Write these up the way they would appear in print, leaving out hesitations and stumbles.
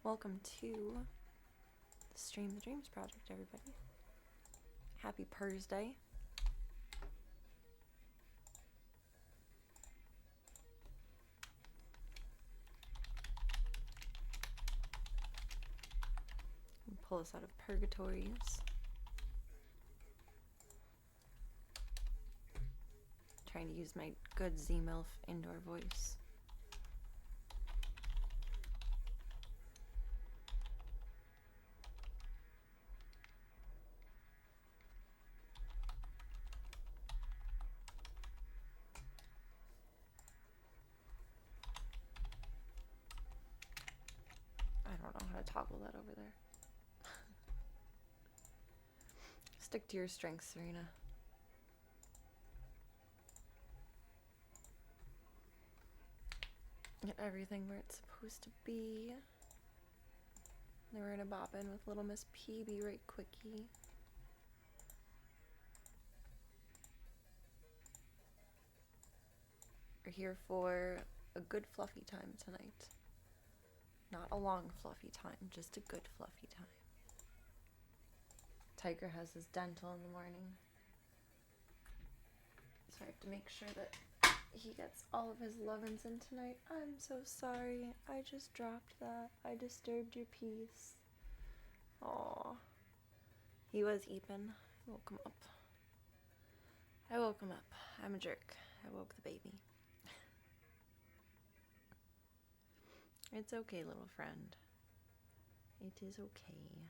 Welcome to the Stream the Dreams Project, everybody. Happy Thursday. Pull us out of purgatories. Trying to use my good Z-MILF indoor voice. I don't know how to toggle that over there. Stick to your strengths, Serena. Get everything where it's supposed to be. Then we're gonna bop in with Little Miss PB right quickie. We're here for a good fluffy time tonight. Not a long fluffy time, just a good fluffy time. Tiger has his dental in the morning, so I have to make sure that he gets all of his lovin's in tonight. I'm so sorry. I just dropped that. I disturbed your peace. Aw. He was eeping. I woke him up. I'm a jerk. I woke the baby. It's okay, little friend. It is okay.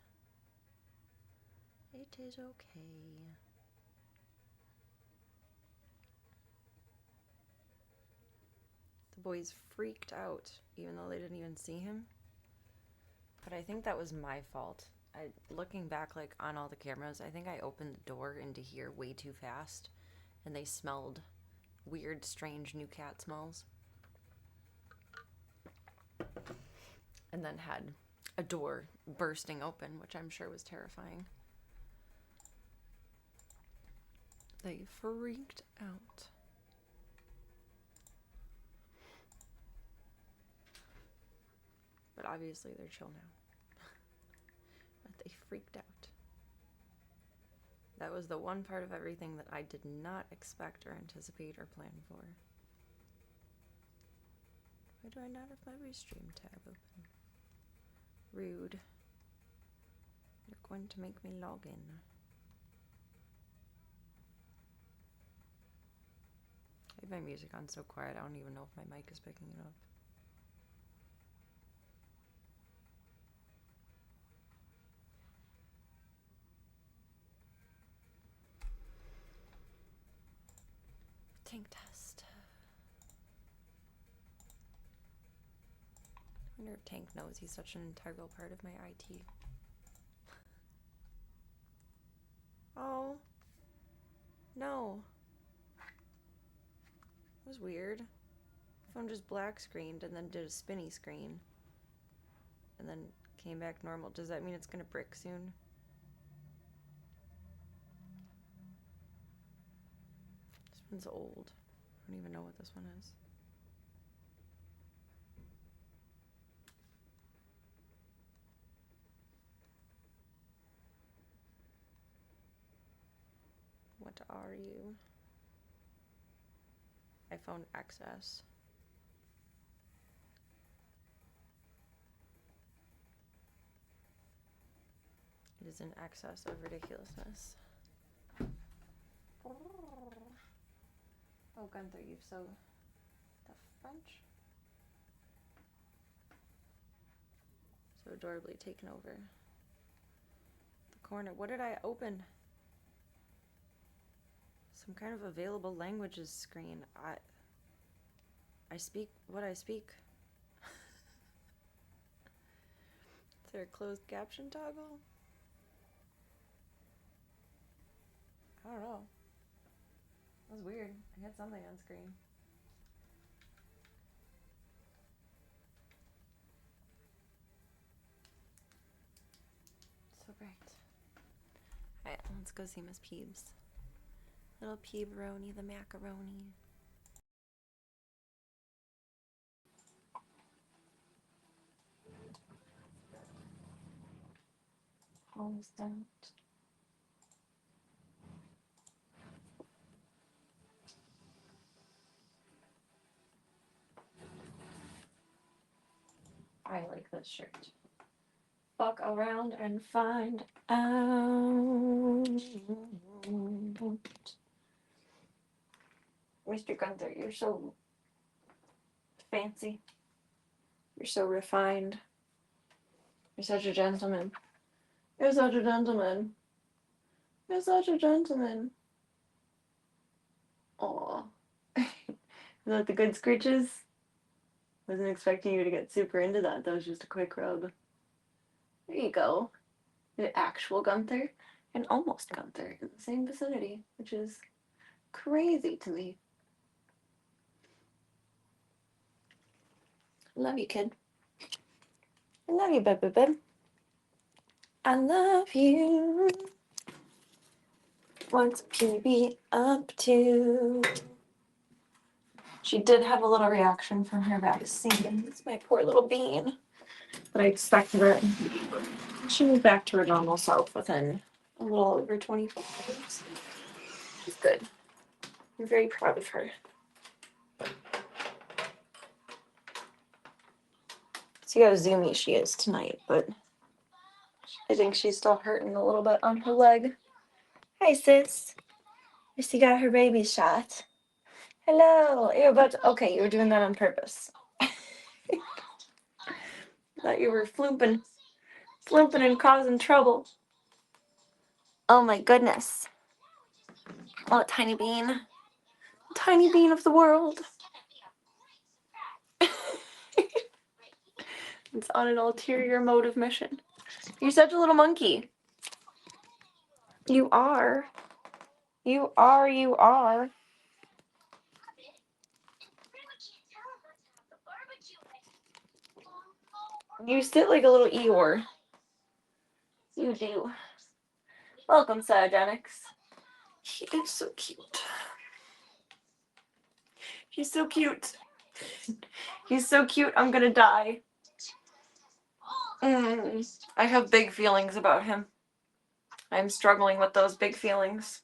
It is okay. The boys freaked out, even though they didn't even see him. But I think that was my fault. Looking back, like, on all the cameras, I think I opened the door into here way too fast, and they smelled weird, strange new cat smells. And then had a door bursting open, which I'm sure was terrifying. They freaked out. But obviously they're chill now. But they freaked out. That was the one part of everything that I did not expect or anticipate or plan for. Why do I not have my Restream tab open? Rude. You're going to make me log in. I have my music on so quiet, I don't even know if my mic is picking it up. Tank test. I wonder if Tank knows he's such an integral part of my IT. Oh. No. That was weird. Phone just black screened and then did a spinny screen. And then came back normal. Does that mean it's gonna brick soon? This one's old. I don't even know what this one is. What are you? iPhone XS. It is an excess of ridiculousness. Oh, Gunther, you've so the French. So adorably taken over the corner. What did I open? Some kind of available languages screen. I speak what I speak. Is there a closed caption toggle? I don't know. That was weird. I had something on screen. So bright. Alright, let's go see Miss Peebs. Little Peeberoni the macaroni. Almost out. I like this shirt. Fuck around and find out. Mr. Gunther, you're so fancy. You're so refined. You're such a gentleman. You're such a gentleman. You're such a gentleman. Aw. Is that the good screeches? Wasn't expecting you to get super into that. That was just a quick rub. There you go. The actual Gunther and almost Gunther in the same vicinity, which is crazy to me. I love you, kid. I love you, babe. I love you. What's PB up to? She did have a little reaction from her vaccine. It's my poor little bean. But I expected it. She moved back to her normal self within a little over 24 hours. She's good. I'm very proud of her. See how zoomy she is tonight, but I think she's still hurting a little bit on her leg. Hi, sis. Missy got her baby shot. Hello. You're about to... Okay, you were doing that on purpose. Thought you were flooping and causing trouble. Oh my goodness. Oh, tiny bean. Tiny bean of the world. It's on an ulterior motive mission. You're such a little monkey. You are. You are. You sit like a little Eeyore. You do. Welcome, Cyogenics. He is so cute. He's so cute. He's so cute, I'm gonna die. I have big feelings about him. I'm struggling with those big feelings.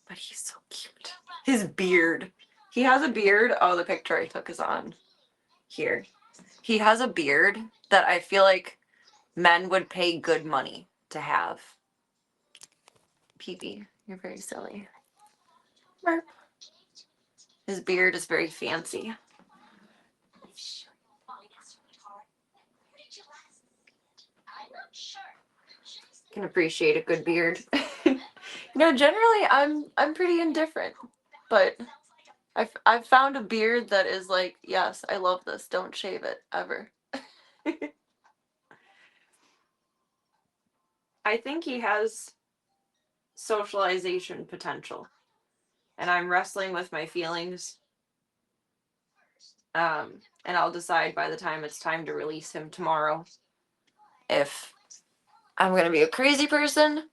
But he's so cute. His beard. He has a beard. Oh, the picture I took is on here. He has a beard that I feel like men would pay good money to have. Peepee, you're very silly. Merp. His beard is very fancy. Can appreciate a good beard. Generally I'm pretty indifferent, but I've found a beard that is like, yes, I love this. Don't shave it ever. I think he has socialization potential, and I'm wrestling with my feelings. And I'll decide by the time it's time to release him tomorrow if I'm gonna be a crazy person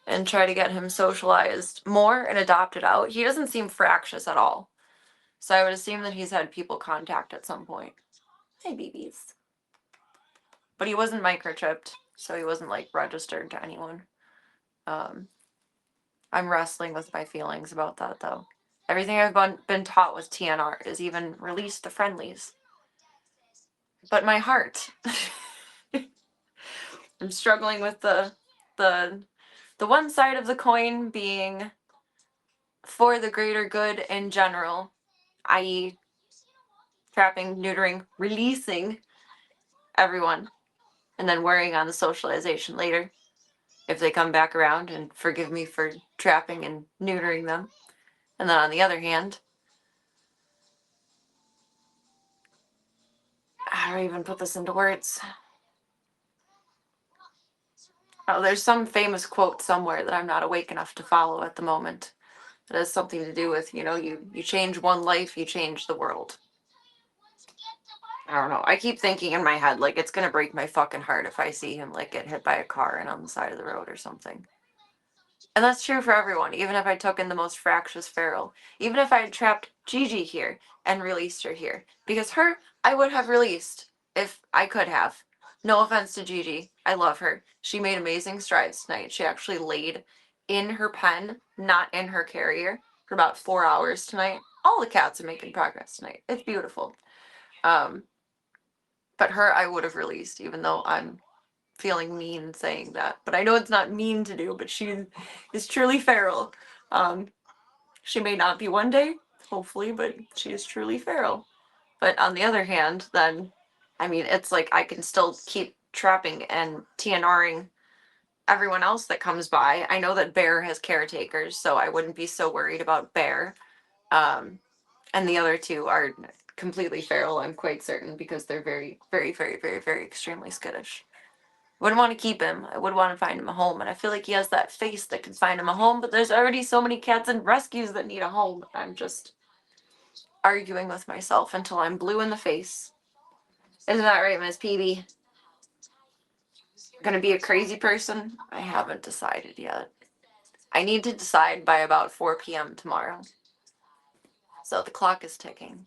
and try to get him socialized more and adopted out. He doesn't seem fractious at all. So I would assume that he's had people contact at some point. Hey, babies. But he wasn't microchipped, so he wasn't, like, registered to anyone. I'm wrestling with my feelings about that, though. Everything I've been taught with TNR is even released to friendlies. But my heart. I'm struggling with the one side of the coin being for the greater good in general, i.e. trapping, neutering, releasing everyone, and then worrying on the socialization later if they come back around and forgive me for trapping and neutering them. And then on the other hand, how do I even put this into words? Oh, there's some famous quote somewhere that I'm not awake enough to follow at the moment. That has something to do with, you change one life, you change the world. I don't know. I keep thinking in my head, like, it's gonna break my fucking heart if I see him, like, get hit by a car and on the side of the road or something. And that's true for everyone, even if I took in the most fractious feral. Even if I had trapped Gigi here and released her here. Because her, I would have released if I could have. No offense to Gigi. I love her. She made amazing strides tonight. She actually laid in her pen, not in her carrier, for about 4 hours tonight. All the cats are making progress tonight. It's beautiful. But her I would have released, even though I'm feeling mean saying that. But I know it's not mean to do, but she is truly feral. She may not be one day, hopefully, but she is truly feral. But on the other hand, then, I mean, it's like I can still keep trapping and TNRing everyone else that comes by. I know that Bear has caretakers, so I wouldn't be so worried about Bear. And the other two are completely feral, I'm quite certain, because they're very, very, very, very, very extremely skittish. Wouldn't want to keep him. I would want to find him a home, and I feel like he has that face that can find him a home, but there's already so many cats and rescues that need a home. I'm just arguing with myself until I'm blue in the face. Isn't that right, Miss Peavy? Gonna be a crazy person? I haven't decided yet. I need to decide by about 4 p.m. tomorrow. So the clock is ticking.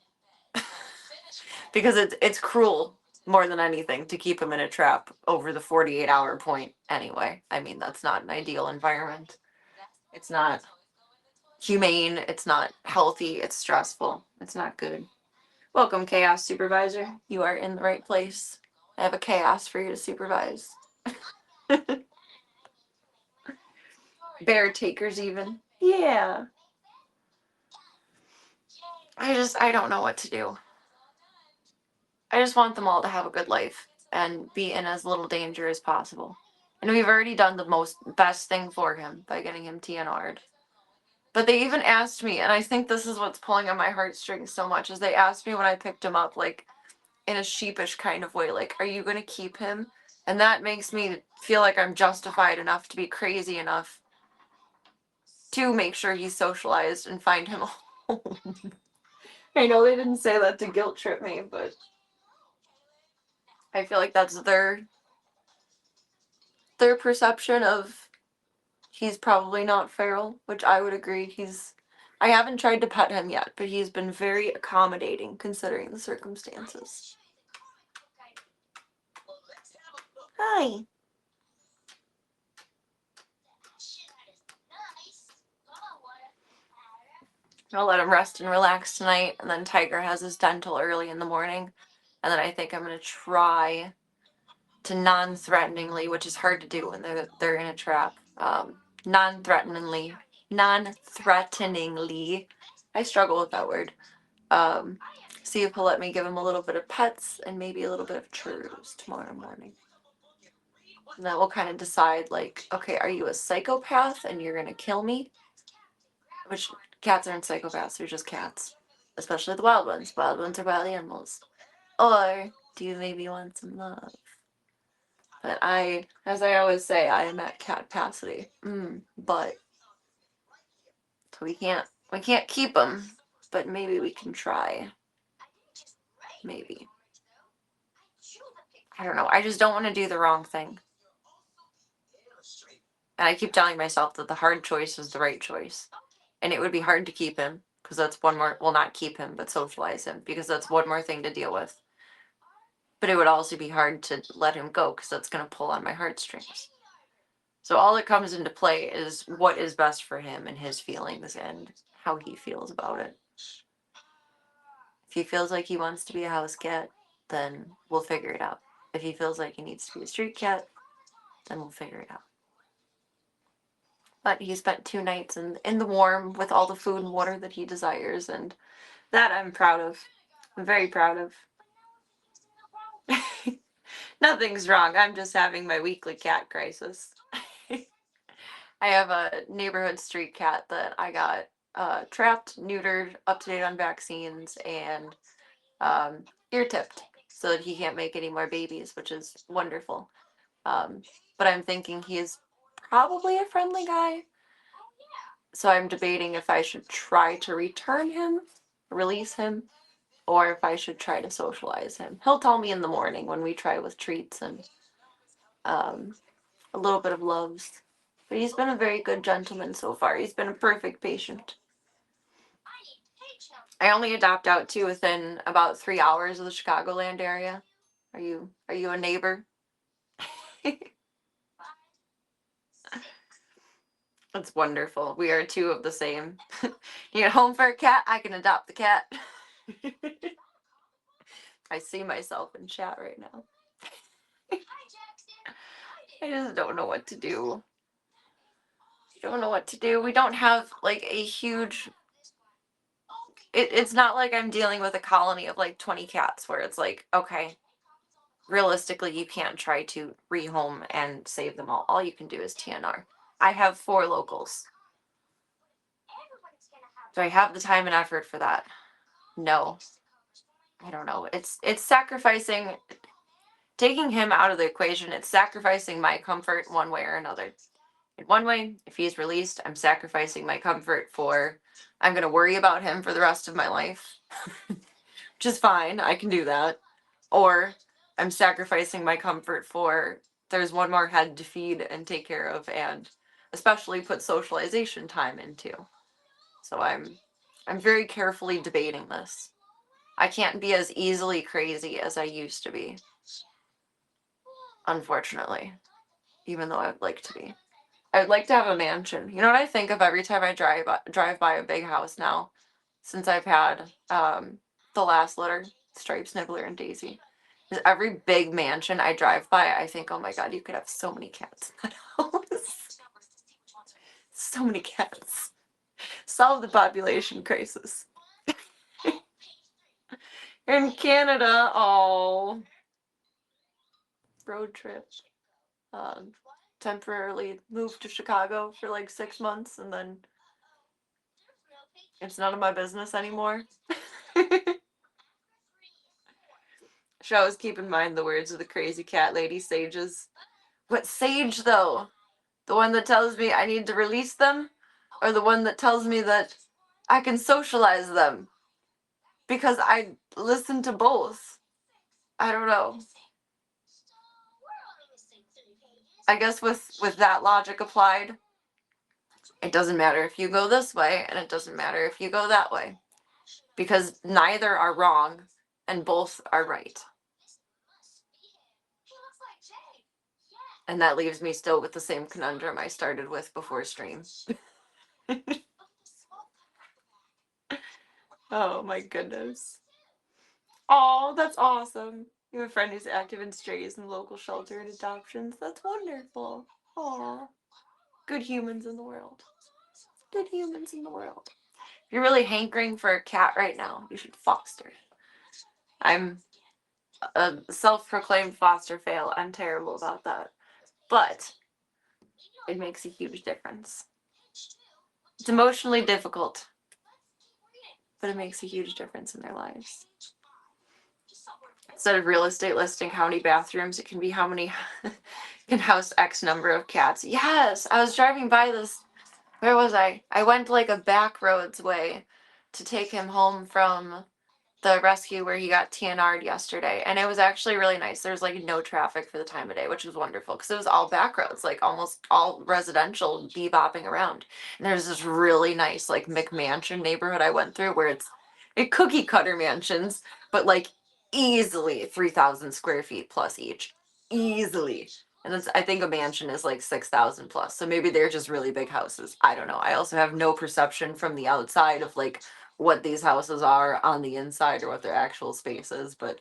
Because it's cruel more than anything to keep him in a trap over the 48-hour point anyway. I mean, that's not an ideal environment. It's not humane, it's not healthy, it's stressful. It's not good. Welcome, Chaos Supervisor. You are in the right place. I have a chaos for you to supervise. Bear takers even. Yeah. I don't know what to do. I just want them all to have a good life and be in as little danger as possible. And we've already done the best thing for him by getting him TNR'd. But they even asked me, and I think this is what's pulling on my heartstrings so much, is they asked me when I picked him up, like, in a sheepish kind of way, like, are you going to keep him? And that makes me feel like I'm justified enough to be crazy enough to make sure he's socialized and find him a home. I know they didn't say that to guilt trip me, but I feel like that's their perception of he's probably not feral, which I would agree. I haven't tried to pet him yet, but he's been very accommodating considering the circumstances. Hi. I'll let him rest and relax tonight, and then Tiger has his dental early in the morning, and then I think I'm going to try to non-threateningly, which is hard to do when they're in a trap, non-threateningly, I struggle with that word, see if he'll let me give him a little bit of pets and maybe a little bit of churros tomorrow morning. And that will kind of decide, like, okay, are you a psychopath and you're going to kill me? Which, cats aren't psychopaths, they're just cats. Especially the wild ones. Wild ones are wild animals. Or do you maybe want some love? But as I always say, I am at catpacity. But so we can't keep them, but maybe we can try. Maybe. I don't know. I just don't want to do the wrong thing. And I keep telling myself that the hard choice is the right choice. And it would be hard to keep him, because that's one more, well, not keep him, but socialize him, because that's one more thing to deal with. But it would also be hard to let him go, because that's going to pull on my heartstrings. So all that comes into play is what is best for him and his feelings and how he feels about it. If he feels like he wants to be a house cat, then we'll figure it out. If he feels like he needs to be a street cat, then we'll figure it out. But he spent 2 nights in the warm with all the food and water that he desires, and that I'm proud of. I'm very proud of. Nothing's wrong. I'm just having my weekly cat crisis. I have a neighborhood street cat that I got trapped, neutered, up to date on vaccines, and ear tipped so that he can't make any more babies, which is wonderful. But I'm thinking he is probably a friendly guy. So I'm debating if I should try to return him, release him, or if I should try to socialize him. He'll tell me in the morning when we try with treats and a little bit of loves. But he's been a very good gentleman so far. He's been a perfect patient. I only adopt out to within about 3 hours of the Chicagoland area. Are you a neighbor? That's wonderful. We are two of the same. You get home for a cat, I can adopt the cat. I see myself in chat right now. I just don't know what to do. Don't know what to do. We don't have like a huge. It's not like I'm dealing with a colony of like 20 cats where it's like, okay, realistically, you can't try to rehome and save them all. All you can do is TNR. I have 4 locals. Do I have the time and effort for that? No. I don't know. It's sacrificing, taking him out of the equation. It's sacrificing my comfort one way or another. In one way, if he's released, I'm sacrificing my comfort for, I'm going to worry about him for the rest of my life, which is fine. I can do that. Or I'm sacrificing my comfort for, there's one more head to feed and take care of and especially put socialization time into. So I'm very carefully debating this. I can't be as easily crazy as I used to be, unfortunately, even though I'd like to be. I'd like to have a mansion. You know what I think of every time I drive by a big house now, since I've had the last litter, Stripes, Nibbler, and Daisy. Is every big mansion I drive by, I think, oh my god, you could have so many cats in that house. So many cats. Solve the population crisis. In Canada, oh, road trip. Temporarily moved to Chicago for like 6 months and then it's none of my business anymore. Should always keep in mind the words of the crazy cat lady sages. What sage though? The one that tells me I need to release them? Or the one that tells me that I can socialize them? Because I listen to both. I don't know. I guess with that logic applied, it doesn't matter if you go this way and it doesn't matter if you go that way. Because neither are wrong and both are right. And that leaves me still with the same conundrum I started with before stream. Oh my goodness. Oh, that's awesome. You have a friend who's active in strays and local shelter and adoptions. That's wonderful. Aw. Good humans in the world. Good humans in the world. If you're really hankering for a cat right now, you should foster it. I'm a self-proclaimed foster fail. I'm terrible about that. But it makes a huge difference. It's emotionally difficult, but it makes a huge difference in their lives. Instead of real estate listing how many bathrooms, it can be how many can house X number of cats. Yes, I was driving by this. Where was I? I went like a back roads way to take him home from the rescue where he got TNR'd yesterday, and it was actually really nice. There was like no traffic for the time of day, which was wonderful because it was all back roads, like almost all residential, bebopping around. And there's this really nice like McMansion neighborhood I went through where it's cookie cutter mansions, but like easily 3,000 square feet plus each, easily. And that's, I think a mansion is like 6,000 plus. So maybe they're just really big houses. I don't know. I also have no perception from the outside of like what these houses are on the inside or what their actual space is, but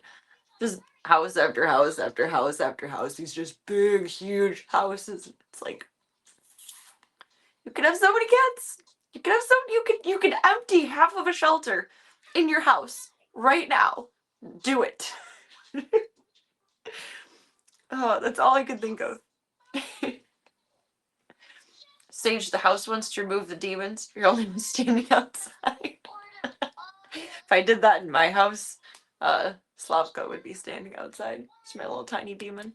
just house after house after house after house. These just big, huge houses. It's like you could have so many cats. You could have you could empty half of a shelter in your house right now. Do it. Oh, that's all I could think of. Sage, the house wants to remove the demons. You're only standing outside. If I did that in my house, Slavka would be standing outside. She's my little tiny demon.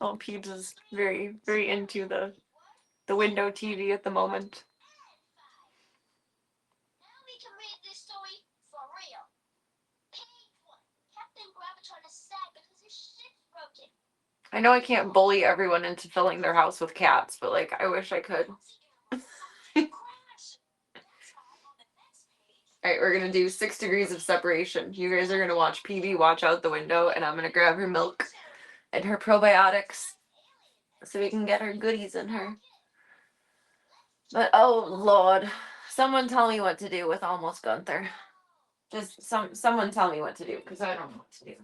Oh, Peebs is very, very into the window TV at the moment. Now we can read this story for real. Page 1. Captain Graviton is sad because his ship's broken. I know I can't bully everyone into filling their house with cats, but like I wish I could. Alright, we're gonna do 6 degrees of separation. You guys are gonna watch PB watch out the window, and I'm gonna grab her milk and her probiotics. so we can get her goodies in her. But oh Lord, someone tell me what to do with Almost Gunther. Just someone tell me what to do, because I don't know what to do.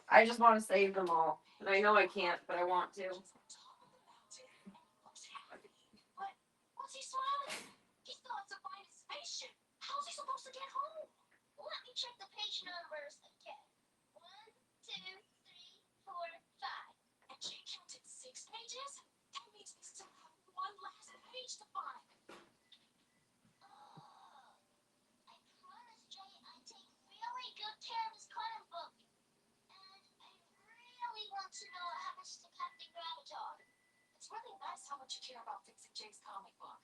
I just want to save them all. And I know I can't, but I want to. What's he smiling? He still has to find his spaceship. How's he supposed to get home? Let me check the page numbers again. 1, 2, 3, 4, 5. And Jay counted 6 pages? That means we still have one last page to find. I promise Jay I take really good care of his comic book. And I really want to know what happens to Captain Gravitar. It's really nice how much you care about fixing Jay's comic book.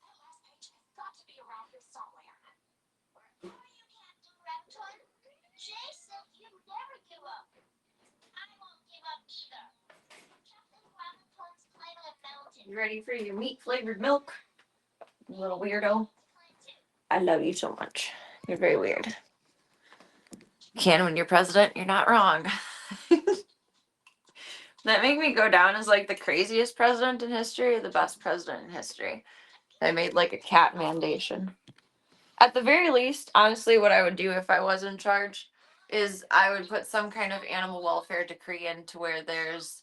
That last page has got to be around here somewhere. Where are you, Captain Gravitar? Jay said you'd never give up. I won't give up either. Captain Gravitar's climbing a mountain. You ready for your meat flavored milk? You little weirdo. Climb too. I love you so much. You're very weird. Ken, when you're president, you're not wrong. That make me go down as like the craziest president in history or the best president in history. They made like a cat mandation. At the very least, honestly, what I would do if I was in charge is I would put some kind of animal welfare decree in to where there's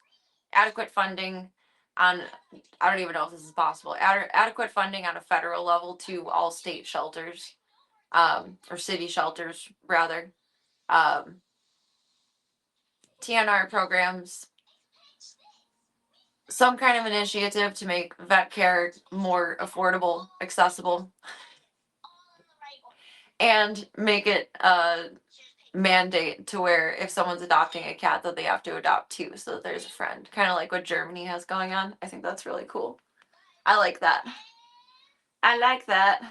adequate funding on, I don't even know if this is possible, adequate funding on a federal level to all state shelters, or city shelters rather. TNR programs, some kind of initiative to make vet care more affordable, accessible, and make it a mandate to where if someone's adopting a cat that they have to adopt two so that there's a friend. Kind of like what Germany has going on. I think that's really cool. I like that. I like that.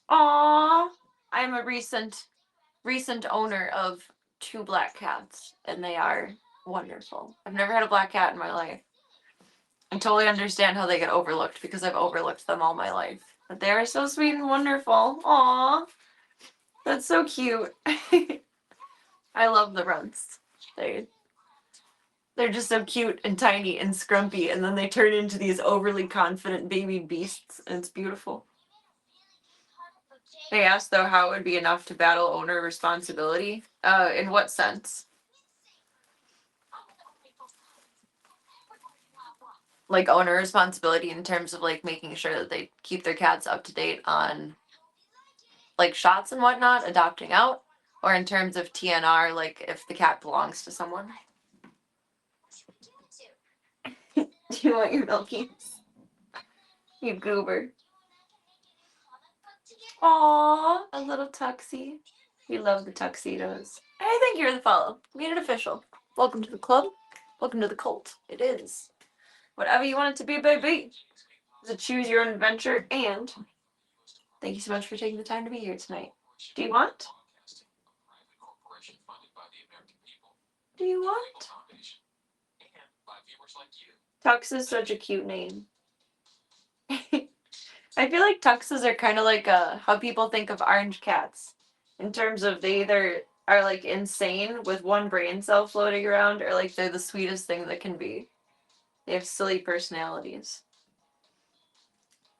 Aww. I'm a recent owner of 2 black cats, and they are wonderful. I've never had a black cat in my life. I totally understand how they get overlooked because I've overlooked them all my life. But they are so sweet and wonderful. Aww. That's so cute. I love the runts. They're just so cute and tiny and scrumpy, and then they turn into these overly confident baby beasts, and it's beautiful. They asked though how it would be enough to battle owner responsibility. In what sense? Like owner responsibility in terms of like making sure that they keep their cats up to date on like shots and whatnot, adopting out, or in terms of TNR, like if the cat belongs to someone. Do you want your milkies? You goober. Aww, a little tuxie. We love the tuxedos. I think you're the follow. Made it official. Welcome to the club. Welcome to the cult. It is. Whatever you want it to be, baby. It's a choose your own adventure, and thank you so much for taking the time to be here tonight. Do you want? Do you want? Tux is such a cute name. I feel like tuxes are kind of like how people think of orange cats, in terms of they either are like insane with one brain cell floating around, or like they're the sweetest thing that can be. They have silly personalities.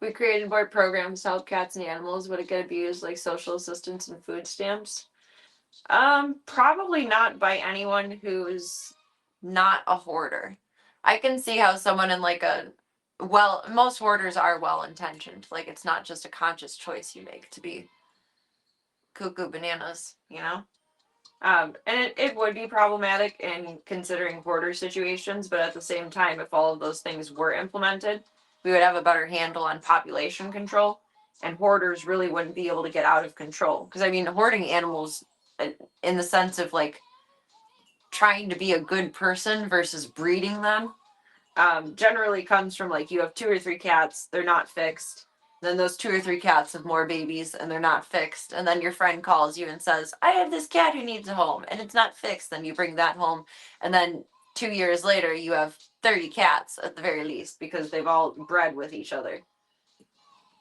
We created more programs to help cats and animals. Would it get abused like social assistance and food stamps? Probably not by anyone who's not a hoarder. I can see how someone in like most hoarders are well intentioned. Like it's not just a conscious choice you make to be cuckoo bananas, you know? And it would be problematic in considering hoarder situations, but at the same time, if all of those things were implemented, we would have a better handle on population control, and hoarders really wouldn't be able to get out of control. Because I mean, hoarding animals in the sense of like trying to be a good person versus breeding them generally comes from like you have 2 or 3 cats, they're not fixed. Then those 2 or 3 cats have more babies and they're not fixed. And then your friend calls you and says, I have this cat who needs a home and it's not fixed. Then you bring that home. And then 2 years later, you have 30 cats at the very least because they've all bred with each other.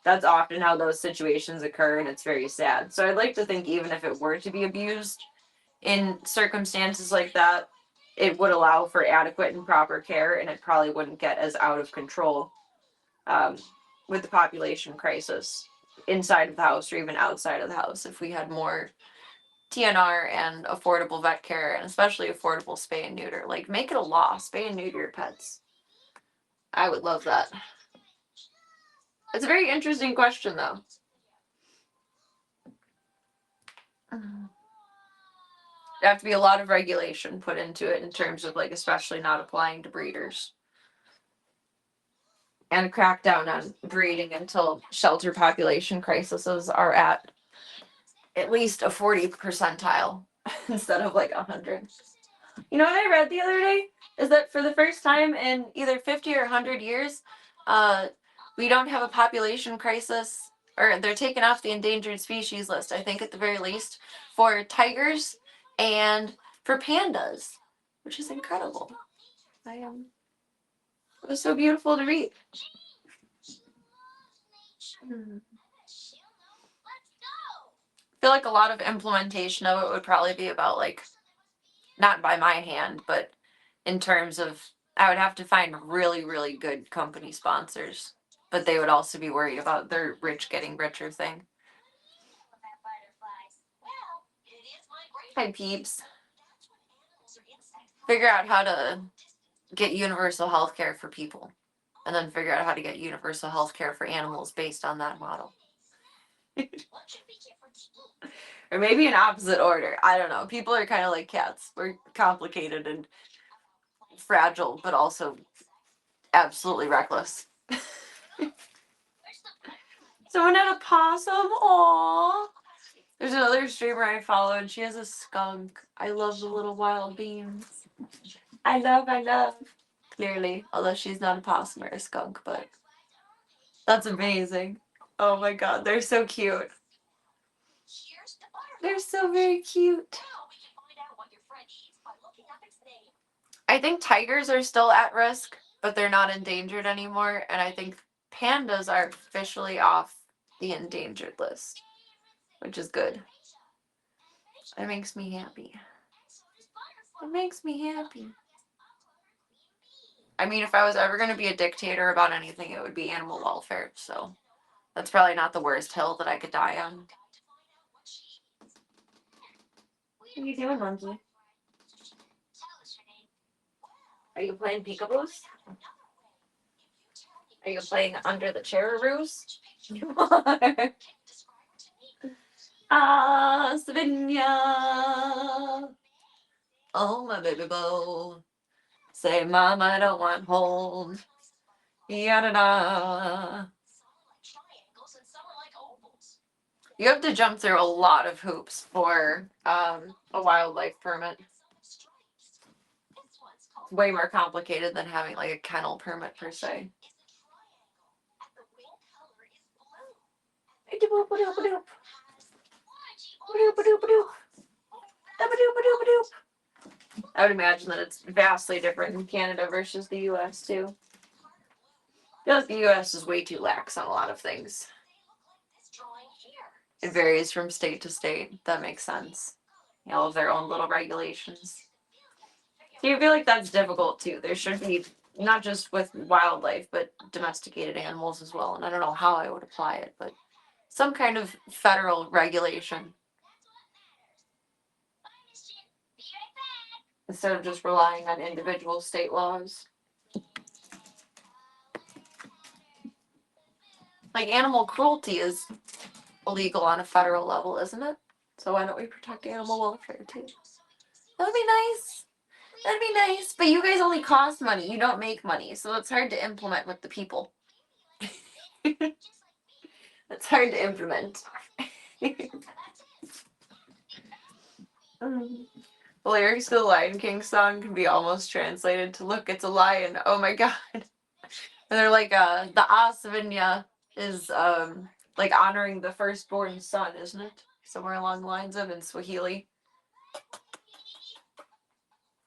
That's often how those situations occur, and it's very sad. So I'd like to think even if it were to be abused in circumstances like that, it would allow for adequate and proper care, and it probably wouldn't get as out of control with the population crisis inside of the house or even outside of the house if we had more TNR and affordable vet care, and especially affordable spay and neuter. Like, make it a law, spay and neuter your pets. I would love that. It's a very interesting question, though. There have to be a lot of regulation put into it in terms of, like, especially not applying to breeders. And crack down on breeding until shelter population crises are at least a 40 percentile instead of like 100. You know what I read the other day? Is that for the first time in either 50 or 100 years, we don't have a population crisis, or they're taking off the endangered species list, I think at the very least, for tigers and for pandas, which is incredible. It was so beautiful to read. I feel like a lot of implementation of it would probably be about, like, not by my hand, but in terms of, I would have to find really, really good company sponsors, but they would also be worried about their rich getting richer thing. Hi, peeps. Figure out how to get universal health care for people, and then figure out how to get universal health care for animals based on that model. Or maybe in opposite order. I don't know. People are kind of like cats. We're complicated and fragile, but also absolutely reckless. Someone had a possum. Aww. There's another streamer I follow, and she has a skunk. I love the little wild beans. I love. Clearly, although she's not a possum or a skunk, but that's amazing. Oh my god, they're so cute. They're so very cute. I think tigers are still at risk, but they're not endangered anymore, and I think pandas are officially off the endangered list, which is good. It makes me happy. It makes me happy. I mean, if I was ever going to be a dictator about anything, it would be animal welfare, so that's probably not the worst hill that I could die on. What are you doing, Lindsay? Are you playing peekaboos? Are you playing under the cherroos? Ah, Savinia. Oh, my baby boy. Say, Mama, I don't want home. Yada-da. You have to jump through a lot of hoops for a wildlife permit. It's way more complicated than having like a kennel permit per se. I would imagine that it's vastly different in Canada versus the US too. I feel like the US is way too lax on a lot of things. It varies from state to state. That makes sense. They all have their own little regulations. So you feel like that's difficult too. There should be, not just with wildlife, but domesticated animals as well. And I don't know how I would apply it, but some kind of federal regulation. Instead of just relying on individual state laws. Like, animal cruelty is illegal on a federal level, isn't it? So why don't we protect animal welfare too? That would be nice. That'd be nice. But you guys only cost money. You don't make money. So it's hard to implement with the people. It's hard to implement. The lyrics to the Lion King song can be almost translated to, look, it's a lion. Oh my god. And they're like, the Asvinya is like honoring the firstborn son, isn't it? Somewhere along the lines of in Swahili.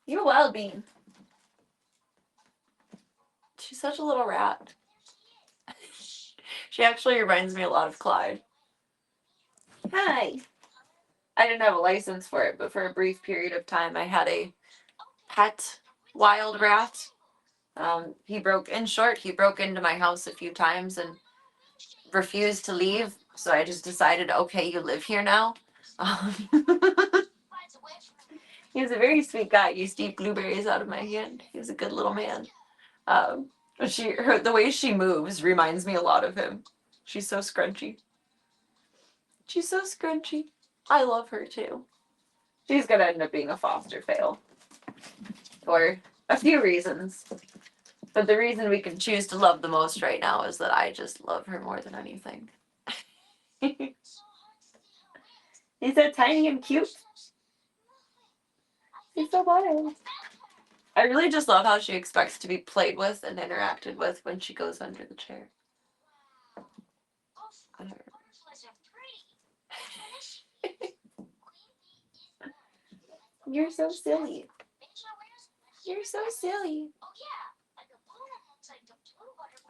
You're a wild bean. She's such a little rat. She actually reminds me a lot of Clyde. Hi. I didn't have a license for it, but for a brief period of time I had a pet wild rat. He broke into my house a few times and refused to leave. So I just decided, okay, you live here now. He was a very sweet guy. He used to eat blueberries out of my hand. He was a good little man. The way she moves reminds me a lot of him. She's so scrunchy. She's so scrunchy. I love her too. She's gonna end up being a foster fail. For a few reasons. But the reason we can choose to love the most right now is that I just love her more than anything. He's so tiny and cute. He's so wild. I really just love how she expects to be played with and interacted with when she goes under the chair. You're so silly. You're so silly.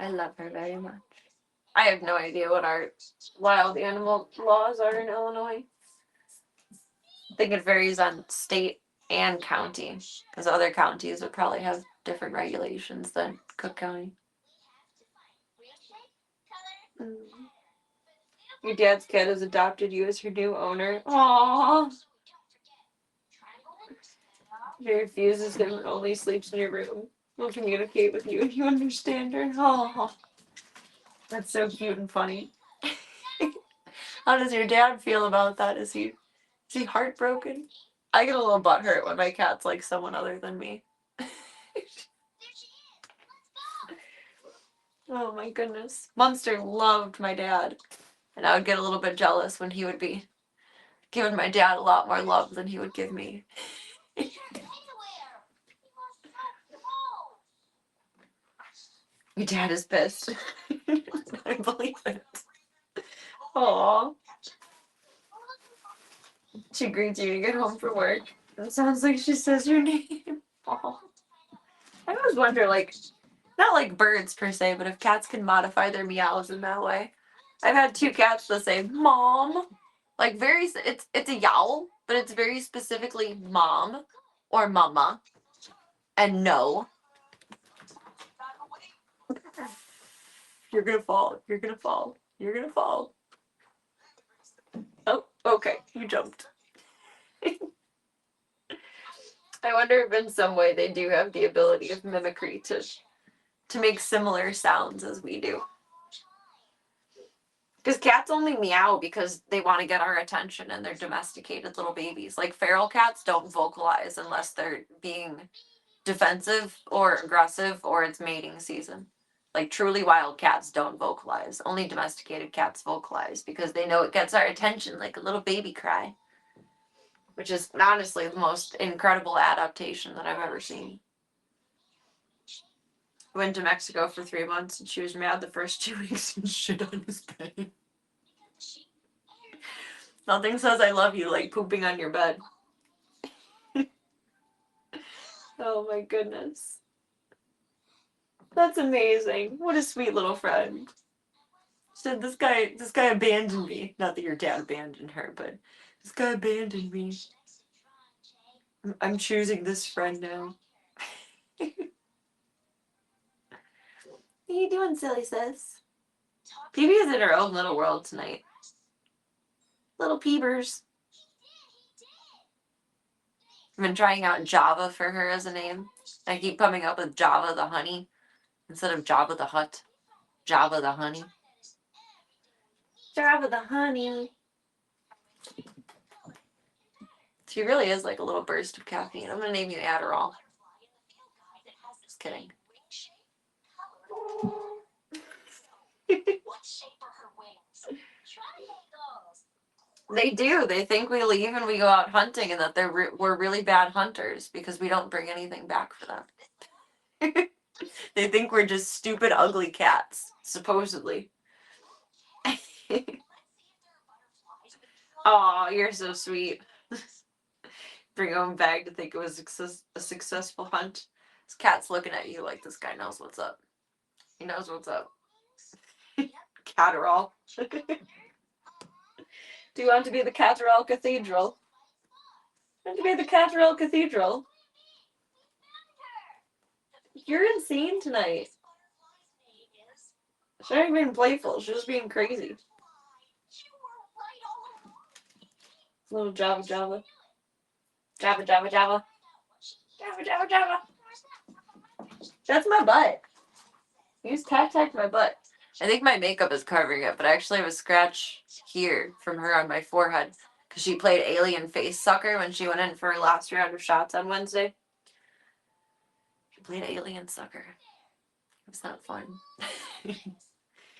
I love her very much. I have no idea what our wild animal laws are in Illinois. I think it varies on state and county, because other counties would probably have different regulations than Cook County. Your dad's cat has adopted you as her new owner. Aww. She refuses him and only sleeps in your room. Will communicate with you and you understand her. Aww. That's so cute and funny. How does your dad feel about that? Is he heartbroken? I get a little butthurt when my cat's like someone other than me. Oh my goodness. Munster loved my dad. And I would get a little bit jealous when he would be giving my dad a lot more love than he would give me. Your dad is pissed. I believe it. Aww. She greets you to get home from work. It sounds like she says your name. Aww. I always wonder, like, not like birds per se, but if cats can modify their meows in that way. I've had 2 cats that say "mom," like it's a yowl, but it's very specifically "mom" or "mama" and "no." You're gonna fall. You're gonna fall. You're gonna fall. Oh, okay. You jumped. I wonder if in some way they do have the ability of mimicry to make similar sounds as we do. Because cats only meow because they want to get our attention and they're domesticated little babies. Like feral cats don't vocalize unless they're being defensive or aggressive or it's mating season. Like truly wild cats don't vocalize. Only domesticated cats vocalize because they know it gets our attention like a little baby cry. Which is honestly the most incredible adaptation that I've ever seen. I went to Mexico for 3 months and she was mad the first 2 weeks and shit on his bed. Nothing says I love you like pooping on your bed. Oh my goodness. That's amazing. What a sweet little friend. Said this guy abandoned me. Not that your dad abandoned her, but this guy abandoned me. I'm choosing this friend now. What are you doing, silly sis? Peebee is in her own little world tonight. Little Peebers. I've been trying out Java for her as a name. I keep coming up with Java the Honey instead of Java the Hutt. Java the Honey. Java the Honey. She really is like a little burst of caffeine. I'm gonna name you Adderall. Just kidding. What shape are her wings? They do. They think we leave and we go out hunting and that we're really bad hunters because we don't bring anything back for them. They think we're just stupid, ugly cats, supposedly. Aw, you're so sweet. Bring home back to think it was a successful hunt. This cat's looking at you like this guy knows what's up. He knows what's up. Catterall. Do you want to be the Catterall Cathedral? Want to be the Catterall Cathedral? You're insane tonight. She's not even being playful. She's just being crazy. Little Java Java. Java Java Java. Java Java Java. That's my butt. You just tapped my butt. I think my makeup is covering it, but I actually have a scratch here from her on my forehead because she played alien face sucker when she went in for her last round of shots on Wednesday. She played alien sucker. It was not fun.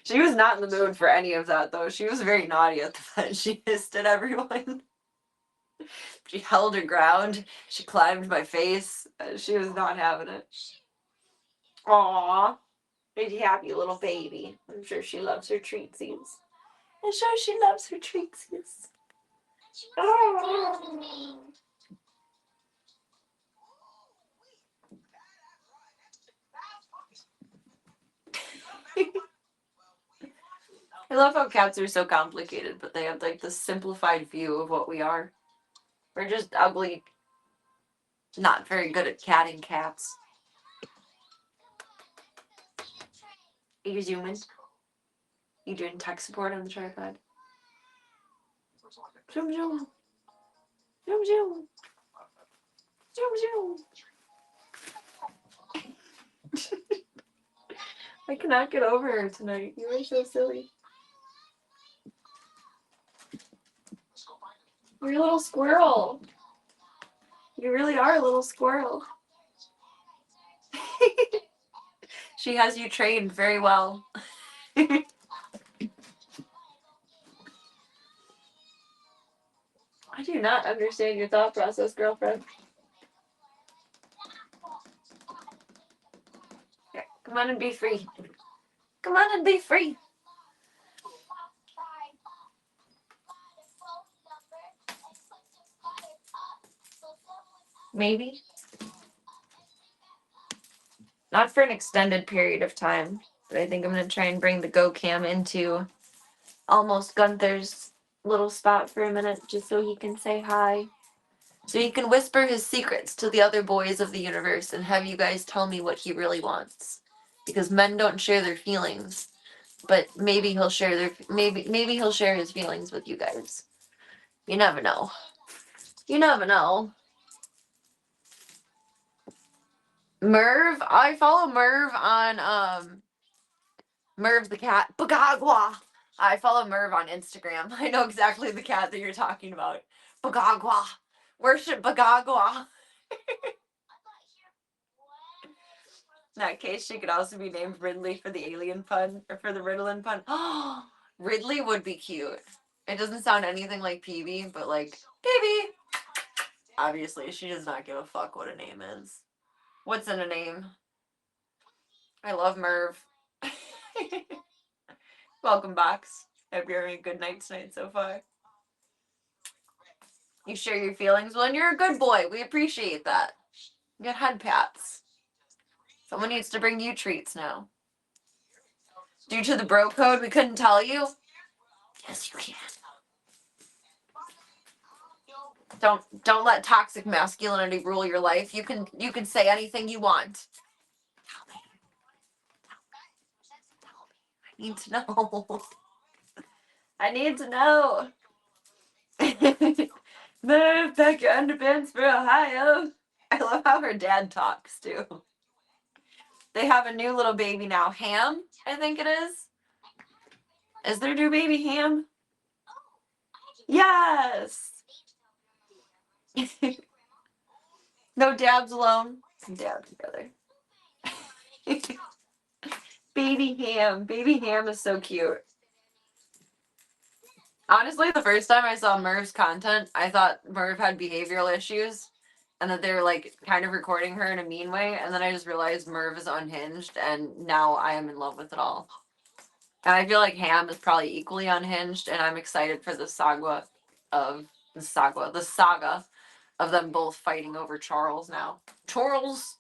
She was not in the mood for any of that, though. She was very naughty at the end. She hissed at everyone. She held her ground. She climbed my face. She was not having it. Aww. Pretty happy little baby. I'm sure she loves her treatsies. I'm sure she loves her treatsies. Oh. I love how cats are so complicated, but they have like this simplified view of what we are. We're just ugly, not very good at catting cats. Are you zooming? You doing tech support on the tripod? Zoom zoom. Zoom zoom. Zoom zoom. I cannot get over her tonight. You are so silly. You're a little squirrel. You really are a little squirrel. She has you trained very well. I do not understand your thought process, girlfriend. Here, come on and be free. Come on and be free. Maybe. Not for an extended period of time, but I think I'm going to try and bring the Go Cam into almost Gunther's little spot for a minute just so he can say hi. So he can whisper his secrets to the other boys of the universe and have you guys tell me what he really wants. Because men don't share their feelings, but maybe he'll share maybe he'll share his feelings with you guys. You never know. You never know. Merv, I follow Merv on Merv the cat. Bagagwa. I follow Merv on Instagram. I know exactly the cat that you're talking about. Bagagwa. Worship Bagagwa. In that case, she could also be named Ridley for the alien pun, or for the Ritalin pun. Oh, Ridley would be cute. It doesn't sound anything like Peavy, but like, Peavy! Obviously, she does not give a fuck what a name is. What's in a name? I love Merv. Welcome, Box. Hope you're having a good night tonight so far. You share your feelings? Well, and you're a good boy. We appreciate that. You get head pats. Someone needs to bring you treats now. Due to the bro code, we couldn't tell you? Yes, you can. Don't let toxic masculinity rule your life. You can say anything you want. Tell me. I need to know. I need to know. Move, pack your underpants for Ohio. I love how her dad talks too. They have a new little baby now. Ham, I think it is. Is their new baby Ham? Yes. No dabs alone. Dab together. Baby Ham. Baby Ham is so cute. Honestly, the first time I saw Merv's content, I thought Merv had behavioral issues and that they were like kind of recording her in a mean way. And then I just realized Merv is unhinged, and now I am in love with it all. And I feel like Ham is probably equally unhinged, and I'm excited for the saga of them both fighting over Charles now. Charles.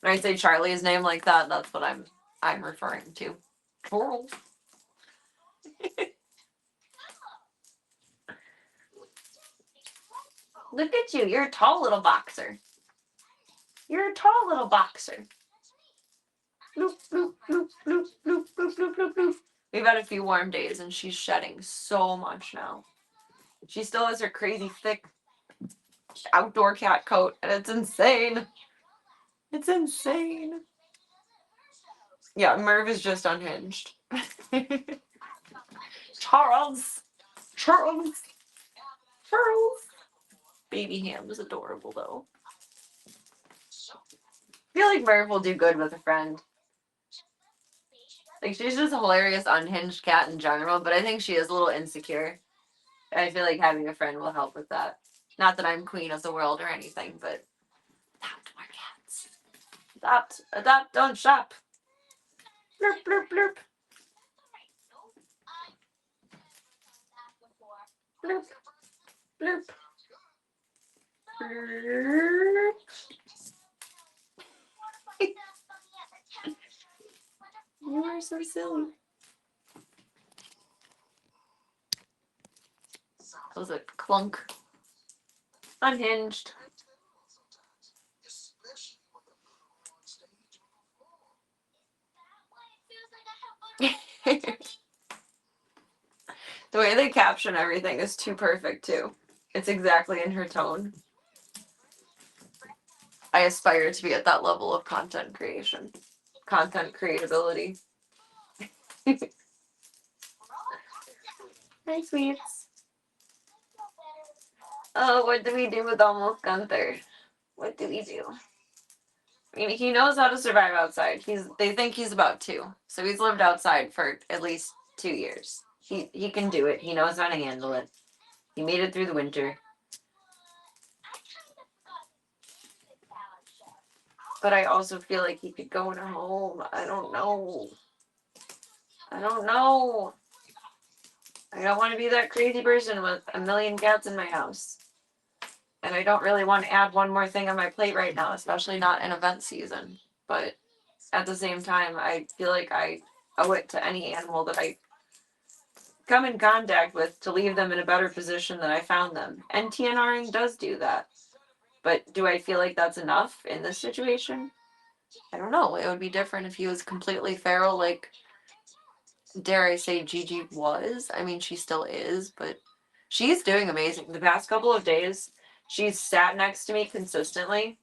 When I say Charlie's name like that, that's what I'm referring to. Charles. Look at you. You're a tall little boxer. You're a tall little boxer. Bloop, bloop, bloop, bloop, bloop, bloop, bloop, bloop, bloop. We've had a few warm days and she's shedding so much now. She still has her crazy thick outdoor cat coat and it's insane. It's insane. Yeah, Merv is just unhinged. Charles. Charles. Charles. Baby Ham is adorable though. I feel like Merv will do good with a friend. Like, she's just a hilarious, unhinged cat in general, but I think she is a little insecure. I feel like having a friend will help with that. Not that I'm queen of the world or anything, but adopt more cats. Adopt, don't shop. Blurp, blurp, blurp. Blurp, blurp. Blurp. You are so silly. That was a clunk. Unhinged. The way they caption everything is too perfect too. It's exactly in her tone. I aspire to be at that level of content creation. Content creatability. Hi, sweets. Oh, what do we do with almost Gunther? What do we do? I mean, he knows how to survive outside. They think he's about 2. So he's lived outside for at least 2 years. He can do it. He knows how to handle it. He made it through the winter. But I also feel like he could go in a home. I don't know. I don't want to be that crazy person with a million cats in my house. And I don't really want to add one more thing on my plate right now, especially not in event season. But at the same time, I feel like I owe it to any animal that I come in contact with to leave them in a better position than I found them. And TNRing does do that. But do I feel like that's enough in this situation? I don't know. It would be different if he was completely feral, like, dare I say, Gigi was. I mean, she still is, but she's doing amazing. The past couple of days, she's sat next to me consistently.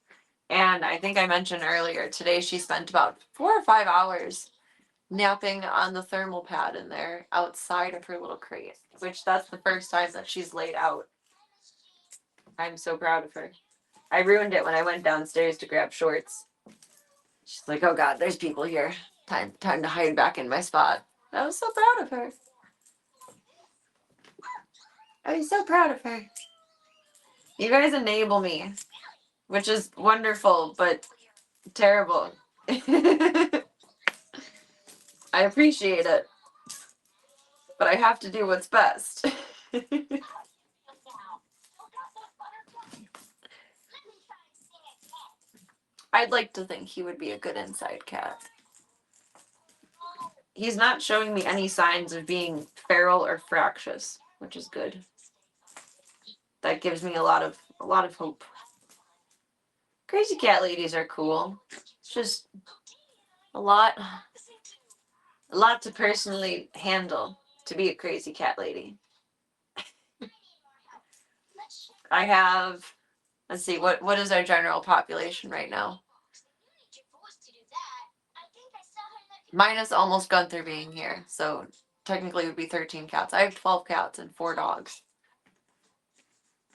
And I think I mentioned earlier, today she spent about 4 or 5 hours napping on the thermal pad in there outside of her little crate, which that's the first time that she's laid out. I'm so proud of her. I ruined it when I went downstairs to grab shorts. She's like, oh God, there's people here. Time to hide back in my spot. I was so proud of her. I was so proud of her. You guys enable me, which is wonderful, but terrible. I appreciate it, but I have to do what's best. I'd like to think he would be a good inside cat. He's not showing me any signs of being feral or fractious, which is good. That gives me a lot of hope. Crazy cat ladies are cool. It's just a lot to personally handle to be a crazy cat lady. I have, let's see, what is our general population right now? Minus almost Gunther being here, so technically it would be 13 cats. I have 12 cats and 4 dogs.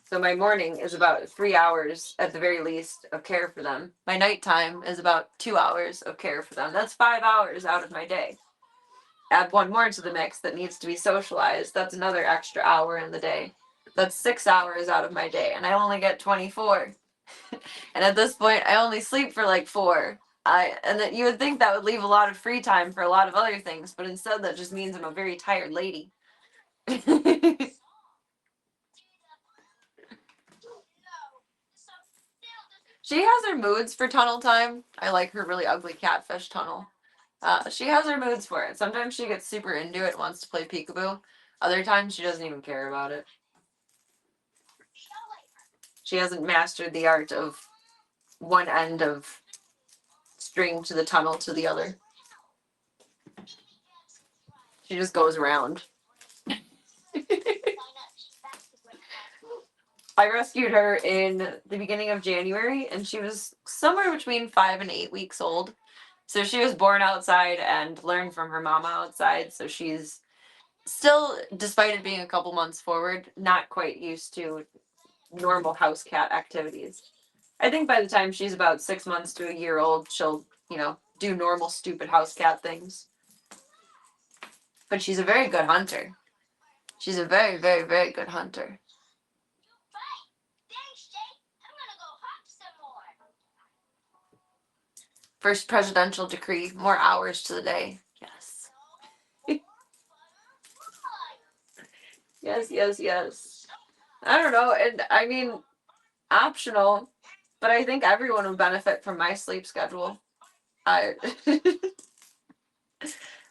So my morning is about 3 hours at the very least of care for them. My nighttime is about 2 hours of care for them. That's 5 hours out of my day. Add one more to the mix that needs to be socialized. That's another extra hour in the day. That's 6 hours out of my day, and I only get 24. And at this point, I only sleep for like 4. And that you would think that would leave a lot of free time for a lot of other things, but instead that just means I'm a very tired lady. She has her moods for tunnel time. I like her really ugly catfish tunnel. She has her moods for it. Sometimes she gets super into it and wants to play peekaboo. Other times she doesn't even care about it. She hasn't mastered the art of one end of string to the tunnel to the other. She just goes around. I rescued her in the beginning of January, and she was somewhere between 5 and 8 weeks old. So she was born outside and learned from her mama outside. So she's still, despite it being a couple months forward, not quite used to normal house cat activities. I think by the time she's about 6 months to a year old, she'll, do normal stupid house cat things. But she's a very good hunter. She's a very, very, very good hunter. Thanks, Jake. I'm gonna go hunt some more. First presidential decree, more hours to the day. Yes. Yes, yes, yes. I don't know, and I mean, optional, but I think everyone would benefit from my sleep schedule. I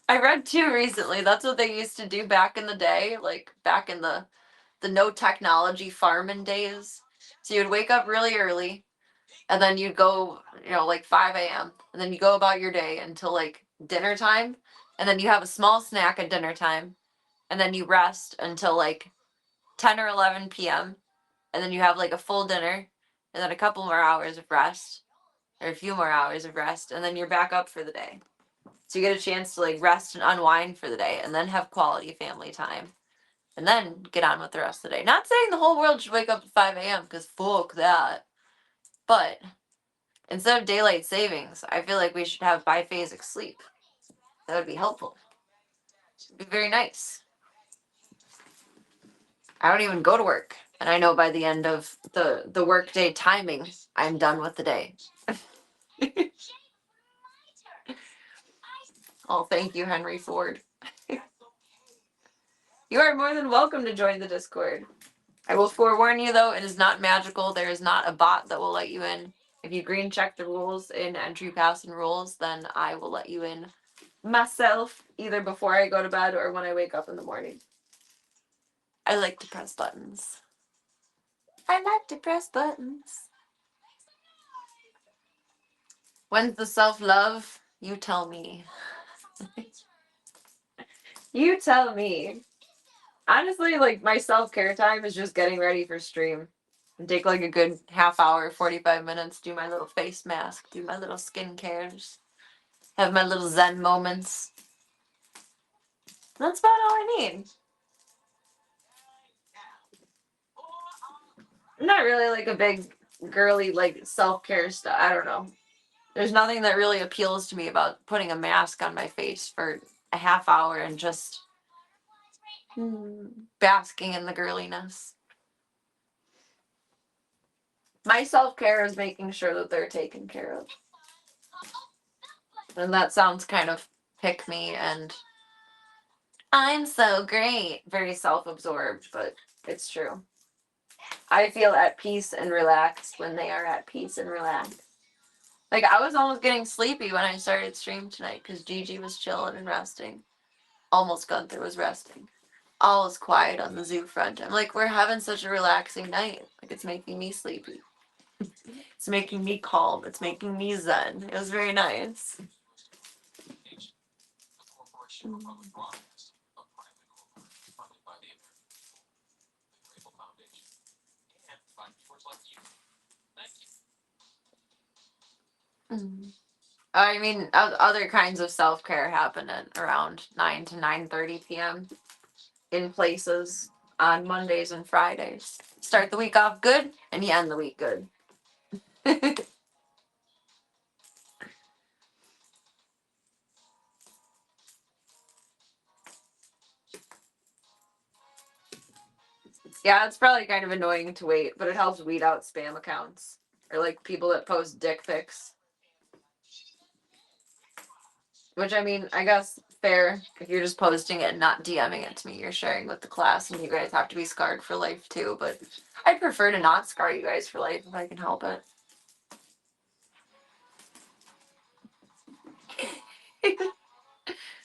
I read too recently. That's what they used to do back in the day, like back in the no technology farming days. So you'd wake up really early, and then you'd go, like 5 a.m. and then you go about your day until like dinner time, and then you have a small snack at dinner time, and then you rest until like 10 or 11 p.m. and then you have like a full dinner, and then a couple more hours of rest, or a few more hours of rest, and then you're back up for the day. So you get a chance to like rest and unwind for the day, and then have quality family time, and then get on with the rest of the day. Not saying the whole world should wake up at 5 a.m. because fuck that. But instead of daylight savings, I feel like we should have biphasic sleep. That would be helpful. It'd be very nice. I don't even go to work, and I know by the end of the workday timing, I'm done with the day. Oh, thank you, Henry Ford. You are more than welcome to join the Discord. I will forewarn you, though, it is not magical. There is not a bot that will let you in. If you green check the rules in Entry Pass and Rules, then I will let you in myself, either before I go to bed or when I wake up in the morning. I like to press buttons. I like to press buttons. When's the self-love? You tell me. You tell me. Honestly, like, my self-care time is just getting ready for stream. And take like a good half hour, 45 minutes, do my little face mask, do my little skin cares, have my little zen moments. That's about all I need. I'm not really like a big girly like self-care stuff. I don't know. There's nothing that really appeals to me about putting a mask on my face for a half hour and just basking in the girliness. My self-care is making sure that they're taken care of. And that sounds kind of pick me and I'm so great. Very self-absorbed, but it's true. I feel at peace and relaxed when they are at peace and relaxed. Like, I was almost getting sleepy when I started stream tonight because Gigi was chilling and resting. Almost Gunther was resting. All is quiet on the zoo front. I'm like, we're having such a relaxing night. Like, it's making me sleepy. It's making me calm. It's making me zen. It was very nice. I mean, other kinds of self-care happen at around 9 to 9:30 p.m. in places on Mondays and Fridays. Start the week off good, and you end the week good. Yeah, it's probably kind of annoying to wait, but it helps weed out spam accounts or like people that post dick pics. Which, I mean, I guess fair. If you're just posting it and not DMing it to me, you're sharing with the class, and you guys have to be scarred for life too. But I'd prefer to not scar you guys for life if I can help it.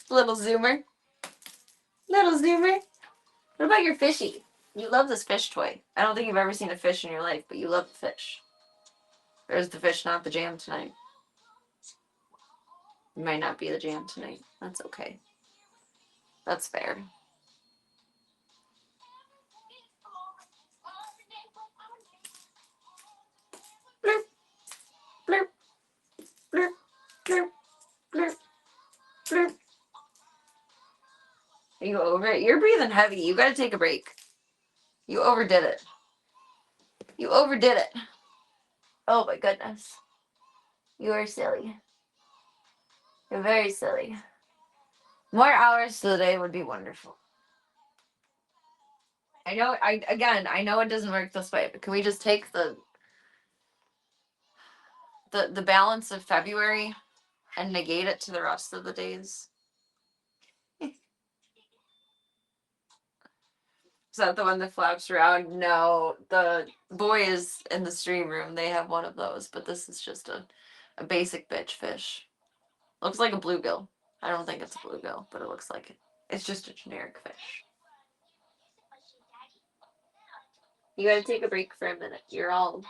Little zoomer. Little zoomer. What about your fishy? You love this fish toy. I don't think you've ever seen a fish in your life, but you love the fish. There's the fish, not the jam tonight. It might not be the jam tonight. That's okay. That's fair. Blurp, blurp, blurp, blurp, blurp, blurp. Are you over it? You're breathing heavy. You gotta take a break. You overdid it. You overdid it. Oh my goodness. You are silly. You're very silly. More hours to the day would be wonderful. I know I know it doesn't work this way, but can we just take the balance of February and negate it to the rest of the days? Is that the one that flaps around? No, the boys in the stream room, they have one of those, but this is just a basic bitch fish. Looks like a bluegill. I don't think it's a bluegill, but it looks like it. It's just a generic fish. You gotta take a break for a minute. You're all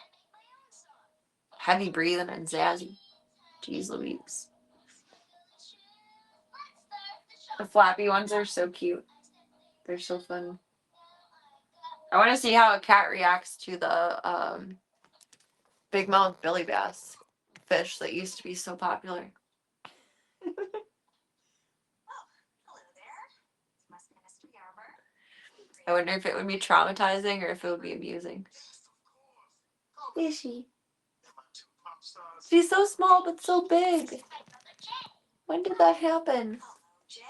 heavy breathing and zazzy. Jeez Louise. The flappy ones are so cute. They're so fun. I want to see how a cat reacts to the big mouth Billy bass fish that used to be so popular. Oh, hello there. Must be Mr. Yarber. I wonder if it would be traumatizing or if it would be amusing. Is she? She's so small but so big. When did that happen? Hello, Jay.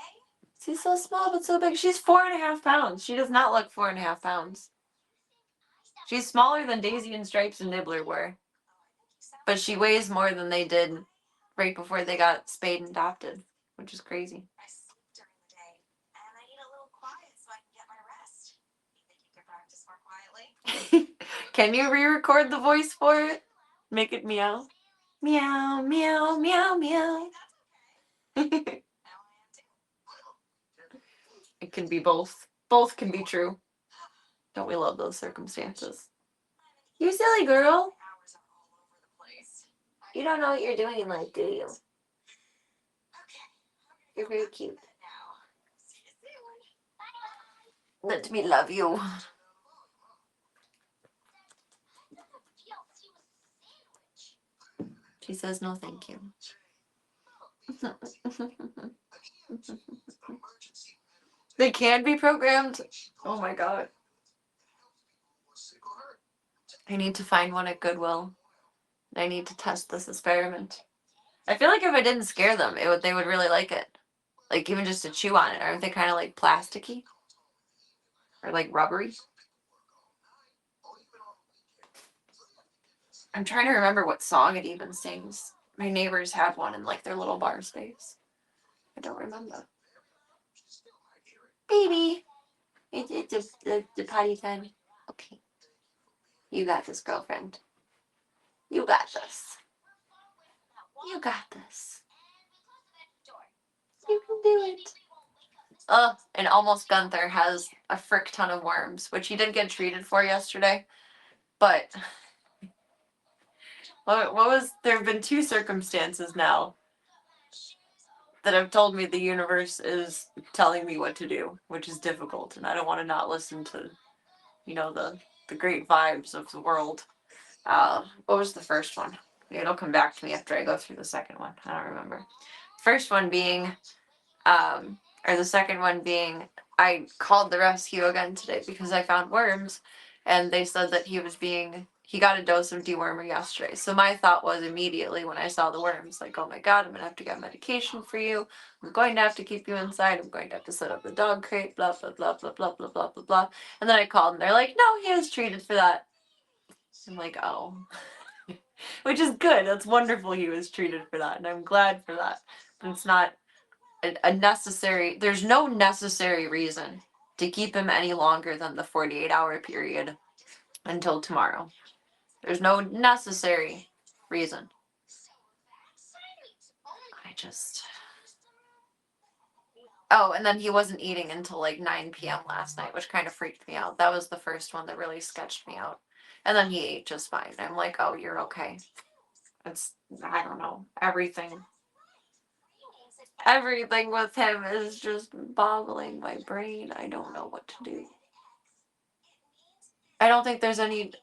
She's so small but so big. She's 4.5 pounds. She does not look 4.5 pounds. She's smaller than Daisy and Stripes and Nibbler were. But she weighs more than they did right before they got spayed and adopted, which is crazy. I sleep during the day, and I need a little quiet so I can get my rest. You think you could practice more quietly? Can you re-record the voice for it? Make it meow. Meow, meow, meow, meow. That's okay. Now I am too. It can be both. Both can be true. Don't we love those circumstances? You silly girl. Hours are all over the place. You don't know what you're doing in life, do you? Okay. You're very cute. Now, see you soon. Let me love you. She says no thank you. They can be programmed. Oh my god. I need to find one at Goodwill. I need to test this experiment. I feel like if I didn't scare them, they would really like it. Like even just to chew on it. Aren't they kind of like plasticky? Or like rubbery? I'm trying to remember what song it even sings. My neighbors had one in like their little bar space. I don't remember. Baby! It's the potty time. Okay. You got this, girlfriend. You got this. You got this. You can do it. And Almost Gunther has a frick ton of worms, which he did get treated for yesterday. But what was, there have been 2 circumstances now that have told me the universe is telling me what to do, which is difficult, and I don't want to not listen to, the great vibes of the world. What was the first one? It'll come back to me after I go through the second one. I don't remember. First one being, or the second one being, I called the rescue again today because I found worms, and they said that he got a dose of dewormer yesterday. So my thought was immediately when I saw the worms, like, oh my god, I'm gonna have to get medication for you. I'm going to have to keep you inside. I'm going to have to set up the dog crate, blah, blah, blah, blah, blah, blah, blah, blah, blah. And then I called and they're like, no, he was treated for that. I'm like, oh. Which is good. That's wonderful he was treated for that, and I'm glad for that. But it's not a necessary, there's no necessary reason to keep him any longer than the 48-hour period until tomorrow. There's no necessary reason. Oh, and then he wasn't eating until like 9 p.m. last night, which kind of freaked me out. That was the first one that really sketched me out. And then he ate just fine. I'm like, oh, you're okay. It's, I don't know, everything with him is just boggling my brain. I don't know what to do. I don't think there's any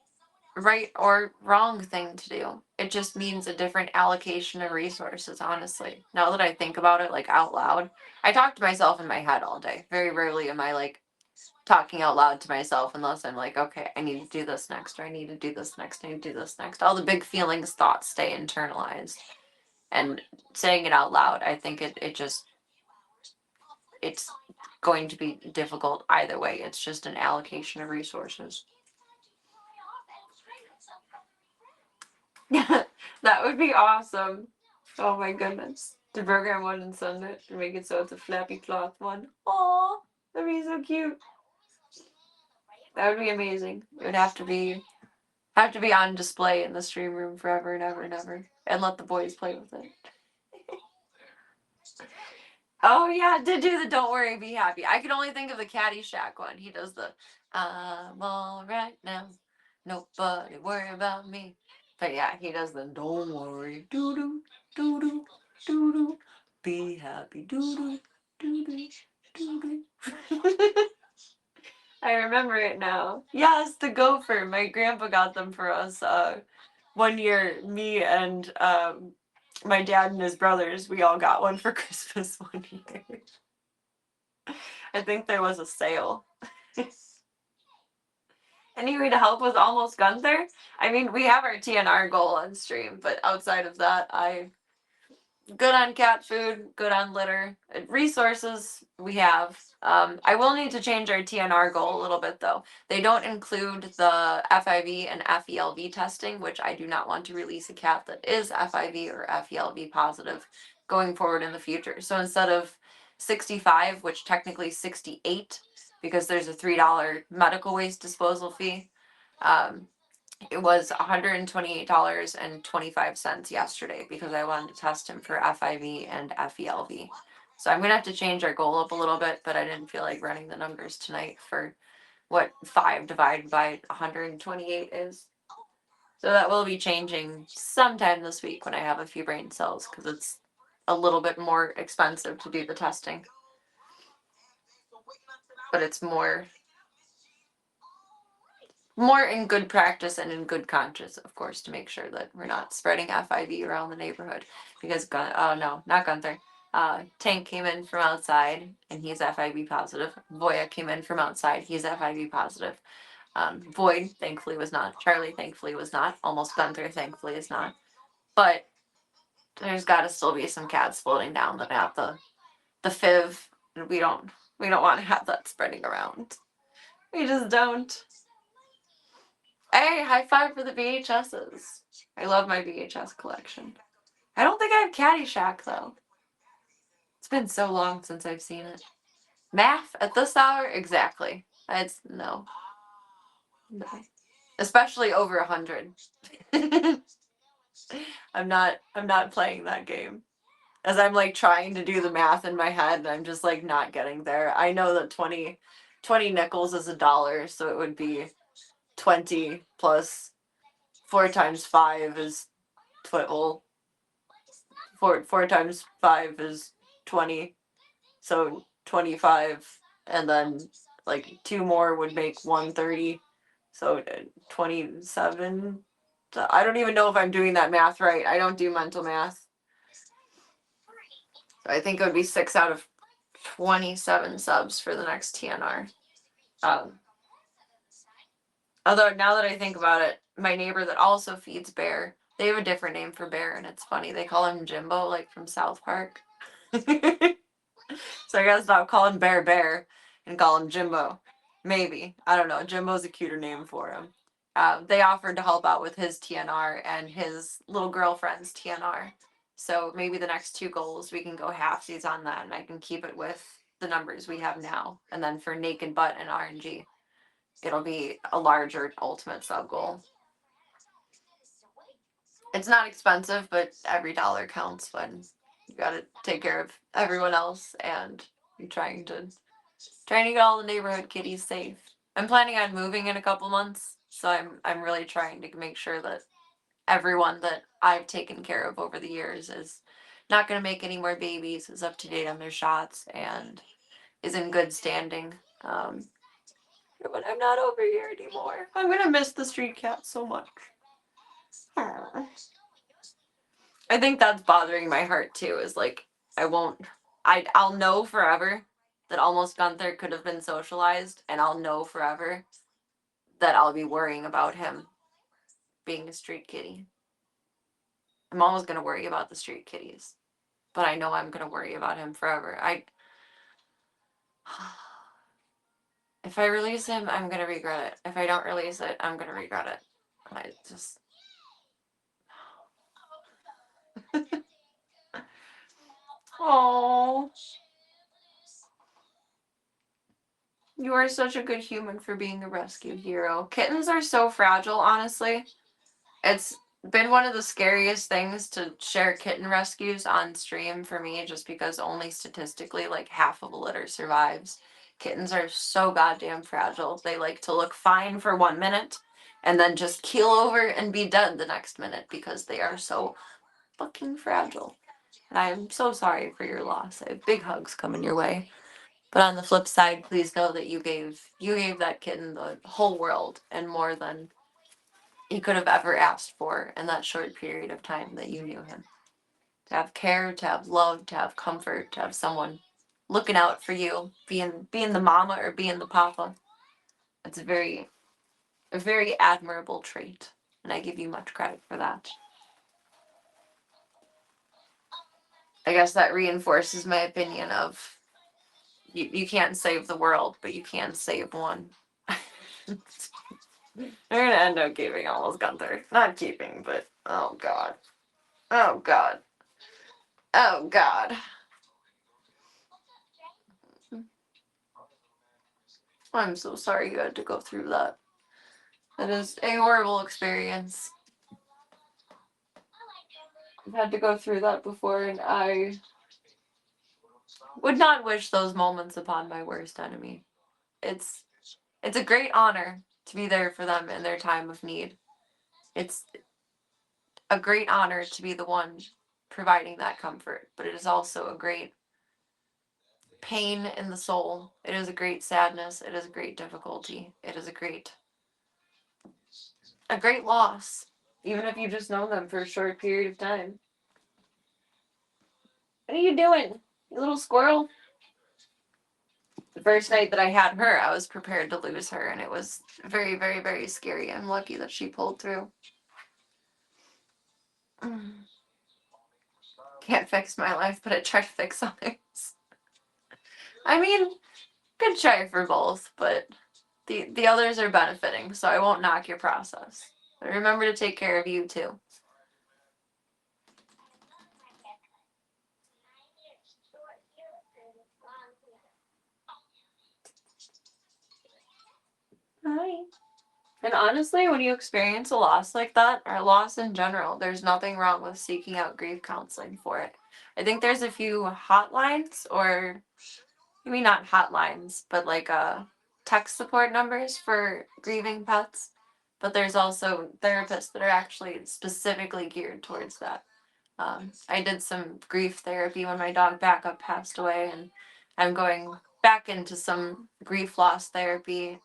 right or wrong thing to do. It just means a different allocation of resources, honestly. Now that I think about it like out loud, I talk to myself in my head all day. Very rarely am I like talking out loud to myself unless I'm like, okay, I need to do this next, or I need to do this next, I need to do this next. All the big feelings, thoughts stay internalized. And saying it out loud, I think it just, it's going to be difficult either way. It's just an allocation of resources. That would be awesome. Oh my goodness. To program one and send it and make it so it's a flappy cloth one. Aw, that'd be so cute. That would be amazing. It would have to be on display in the stream room forever and ever and ever. And let the boys play with it. Oh yeah, to do the don't worry, be happy. I could only think of the Caddyshack one. He does the I'm alright now. Nobody worry about me. But yeah, he does the don't worry. Doo doo doo doo doo doo. Be happy. Doo doo doo doo doo doo. I remember it now. Yes, the gopher. My grandpa got them for us. One year, me and my dad and his brothers, we all got one for Christmas one year. I think there was a sale. Anyway, to help with Almost Gunther, I mean, we have our TNR goal on stream, but outside of that, good on cat food, good on litter. Resources we have. I will need to change our TNR goal a little bit though. They don't include the FIV and FELV testing, which I do not want to release a cat that is FIV or FELV positive going forward in the future. So instead of 65, which technically 68, because there's a $3 medical waste disposal fee, it was $128.25 yesterday because I wanted to test him for FIV and FELV. So I'm gonna have to change our goal up a little bit, but I didn't feel like running the numbers tonight for what 5 divided by 128 is. So that will be changing sometime this week when I have a few brain cells, because it's a little bit more expensive to do the testing. But it's more in good practice and in good conscience, of course, to make sure that we're not spreading FIV around the neighborhood. Because no, not Gunther. Tank came in from outside and he's FIV positive. Voya came in from outside, he's FIV positive. Void thankfully was not. Charlie thankfully was not. Almost Gunther thankfully is not. But there's got to still be some cats floating down that have the FIV, and we don't want to have that spreading around. We just don't. Hey, high five for the VHSs. I love my VHS collection. I don't think I have Caddyshack though. It's been so long since I've seen it. Math at this hour? Exactly. It's no. Especially over 100. I'm not playing that game. As I'm like trying to do the math in my head and I'm just like not getting there. I know that 20 nickels is $1, so it would be 20 plus 4 times 5 is 12. 4 times 5 is 20, so 25, and then like 2 more would make 130, so 27. I don't even know if I'm doing that math right. I don't do mental math. So I think it would be 6 out of 27 subs for the next TNR. Although now that I think about it, my neighbor that also feeds Bear, they have a different name for Bear, and it's funny. They call him Jimbo, like from South Park. So I gotta stop calling Bear Bear and call him Jimbo. Maybe. I don't know. Jimbo's a cuter name for him. They offered to help out with his TNR and his little girlfriend's TNR. So maybe the next 2 goals we can go halfsies on that, and I can keep it with the numbers we have now. And then for Naked Butt and RNG, it'll be a larger ultimate sub goal. It's not expensive, but every dollar counts when you gotta take care of everyone else and you're trying to get all the neighborhood kitties safe. I'm planning on moving in a couple months, so I'm really trying to make sure that everyone that I've taken care of over the years is not going to make any more babies, is up to date on their shots, and is in good standing. But I'm not over here anymore. I'm going to miss the street cat so much. Aw. I think that's bothering my heart too, is like, I'll know forever that Almost Gunther could have been socialized, and I'll know forever that I'll be worrying about him being a street kitty. I'm always going to worry about the street kitties, but I know I'm going to worry about him forever. If I release him, I'm going to regret it. If I don't release it, I'm going to regret it. I just. Oh, you are such a good human for being a rescue hero. Kittens are so fragile, honestly. It's been one of the scariest things to share kitten rescues on stream for me, just because only statistically like half of a litter survives. Kittens are so goddamn fragile. They like to look fine for 1 minute and then just keel over and be dead the next minute because they are so fucking fragile. And I'm so sorry for your loss. I have big hugs coming your way. But on the flip side, please know that you gave that kitten the whole world and more than he could have ever asked for in that short period of time that you knew him. To have care, to have love, to have comfort, to have someone looking out for you, being the mama or being the papa. It's a very admirable trait, and I give you much credit for that. I guess that reinforces my opinion of you can't save the world, but you can save one. They're gonna end up keeping Almost Gunther. Not keeping, but oh god. Oh god. Oh god. I'm so sorry you had to go through that. It is a horrible experience. I've had to go through that before, and I would not wish those moments upon my worst enemy. It's a great honor to be there for them in their time of need. It's a great honor to be the one providing that comfort, but it is also a great pain in the soul. It is a great sadness. It is a great difficulty. It is a great loss, even if you just know them for a short period of time. What are you doing, you little squirrel? The first night that I had her, I was prepared to lose her, and it was very, very, very scary. I'm lucky that she pulled through. Can't fix my life, but I try to fix others. I mean, good try for both, but the others are benefiting, so I won't knock your process. But remember to take care of you too. Hi. And honestly, when you experience a loss like that, or a loss in general, there's nothing wrong with seeking out grief counseling for it. I think there's a few hotlines, or maybe not hotlines, but like text support numbers for grieving pets. But there's also therapists that are actually specifically geared towards that. I did some grief therapy when my dog Backup passed away, and I'm going back into some grief loss therapy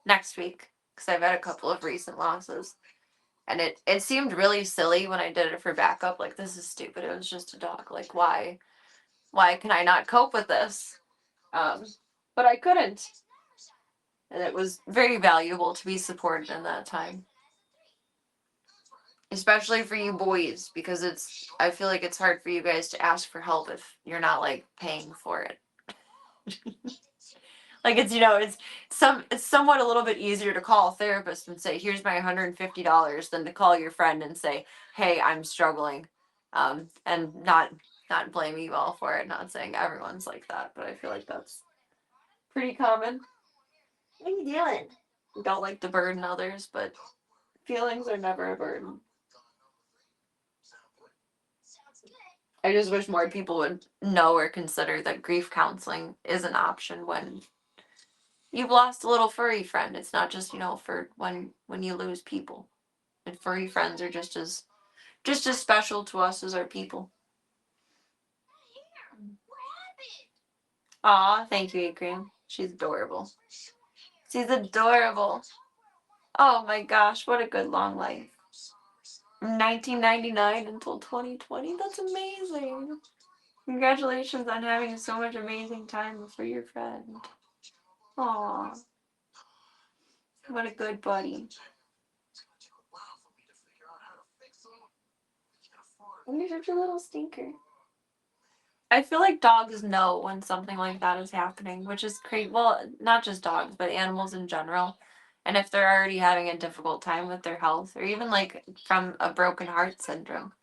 next week because I've had a couple of recent losses. And it seemed really silly when I did it for Backup. Like, this is stupid. It was just a dog. Like, why can I not cope with this? But I couldn't. And it was very valuable to be supported in that time. Especially for you boys, because I feel like it's hard for you guys to ask for help if you're not like paying for it. Like, it's somewhat a little bit easier to call a therapist and say, here's my $150 than to call your friend and say, hey, I'm struggling. And not blaming you all for it, not saying everyone's like that, but I feel like that's pretty common. What are you doing? Don't like to burden others, but feelings are never a burden. I just wish more people would know or consider that grief counseling is an option when you've lost a little furry friend. It's not just, for when you lose people. And furry friends are just as special to us as our people. What happened? Aw, thank you, Akram. She's adorable. She's adorable. Oh my gosh, what a good long life. 1999 until 2020. That's amazing. Congratulations on having so much amazing time for your friend. Aw. What a good buddy. You're such a little stinker. I feel like dogs know when something like that is happening, which is crazy. Well, not just dogs, but animals in general. And if they're already having a difficult time with their health, or even like from a broken heart syndrome,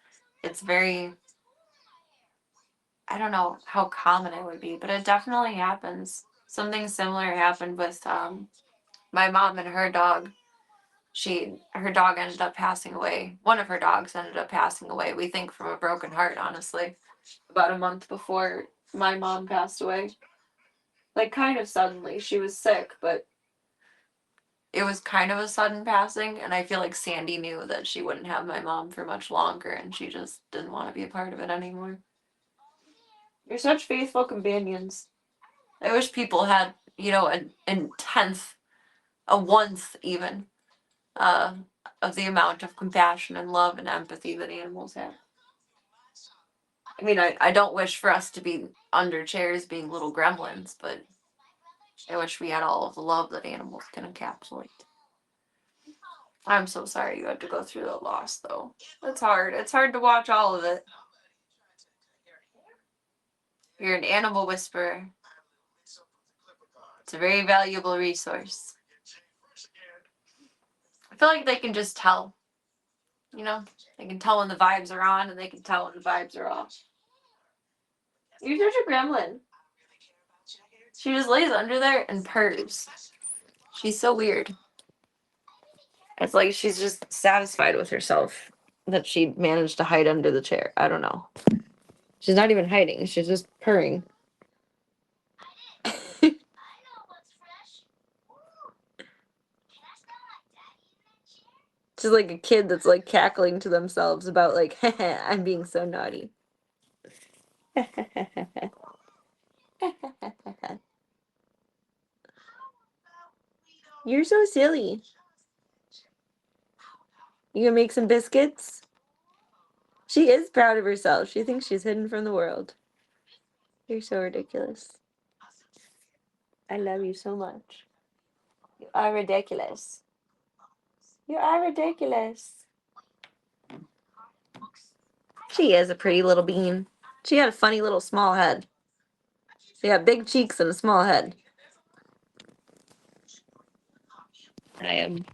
it's very, I don't know how common it would be, but it definitely happens. Something similar happened with my mom and her dog. Her dog ended up passing away. One of her dogs ended up passing away. We think from a broken heart, honestly. About a month before my mom passed away. Like kind of suddenly. She was sick, but it was kind of a sudden passing, and I feel like Sandy knew that she wouldn't have my mom for much longer, and she just didn't want to be a part of it anymore. You're such faithful companions. I wish people had, a one-th even, uh, of the amount of compassion and love and empathy that animals have. I mean, I don't wish for us to be under chairs being little gremlins, but I wish we had all of the love that animals can encapsulate. I'm so sorry you had to go through the loss, though. It's hard. It's hard to watch all of it. You're an animal whisperer. It's a very valuable resource. I feel like they can just tell. They can tell when the vibes are on and they can tell when the vibes are off. You're such a gremlin. She just lays under there and purrs. She's so weird. It's like she's just satisfied with herself that she managed to hide under the chair. I don't know. She's not even hiding. She's just purring. I know what's fresh. Ooh. Can I smell like daddy in that chair? She's like a kid that's like cackling to themselves about like, I'm being so naughty. You're so silly. You gonna make some biscuits? She is proud of herself. She thinks she's hidden from the world. You're so ridiculous. I love you so much. You are ridiculous. You are ridiculous. She is a pretty little bean. She had a funny little small head. She got big cheeks and a small head. I am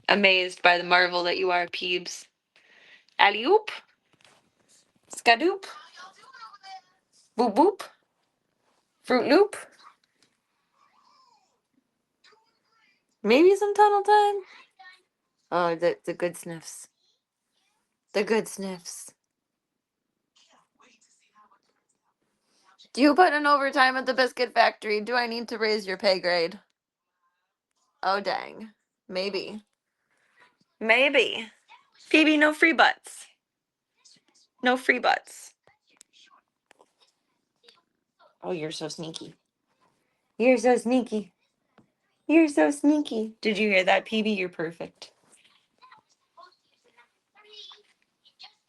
amazed by the marvel that you are, Peebs. Alley-oop. Skadoop. Boop boop. Fruit Loop. Maybe some tunnel time. Oh, the good sniffs. The good sniffs. Do you put in overtime at the biscuit factory? Do I need to raise your pay grade? Oh, dang. Maybe. Maybe. Phoebe, no free butts. No free butts. Oh, you're so sneaky. You're so sneaky. You're so sneaky. Did you hear that, PB? You're perfect.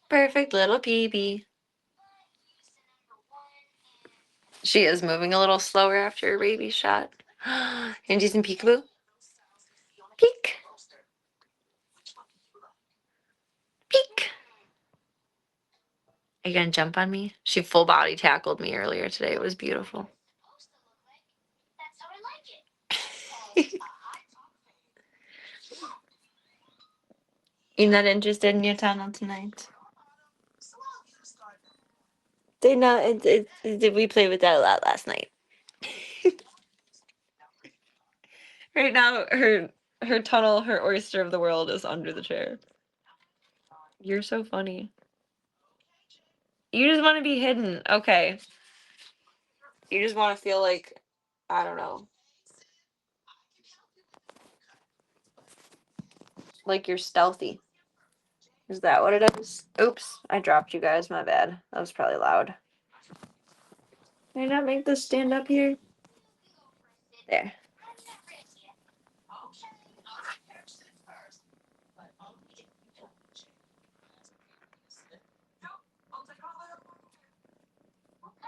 Perfect little PB. She is moving a little slower after her rabies shot. And do some peekaboo? Peek. Peek. Are you gonna jump on me? She full body tackled me earlier today. It was beautiful. That's how I like it. You're not interested in your tunnel tonight? They know we played with that a lot last night. Right now, her tunnel, her oyster of the world is under the chair. You're so funny. You just want to be hidden. Okay. You just want to feel like, I don't know. Like you're stealthy. Is that what it is? Oops, I dropped you guys. My bad. That was probably loud. Can I not make this stand up here? There.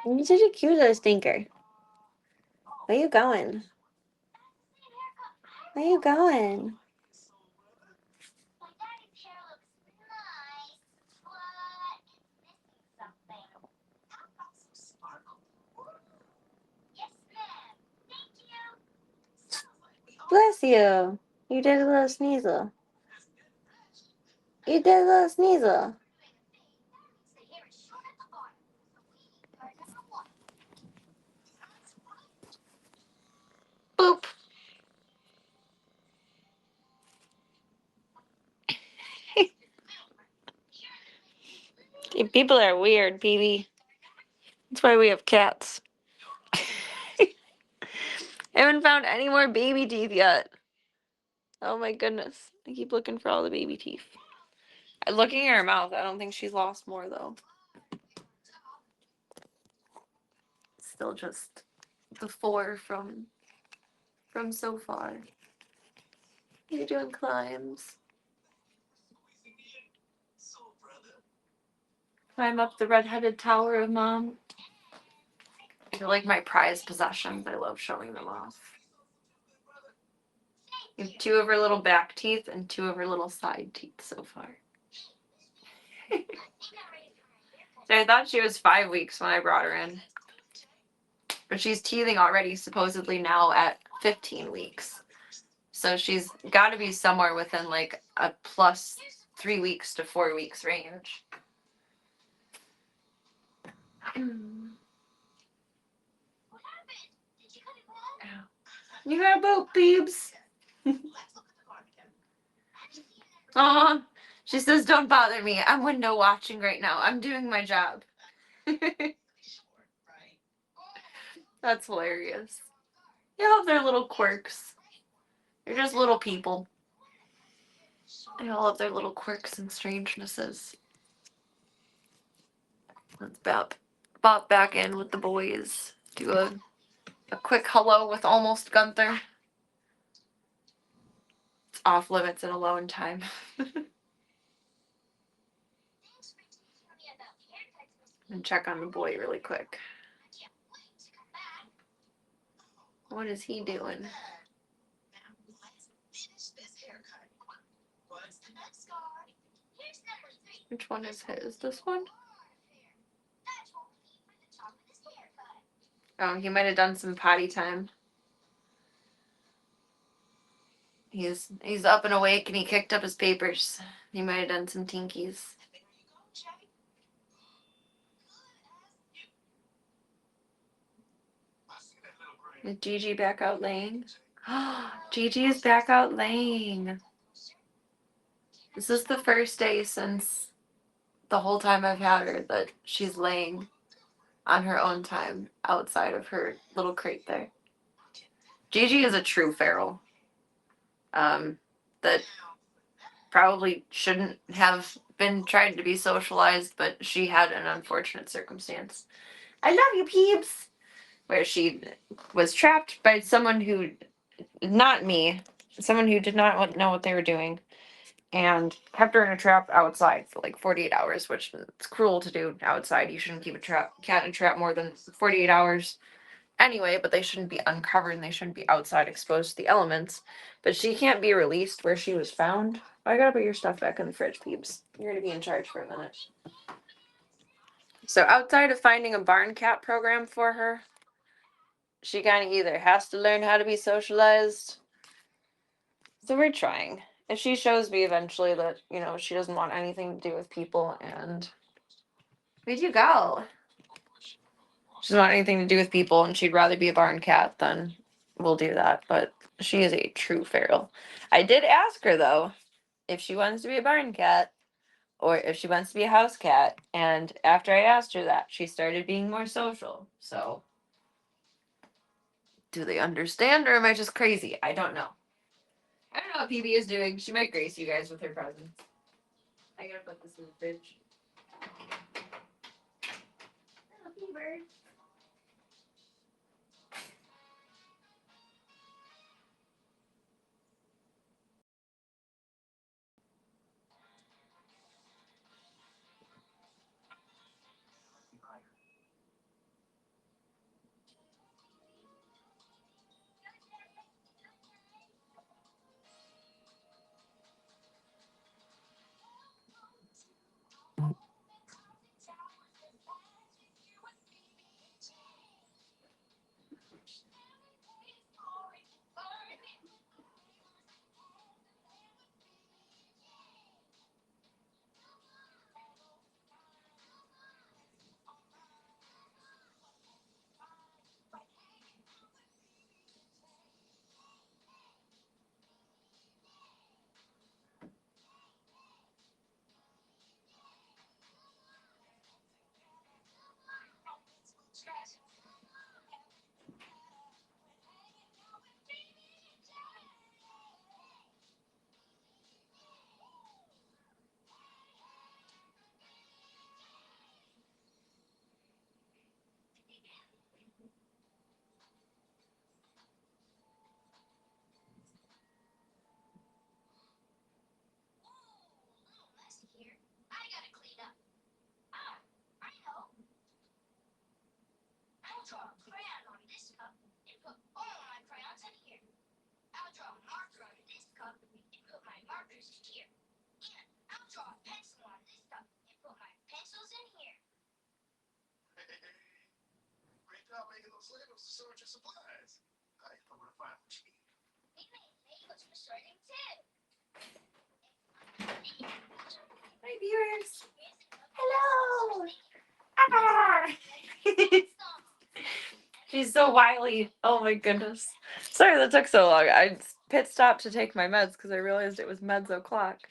You're such a cute little stinker. Where you going? Where you going? My daddy's hair looks nice, but it's missing something. How about some sparkle? Yes, ma'am. Thank you. Sounds like we all Bless you. You did a little sneasel. You did a little sneasel. the hair is short at the bottom. So we need number one. Boop. People are weird, BB. That's why we have cats. I haven't found any more baby teeth yet. Oh my goodness. I keep looking for all the baby teeth. I'm looking at her mouth. I don't think she's lost more though. Still just the 4 from so far. How you doing, Climbs? Climb up the red-headed tower of mom. They're like my prized possessions. I love showing them off. We have 2 of her little back teeth and 2 of her little side teeth so far. So I thought she was 5 weeks when I brought her in. But she's teething already, supposedly now at 15 weeks. So she's got to be somewhere within like a plus 3 weeks to 4 weeks range. What happened? Did you cut it bad? You got a boat, Beebs. Aw, she says, don't bother me. I'm window watching right now. I'm doing my job. That's hilarious. They all have their little quirks. They're just little people. They all have their little quirks and strangenesses. Let's bop back in with the boys. Do a quick hello with almost Gunther. It's off limits and alone time. And check on the boy really quick. What is he doing? Which one is his? This one? Oh, he might have done some potty time. He's up and awake and he kicked up his papers. He might have done some tinkies. Is Gigi back out laying? Gigi is back out laying. This is the first day since the whole time I've had her that she's laying on her own time outside of her little crate there. Gigi is a true feral. That probably shouldn't have been tried to be socialized, but she had an unfortunate circumstance. I love you, Peeps! Where she was trapped by someone who, not me, someone who did not know what they were doing, and kept her in a trap outside for like 48 hours, which is cruel to do outside. You shouldn't keep a cat in a trap more than 48 hours anyway, but they shouldn't be uncovered and they shouldn't be outside exposed to the elements. But she can't be released where she was found. I gotta put your stuff back in the fridge, Peeps. You're gonna be in charge for a minute. So outside of finding a barn cat program for her, she kind of either has to learn how to be socialized. So we're trying. If she shows me eventually that, she doesn't want anything to do with people and... Where'd you go? She doesn't want anything to do with people and she'd rather be a barn cat, then we'll do that. But she is a true feral. I did ask her, though, if she wants to be a barn cat or if she wants to be a house cat. And after I asked her that, she started being more social. So, do they understand or am I just crazy? I don't know. I don't know what PB is doing. She might grace you guys with her presence. I gotta put this in the fridge. Little bird. Messy here. I gotta clean up. Ah, I know. I'll draw a crayon on this cup and put all my crayons in here. I'll draw a marker on this cup and put my markers in here. And I'll draw a pencil on this cup and put my pencils in here. Hey, great job making those labels to sort your supplies. I know where to find what you need. We made labels for sorting too. Hi, viewers. Hello. Ah. She's so wily. Oh my goodness. Sorry that took so long. I pit stopped to take my meds because I realized it was meds o'clock.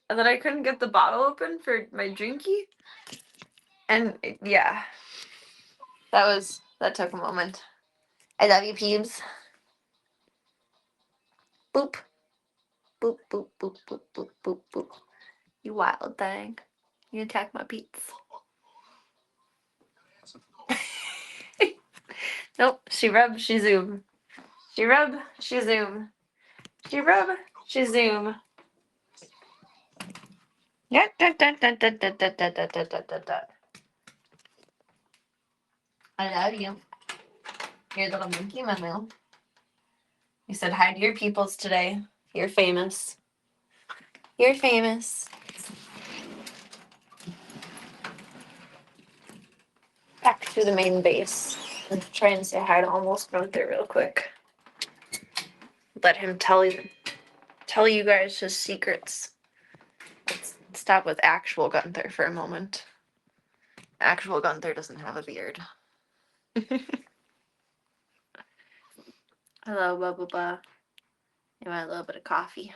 And then I couldn't get the bottle open for my drinky. And yeah. That took a moment. I love you, Peebs. Boop. Boop, boop, boop, boop, boop, boop, boop. You wild thing. You attack my peeps. Nope. She rub, she zoom. She rub, she zoom. She rub, she zoom. Yeah, da, da, da, da, da, da, da, da, da, da, da. I love you. Your little monkey moo. You said hi to your peoples today. You're famous. You're famous. Back to the main base. I'm trying to say hi to Almost Gunther real quick. Let him tell you guys his secrets. Let's stop with actual Gunther for a moment. Actual Gunther doesn't have a beard. Hello, blah blah blah. You want a little bit of coffee?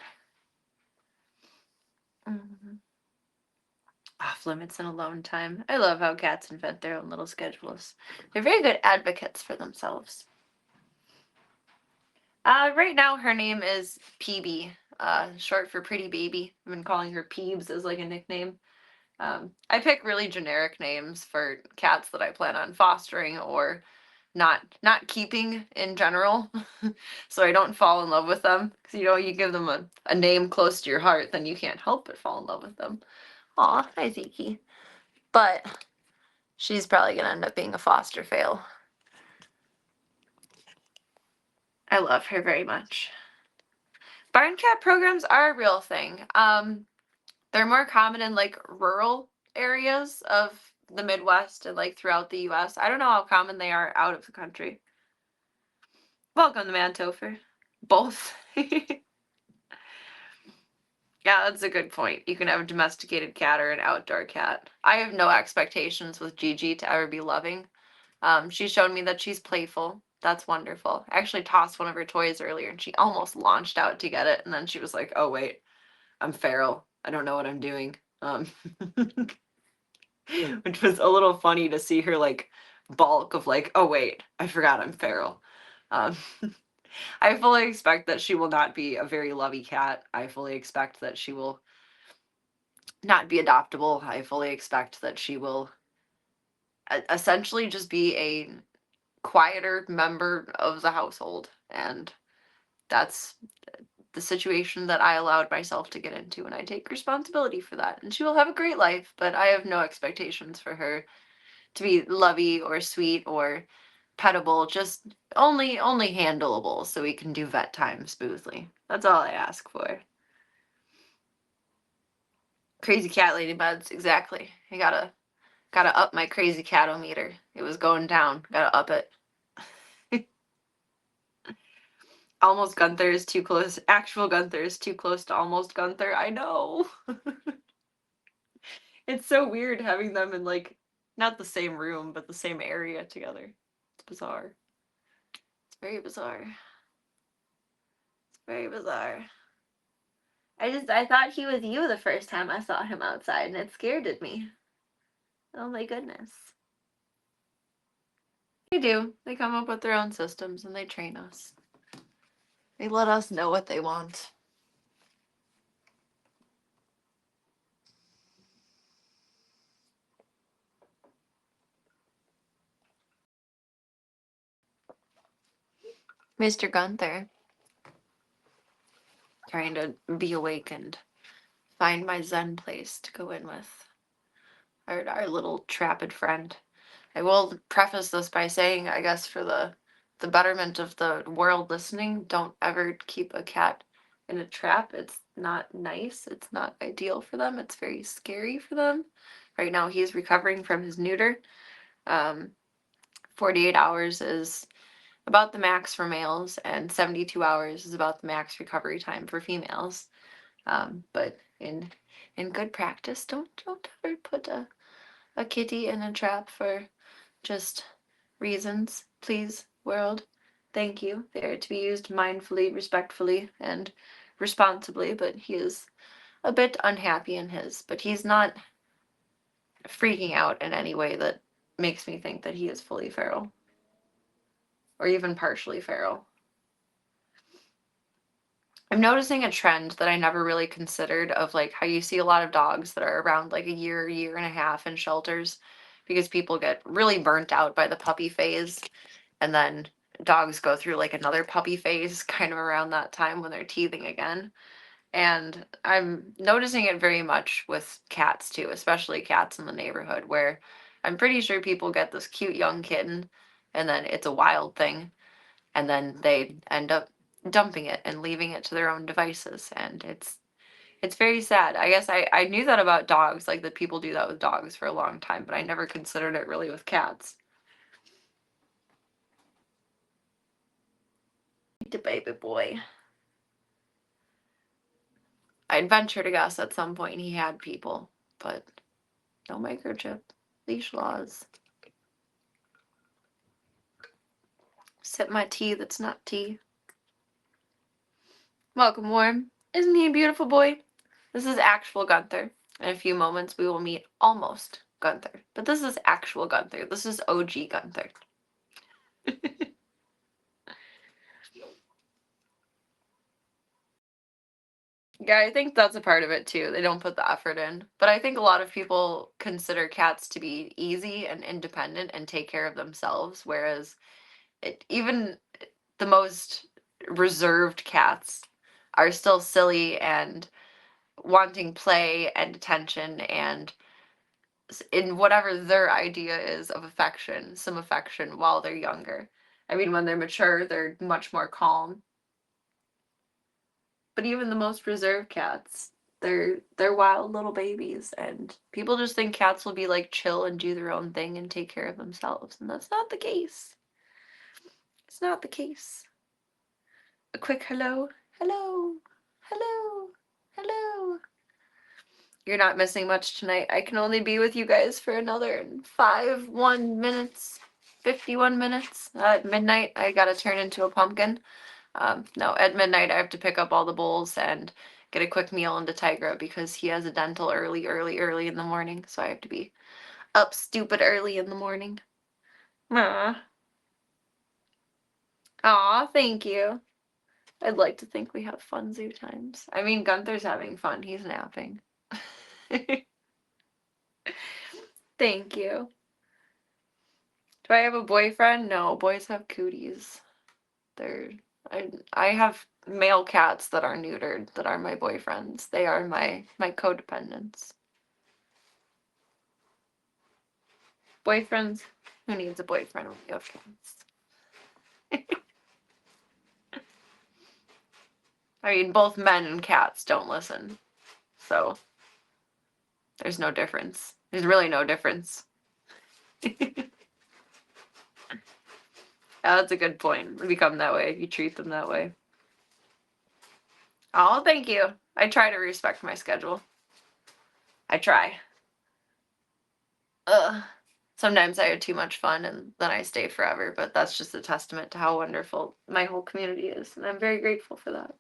Off limits and alone time. I love how cats invent their own little schedules. They're very good advocates for themselves. Right now her name is PB, short for Pretty Baby. I've been calling her Peebs as like a nickname. I pick really generic names for cats that I plan on fostering or not keeping in general, so I don't fall in love with them. Because you give them a name close to your heart, then you can't help but fall in love with them. Aw, hi Zeke. But she's probably gonna end up being a foster fail. I love her very much. Barn cat programs are a real thing. They're more common in like rural areas of the Midwest and like throughout the US. I don't know how common they are out of the country. Welcome to Mantofer. Both. Yeah, that's a good point. You can have a domesticated cat or an outdoor cat. I have no expectations with Gigi to ever be loving. She's shown me that she's playful. That's wonderful. I actually tossed one of her toys earlier and she almost launched out to get it. And then she was like, oh, wait, I'm feral. I don't know what I'm doing. Which was a little funny to see her like bulk of like, oh, wait, I forgot I'm feral. I fully expect that she will not be a very lovey cat. I fully expect that she will not be adoptable. I fully expect that she will essentially just be a quieter member of the household, and that's the situation that I allowed myself to get into, and I take responsibility for that. And she will have a great life, but I have no expectations for her to be lovey or sweet or pettable, just only handleable so we can do vet time smoothly. That's all I ask for. Crazy cat ladybugs, exactly. I gotta up my crazy cat-o-meter. It was going down. Gotta up it. Almost Gunther is too close. Actual Gunther is too close to almost Gunther. I know. It's so weird having them in, like, not the same room, but the same area together. It's bizarre. It's very bizarre. It's very bizarre. I thought he was you the first time I saw him outside, and it scared me. Oh my goodness. They do. They come up with their own systems and they train us. They let us know what they want. Mr. Gunther. Trying to be awakened. Find my Zen place to go in with. Our little trapped friend. I will preface this by saying, I guess for the betterment of the world listening, don't ever keep a cat in a trap. It's not nice. It's not ideal for them. It's very scary for them. Right now he's recovering from his neuter. 48 hours is about the max for males, and 72 hours is about the max recovery time for females. But in good practice, don't ever put a kitty in a trap for just reasons. Please, world. Thank you. They are to be used mindfully, respectfully, and responsibly, but he is a bit unhappy in his. But he's not freaking out in any way that makes me think that he is fully feral. Or even partially feral. I'm noticing a trend that I never really considered of, like, how you see a lot of dogs that are around like a year and a half in shelters because people get really burnt out by the puppy phase, and then dogs go through like another puppy phase kind of around that time when they're teething again. And I'm noticing it very much with cats too, especially cats in the neighborhood, where I'm pretty sure people get this cute young kitten and then it's a wild thing, and then they end up dumping it and leaving it to their own devices, and it's very sad. I guess I knew that about dogs, like that people do that with dogs for a long time, but I never considered it really with cats. The baby boy. I'd venture to guess at some point he had people, but no microchip. Leash laws. Sip my tea that's not tea. Welcome, Warm. Isn't he a beautiful boy? This is actual Gunther. In a few moments, we will meet almost Gunther. But this is actual Gunther. This is OG Gunther. Yeah, I think that's a part of it too. They don't put the effort in. But I think a lot of people consider cats to be easy and independent and take care of themselves, whereas even the most reserved cats are still silly and wanting play and attention and in whatever their idea is of affection, some affection while they're younger. I mean, when they're mature, they're much more calm. But even the most reserved cats, they're wild little babies, and people just think cats will be like chill and do their own thing and take care of themselves, and that's not the case. It's not the case. A quick hello, hello, hello, hello. You're not missing much tonight. I can only be with you guys for another 1 minutes, 51 minutes. At midnight, I gotta turn into a pumpkin. No, at midnight, I have to pick up all the bowls and get a quick meal into Tigra because he has a dental early in the morning. So I have to be up stupid early in the morning. Aw. Aw, thank you. I'd like to think we have fun zoo times. I mean, Gunther's having fun. He's napping. Thank you. Do I have a boyfriend? No, boys have cooties. I have male cats that are neutered that are my boyfriends. They are my codependents. Boyfriends? Who needs a boyfriend when you have cats? I mean, both men and cats don't listen. So there's no difference. There's really no difference. Yeah, that's a good point. They become that way if you treat them that way. Oh, thank you. I try to respect my schedule. I try. Sometimes I have too much fun and then I stay forever, but that's just a testament to how wonderful my whole community is, and I'm very grateful for that.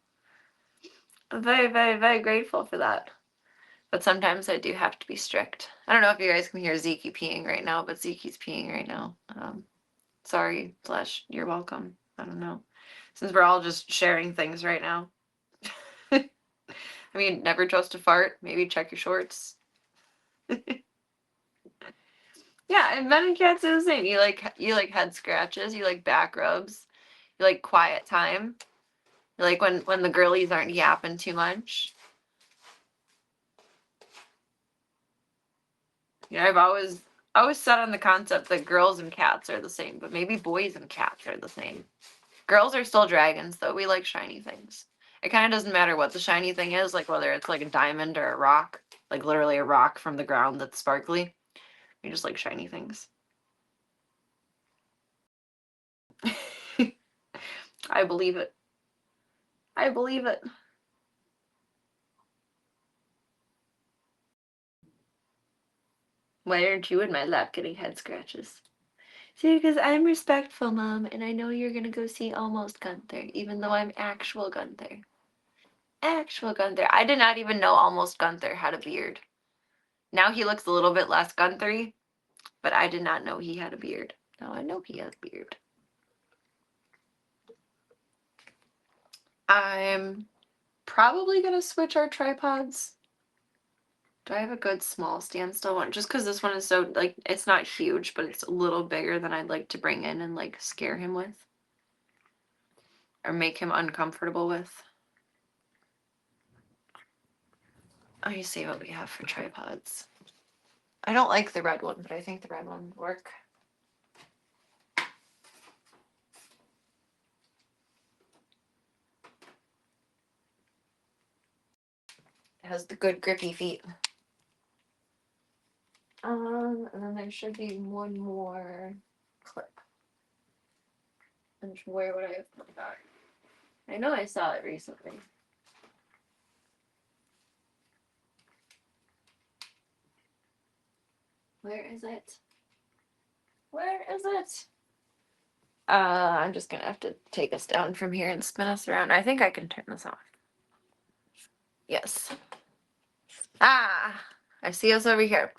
I'm very, very, very grateful for that. But sometimes I do have to be strict. I don't know if you guys can hear Zeke peeing right now, but Zeke's peeing right now. Sorry, / you're welcome. I don't know. Since we're all just sharing things right now. I mean, never trust a fart. Maybe check your shorts. Yeah, and men and cats are the same. You like head scratches, you like back rubs, you like quiet time. You like when the girlies aren't yapping too much. Yeah, I've always set on the concept that girls and cats are the same, but maybe boys and cats are the same. Girls are still dragons, though. We like shiny things. It kind of doesn't matter what the shiny thing is, like whether it's like a diamond or a rock, like literally a rock from the ground that's sparkly. We just like shiny things. I believe it. I believe it. Why aren't you in my lap getting head scratches? See, because I'm respectful, Mom, and I know you're gonna go see Almost Gunther, even though I'm actual Gunther. Actual Gunther. I did not even know Almost Gunther had a beard. Now he looks a little bit less Gunther-y, but I did not know he had a beard. Now I know he has a beard. I'm probably gonna switch our tripods. Do I have a good small standstill one? Just because this one is so, like, it's not huge, but it's a little bigger than I'd like to bring in and, like, scare him with. Or make him uncomfortable with. Let me see what we have for tripods. I don't like the red one, but I think the red one would work. It has the good grippy feet. And then there should be one more clip. And where would I have put that? I know I saw it recently. Where is it? Where is it? I'm just gonna have to take us down from here and spin us around. I think I can turn this off. Yes. Ah! I see us over here.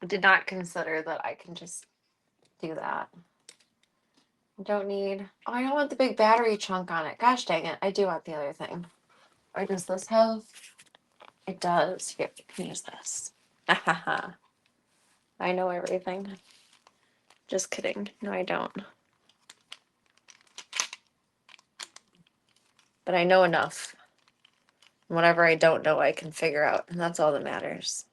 I did not consider that I can just do that. I don't need. Oh, I don't want the big battery chunk on it. Gosh dang it. I do want the other thing. Or does this have? It does. Here, use this. I know everything. Just kidding. No, I don't. But I know enough. Whatever I don't know, I can figure out. And that's all that matters.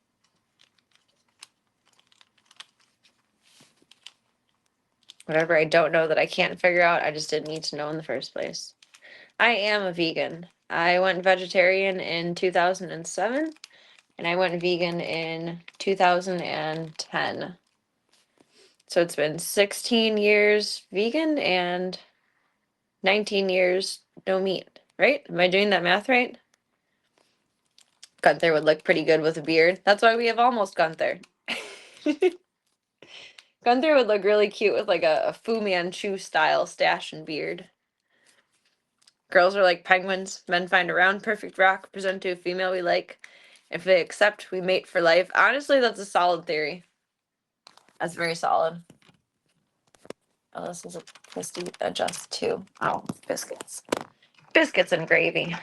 Whatever I don't know that I can't figure out, I just didn't need to know in the first place. I am a vegan. I went vegetarian in 2007, and I went vegan in 2010. So it's been 16 years vegan and 19 years no meat, right? Am I doing that math right? Gunther would look pretty good with a beard. That's why we have Almost Gunther. Gunther would look really cute with like a Fu Manchu style stash and beard. Girls are like penguins. Men find a round, perfect rock, present to a female we like. If they accept, we mate for life. Honestly, that's a solid theory. That's very solid. Oh, this is supposed to adjust too. Oh, biscuits. Biscuits and gravy.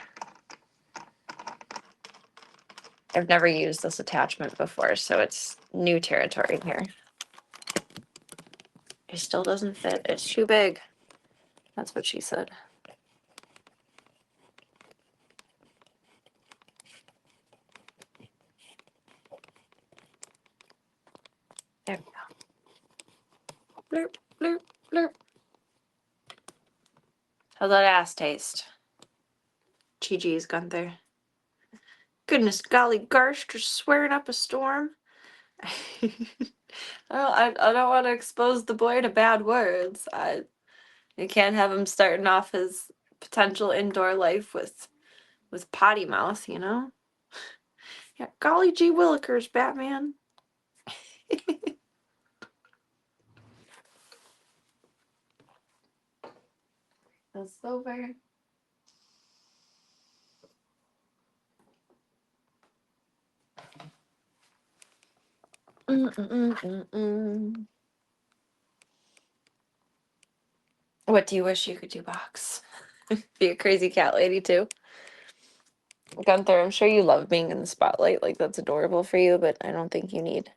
I've never used this attachment before, so it's new territory here. It still doesn't fit. It's too big. That's what she said. There we go. Blurp, blurp, blurp. How's that ass taste? GG's, Gunther. Goodness golly gosh, just swearing up a storm. I don't want to expose the boy to bad words. You can't have him starting off his potential indoor life with potty mouth, you know? Yeah, golly gee willikers, Batman. That's over. What do you wish you could do, Box? Be a crazy cat lady too. Gunther, I'm sure you love being in the spotlight. Like, that's adorable for you, but I don't think you need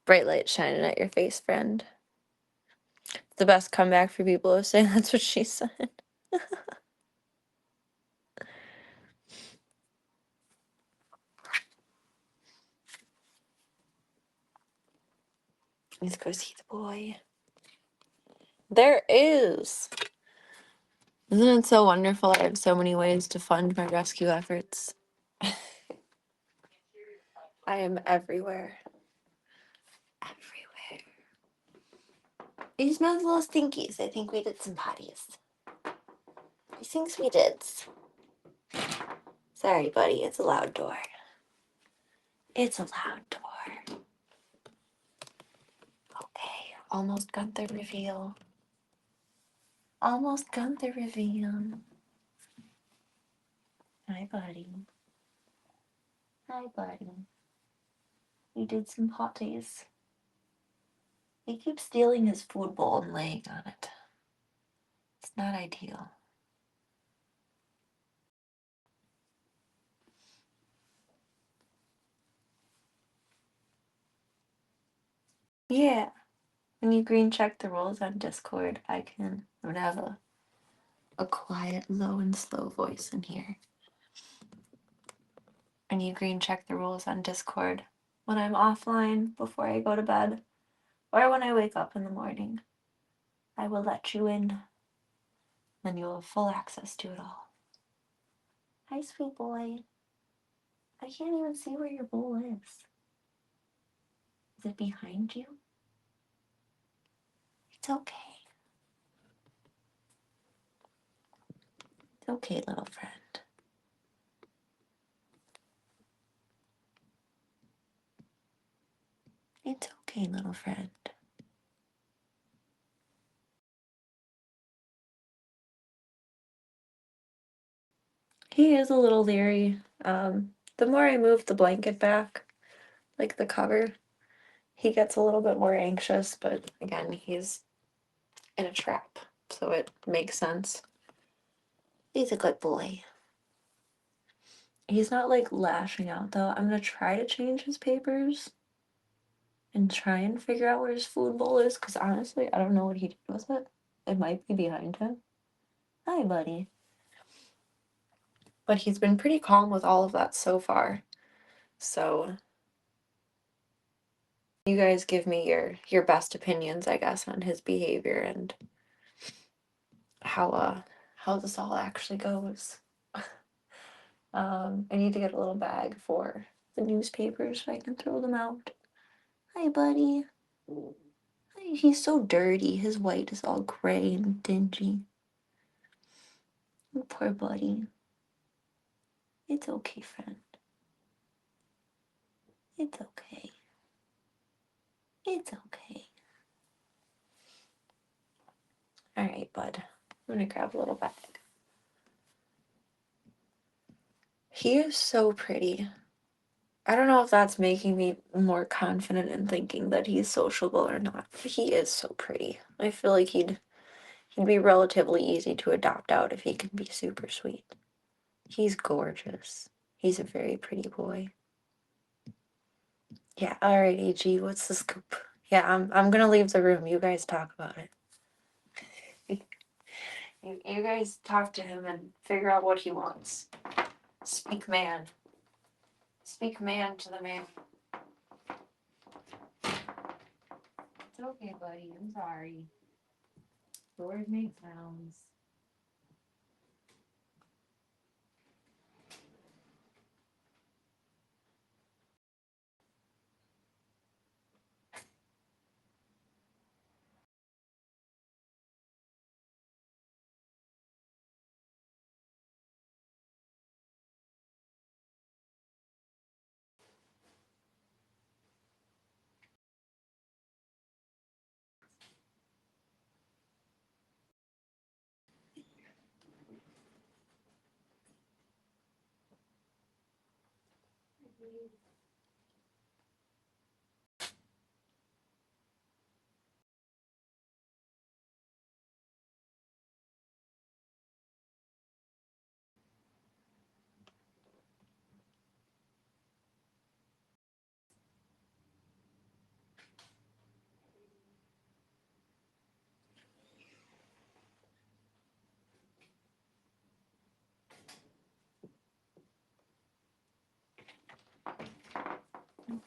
bright light shining at your face, friend. It's the best comeback for people who say that's what she said. Let's go see the boy. There is. Isn't it so wonderful? I have so many ways to fund my rescue efforts. I am everywhere. Everywhere. He smells a little stinkies. I think we did some potties. He thinks we did. Sorry, buddy. It's a loud door. It's a loud door. Okay. Almost got the reveal. Almost got the reveal. Hi, buddy. Hi, buddy. We did some potties. He keeps stealing his food bowl and laying on it. It's not ideal. Yeah. When you green check the rules on Discord, I'm gonna have a quiet, low and slow voice in here. And you green check the rules on Discord when I'm offline before I go to bed or when I wake up in the morning. I will let you in. Then you'll have full access to it all. Hi, sweet boy. I can't even see where your bowl is. Is it behind you? It's okay. It's okay, little friend. It's okay, little friend. He is a little leery. The more I move the blanket back, like the cover, he gets a little bit more anxious, but again, he's in a trap, so it makes sense. He's a good boy. He's not like lashing out though. I'm gonna try to change his papers and try and figure out where his food bowl is, because honestly, I don't know what he did with it. It might be behind him. Hi, buddy. But he's been pretty calm with all of that so far. So you guys give me your best opinions, I guess, on his behavior and how this all actually goes. I need to get a little bag for the newspapers so I can throw them out. Hi, buddy. Hi, he's so dirty. His white is all gray and dingy. Oh, poor buddy. It's okay, friend. It's okay. It's okay. All right, bud. I'm gonna grab a little bag. He is so pretty. I don't know if that's making me more confident in thinking that he's sociable or not. But he is so pretty. I feel like he'd be relatively easy to adopt out if he can be super sweet. He's gorgeous. He's a very pretty boy. Yeah, all right, AG, what's the scoop? Yeah, I'm gonna leave the room. You guys talk about it. You guys talk to him and figure out what he wants. Speak man. Speak man to the man. It's okay, buddy. I'm sorry. Doors make sounds.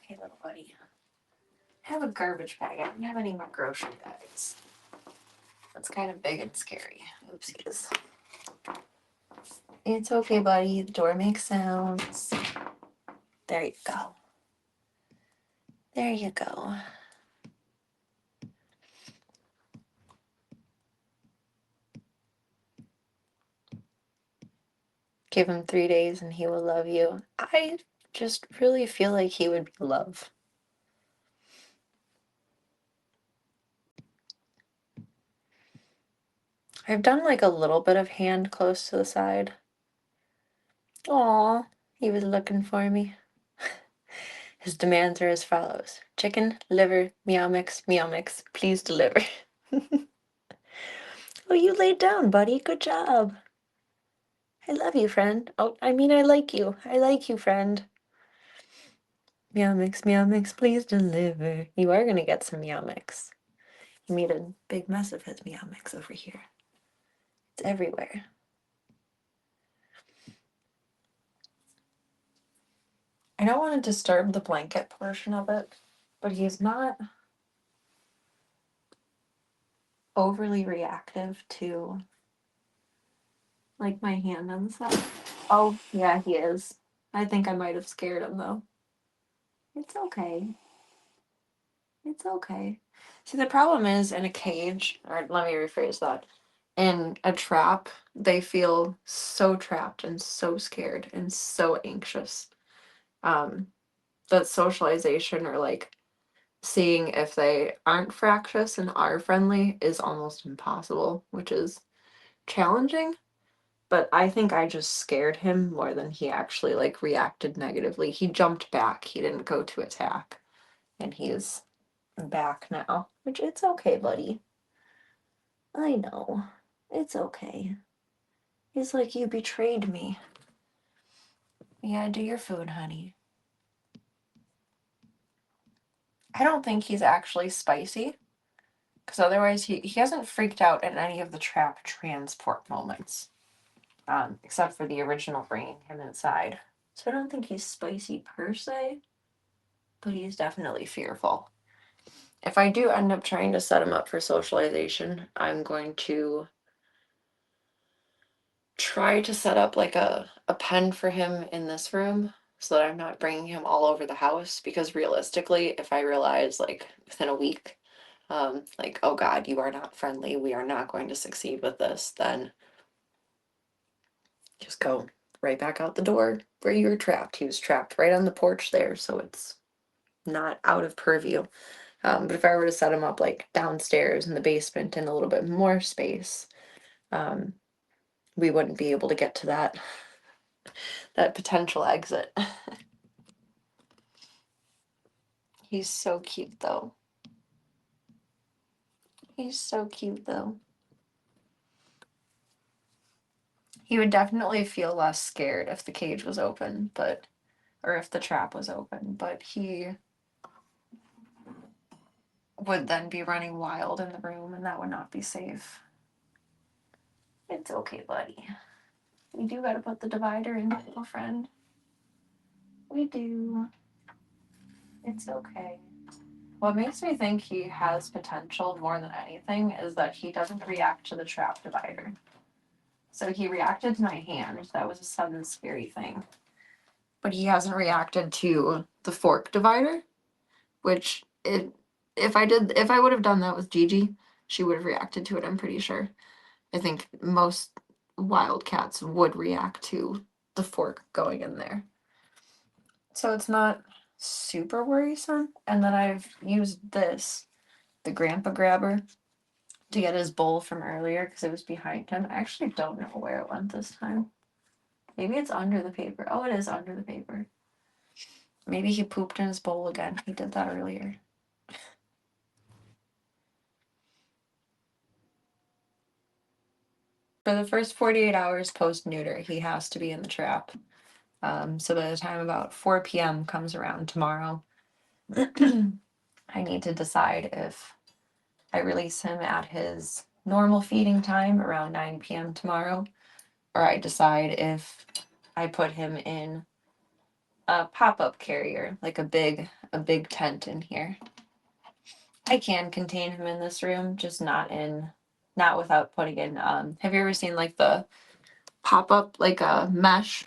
Okay, little buddy. Have a garbage bag. I don't have any more grocery bags. That's kind of big and scary. Oopsies. It's okay, buddy. The door makes sounds. There you go. There you go. Give him 3 days and he will love you. I just really feel like he would be love. I've done like a little bit of hand close to the side. Aw, he was looking for me. His demands are as follows: chicken, liver, meow mix, please deliver. Oh, you laid down, buddy. Good job. I love you, friend. Oh, I mean, I like you. I like you, friend. Meow mix, please deliver. You are gonna get some meow mix. He made a big mess of his meow mix over here. It's everywhere. I don't want to disturb the blanket portion of it, but he's not overly reactive to like my hand and stuff. Oh, yeah, he is. I think I might have scared him though. It's okay. It's okay. See, the problem is in a cage, or let me rephrase that. In a trap, they feel so trapped and so scared and so anxious. Um, that socialization or like seeing if they aren't fractious and are friendly is almost impossible, which is challenging. But I think I just scared him more than he actually like reacted negatively. He jumped back. He didn't go to attack. And he's back now, which it's okay, buddy. I know. It's okay. He's like, you betrayed me. Yeah, do your food, honey. I don't think he's actually spicy, because otherwise he hasn't freaked out at any of the trap transport moments, except for the original bringing him inside. So I don't think he's spicy per se, but he's definitely fearful. If I do end up trying to set him up for socialization, I'm going to try to set up like a pen for him in this room so that I'm not bringing him all over the house, because realistically, if I realize like within a week, like, oh God, you are not friendly, we are not going to succeed with this, then just go right back out the door where you were trapped. He was trapped right on the porch there, so it's not out of purview. But if I were to set him up like downstairs in the basement in a little bit more space, we wouldn't be able to get to that potential exit. He's so cute though. He's so cute though. He would definitely feel less scared if the cage was open, or if the trap was open, but he would then be running wild in the room and that would not be safe. It's okay, buddy. We do gotta put the divider in, little friend. We do. It's okay. What makes me think he has potential more than anything is that he doesn't react to the trap divider. So he reacted to my hand. That was a sudden scary thing. But he hasn't reacted to the fork divider, which if I would have done that with Gigi, she would have reacted to it, I'm pretty sure. I think most wild cats would react to the fork going in there. So it's not super worrisome. And then I've used this, the grandpa grabber, to get his bowl from earlier because it was behind him. I actually don't know where it went this time. Maybe it's under the paper. Oh, it is under the paper. Maybe he pooped in his bowl again. He did that earlier. For the first 48 hours post neuter, he has to be in the trap. So by the time about 4 p.m. comes around tomorrow, I need to decide if I release him at his normal feeding time around 9 p.m. tomorrow, or I decide if I put him in a pop-up carrier, like a big tent in here. I can contain him in this room, just not without putting in have you ever seen like the pop-up like a mesh?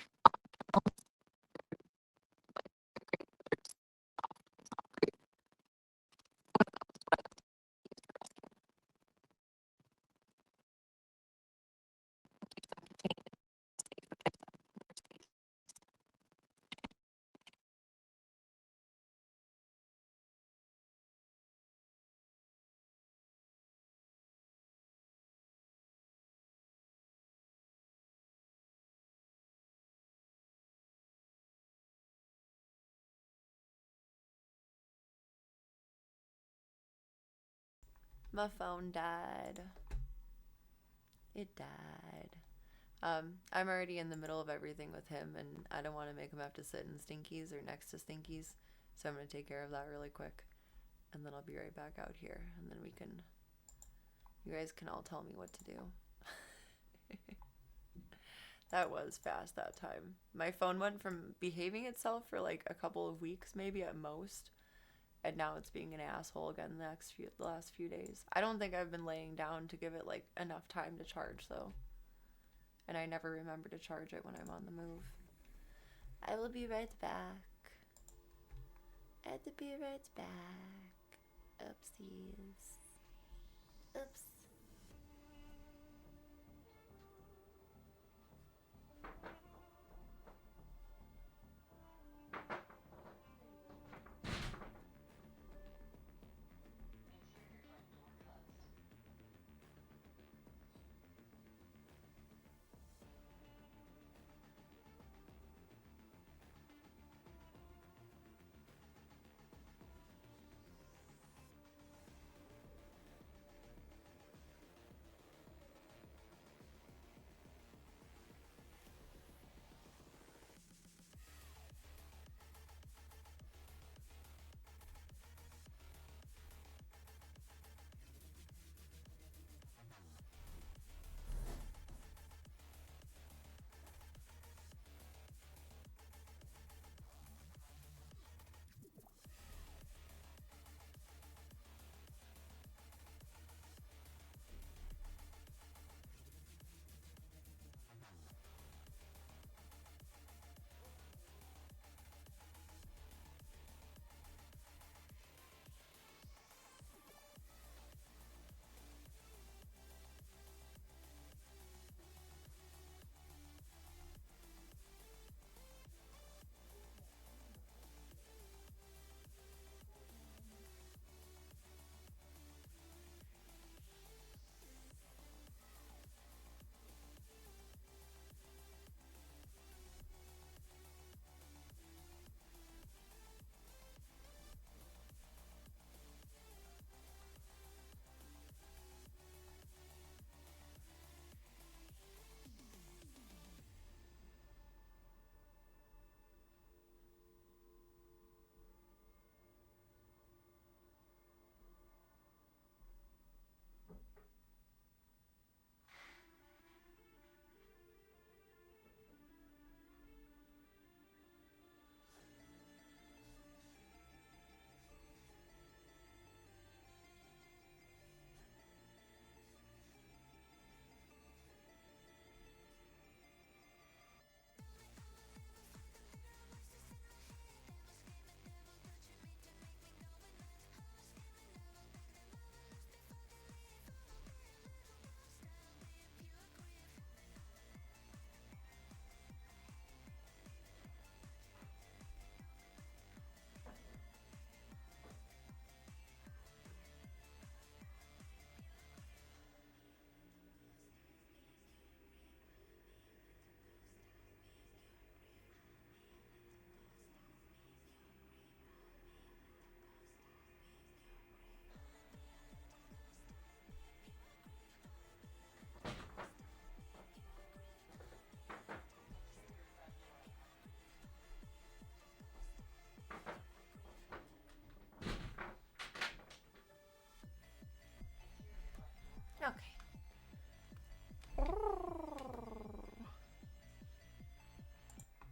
My phone died. It died. I'm already in the middle of everything with him, and I don't want to make him have to sit in Stinkies or next to Stinkies, so I'm going to take care of that really quick, and then I'll be right back out here, and then you guys can all tell me what to do. That was fast that time. My phone went from behaving itself for like a couple of weeks, maybe at most, and now it's being an asshole again the last few days. I don't think I've been laying down to give it like enough time to charge though. And I never remember to charge it when I'm on the move. I will be right back. I have to be right back. Oopsies. Oops.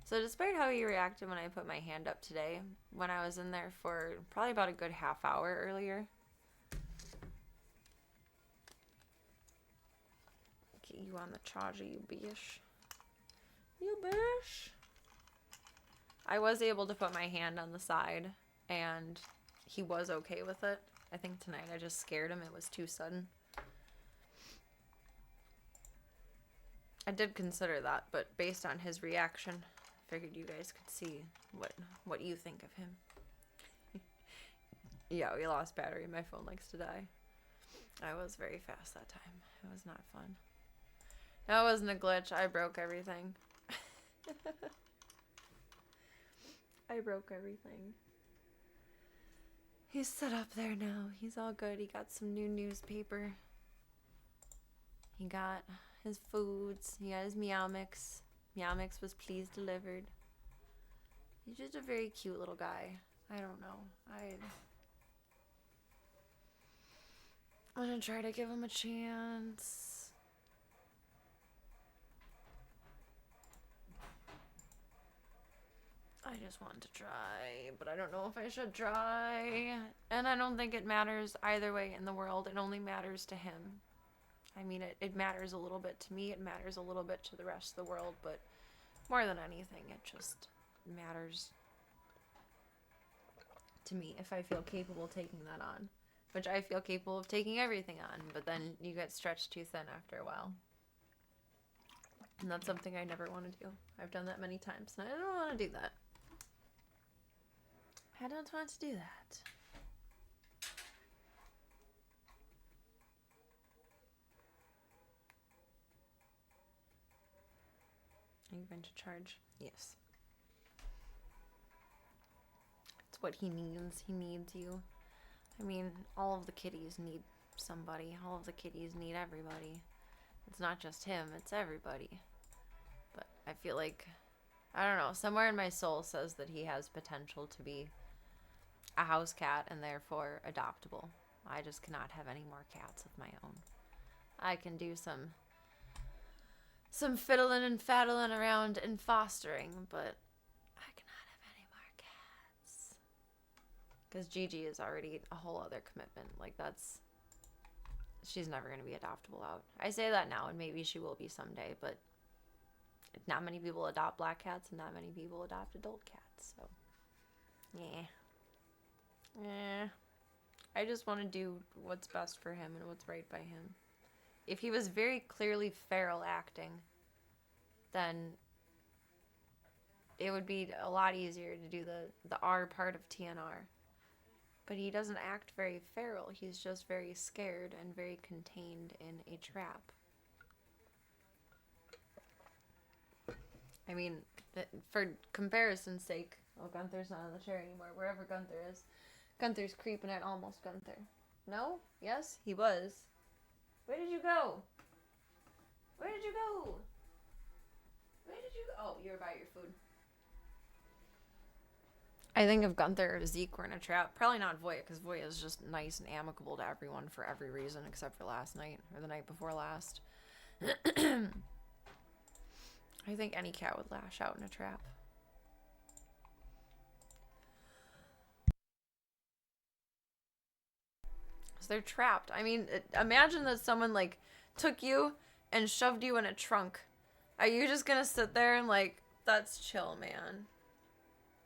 So despite how he reacted when I put my hand up today, when I was in there for probably about a good half hour earlier. Get you on the charger, you bish. You bish. I was able to put my hand on the side, and he was okay with it. I think tonight I just scared him. It was too sudden. I did consider that, but based on his reaction, I figured you guys could see what you think of him. Yeah, we lost battery. My phone likes to die. I was very fast that time. It was not fun. That wasn't a glitch. I broke everything. I broke everything. He's set up there now. He's all good. He got some new newspaper. He got his foods. He got his Meow Mix. Meow Mix was please delivered. He's just a very cute little guy. I don't know. I'm gonna try to give him a chance. I just want to try, but I don't know if I should try. And I don't think it matters either way in the world. It only matters to him. I mean, it matters a little bit to me. It matters a little bit to the rest of the world, but more than anything, it just matters to me if I feel capable taking that on. Which I feel capable of taking everything on, but then you get stretched too thin after a while. And that's something I never want to do. I've done that many times, and I don't want to do that. I don't want to do that. Are you going to charge? Yes. It's what he needs. He needs you. I mean, all of the kitties need somebody. All of the kitties need everybody. It's not just him, it's everybody. But I feel like, I don't know, somewhere in my soul says that he has potential to be a house cat and therefore adoptable. I just cannot have any more cats of my own. I can do some fiddling and faddling around and fostering, but I cannot have any more cats. Because Gigi is already a whole other commitment. Like, she's never going to be adoptable out. I say that now, and maybe she will be someday, but not many people adopt black cats, and not many people adopt adult cats, so, yeah. I just want to do what's best for him and what's right by him. If he was very clearly feral acting, then it would be a lot easier to do the R part of TNR. But he doesn't act very feral. He's just very scared and very contained in a trap. I mean, for comparison's sake, Gunther's not on the chair anymore. Wherever Gunther is, Gunther's creeping at almost Gunther. No? Yes? He was. Where did you go? Where did you go? Where did you go? Oh, you were by your food. I think if Gunther or Zeke were in a trap, probably not Voya, because Voya is just nice and amicable to everyone for every reason except for last night, or the night before last. I think any cat would lash out in a trap. So they're trapped. I mean, imagine that someone, like, took you and shoved you in a trunk. Are you just gonna sit there and, like, that's chill, man?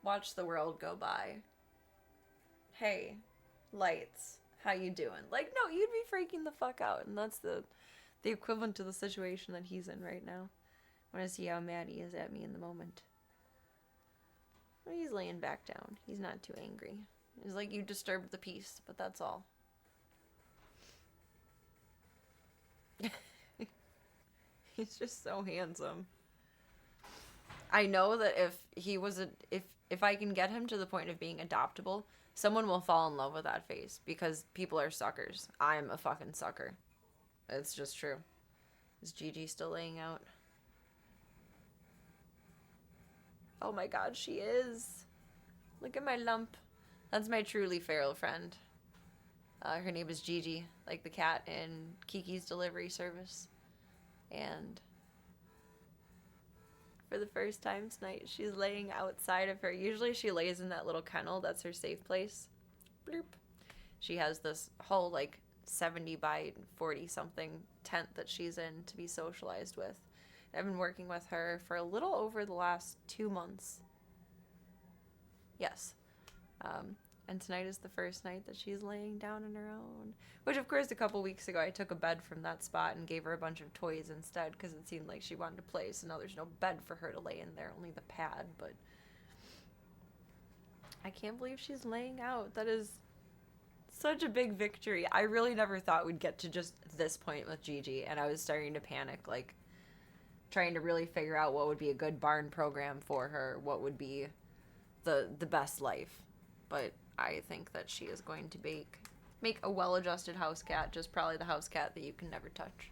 Watch the world go by. Hey, lights, how you doing? Like, no, you'd be freaking the fuck out, and that's the equivalent to the situation that he's in right now. I want to see how mad he is at me in the moment. Well, he's laying back down. He's not too angry. He's like, you disturbed the peace, but that's all. He's just so handsome. I know that if I can get him to the point of being adoptable, someone will fall in love with that face because people are suckers. I'm a fucking sucker. It's just true. Is Gigi still laying out? Oh my god, she is. Look at my lump. That's my truly feral friend. Her name is Gigi, like the cat in Kiki's Delivery Service. And for the first time tonight. She's laying outside of her. Usually she lays in that little kennel. That's her safe place. Bloop. She has this whole, like, 70 by 40 something tent that she's in to be socialized with. I've been working with her for a little over the last 2 months. Yes. And tonight is the first night that she's laying down on her own. Which, of course, a couple weeks ago I took a bed from that spot and gave her a bunch of toys instead because it seemed like she wanted to play. So now there's no bed for her to lay in there, only the pad. But I can't believe she's laying out. That is such a big victory. I really never thought we'd get to just this point with Gigi, and I was starting to panic, like trying to really figure out what would be a good barn program for her, what would be the best life. But I think that she is going to make a well-adjusted house cat, just probably the house cat that you can never touch.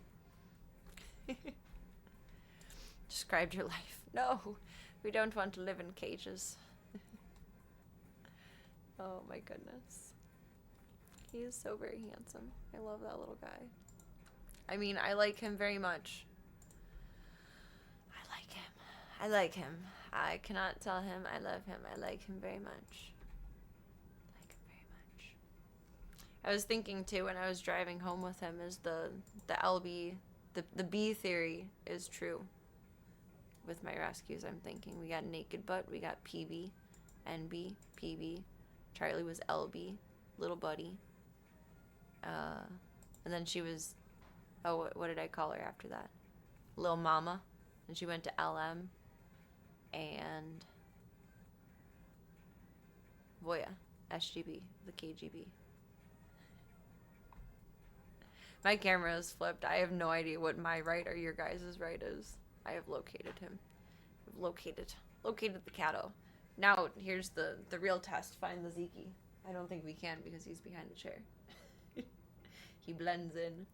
Described your life. No, we don't want to live in cages. Oh my goodness. He is so very handsome. I love that little guy. I mean, I like him very much. I like him. I cannot tell him I love him. I like him very much. I was thinking too when I was driving home with him is the LB, the B theory is true. With my rescues, I'm thinking we got Naked Butt, we got PB, NB, PB, Charlie was LB, little buddy. And then she was, oh, what did I call her after that? Lil Mama. And she went to LM. And Voya, SGB, the KGB. My camera is flipped. I have no idea what my right or your guys' right is. I have located him. I've located the catto. Now, here's the real test. Find the Zeke. I don't think we can because he's behind the chair. He blends in.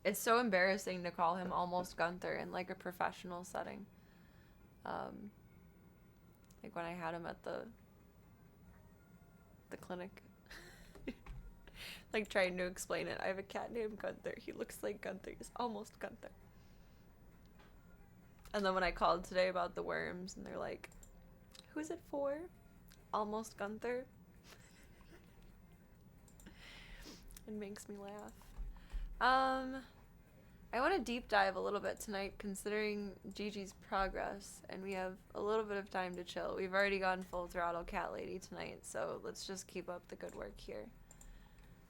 It's so embarrassing to call him almost Gunther in like a professional setting. Like when I had him at the clinic. Like trying to explain it. I have a cat named Gunther. He looks like Gunther. He's almost Gunther. And then when I called today about the worms and they're like, who's it for? Almost Gunther. It makes me laugh. I want to deep dive a little bit tonight considering Gigi's progress, and we have a little bit of time to chill. We've already gone full throttle cat lady tonight, so let's just keep up the good work here.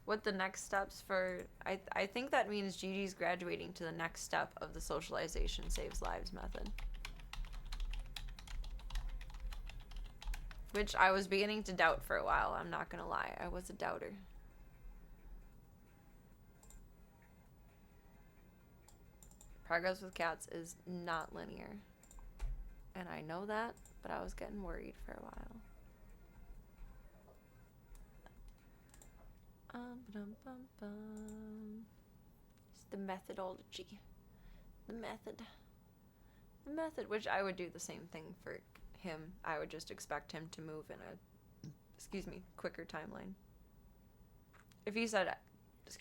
What the next steps for... I think that means Gigi's graduating to the next step of the socialization saves lives method. Which I was beginning to doubt for a while, I'm not gonna lie. I was a doubter. Progress with cats is not linear. And I know that, but I was getting worried for a while. It's the methodology. The method, which I would do the same thing for him. I would just expect him to move in a, quicker timeline. If he said, if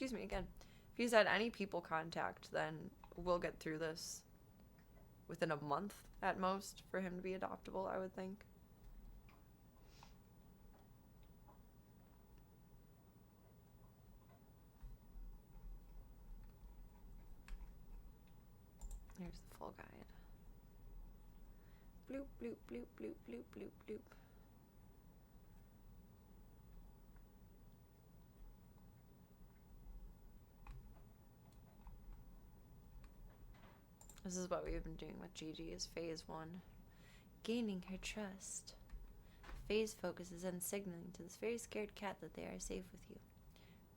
he said any people contact, then we'll get through this within a month at most for him to be adoptable, I would think. Here's the full guide. Bloop, bloop, bloop, bloop, bloop, bloop, bloop. This is what we've been doing with Gigi is phase 1. Gaining her trust. Phase focuses on signaling to this very scared cat that they are safe with you.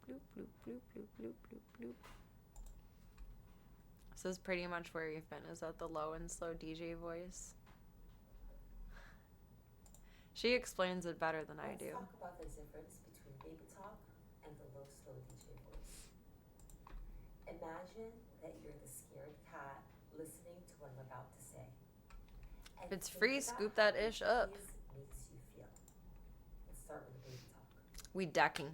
Bloop, bloop, bloop, bloop, bloop, bloop, bloop. This is pretty much where you've been. Is that the low and slow DJ voice? She explains it better than I do. Let's talk about the difference between baby talk and the low, slow DJ voice. Imagine that you're the scared cat listening to what I'm about to say. And If it's think free, about scoop how that ish up. this makes you feel. Let's start with the baby talk. We decking.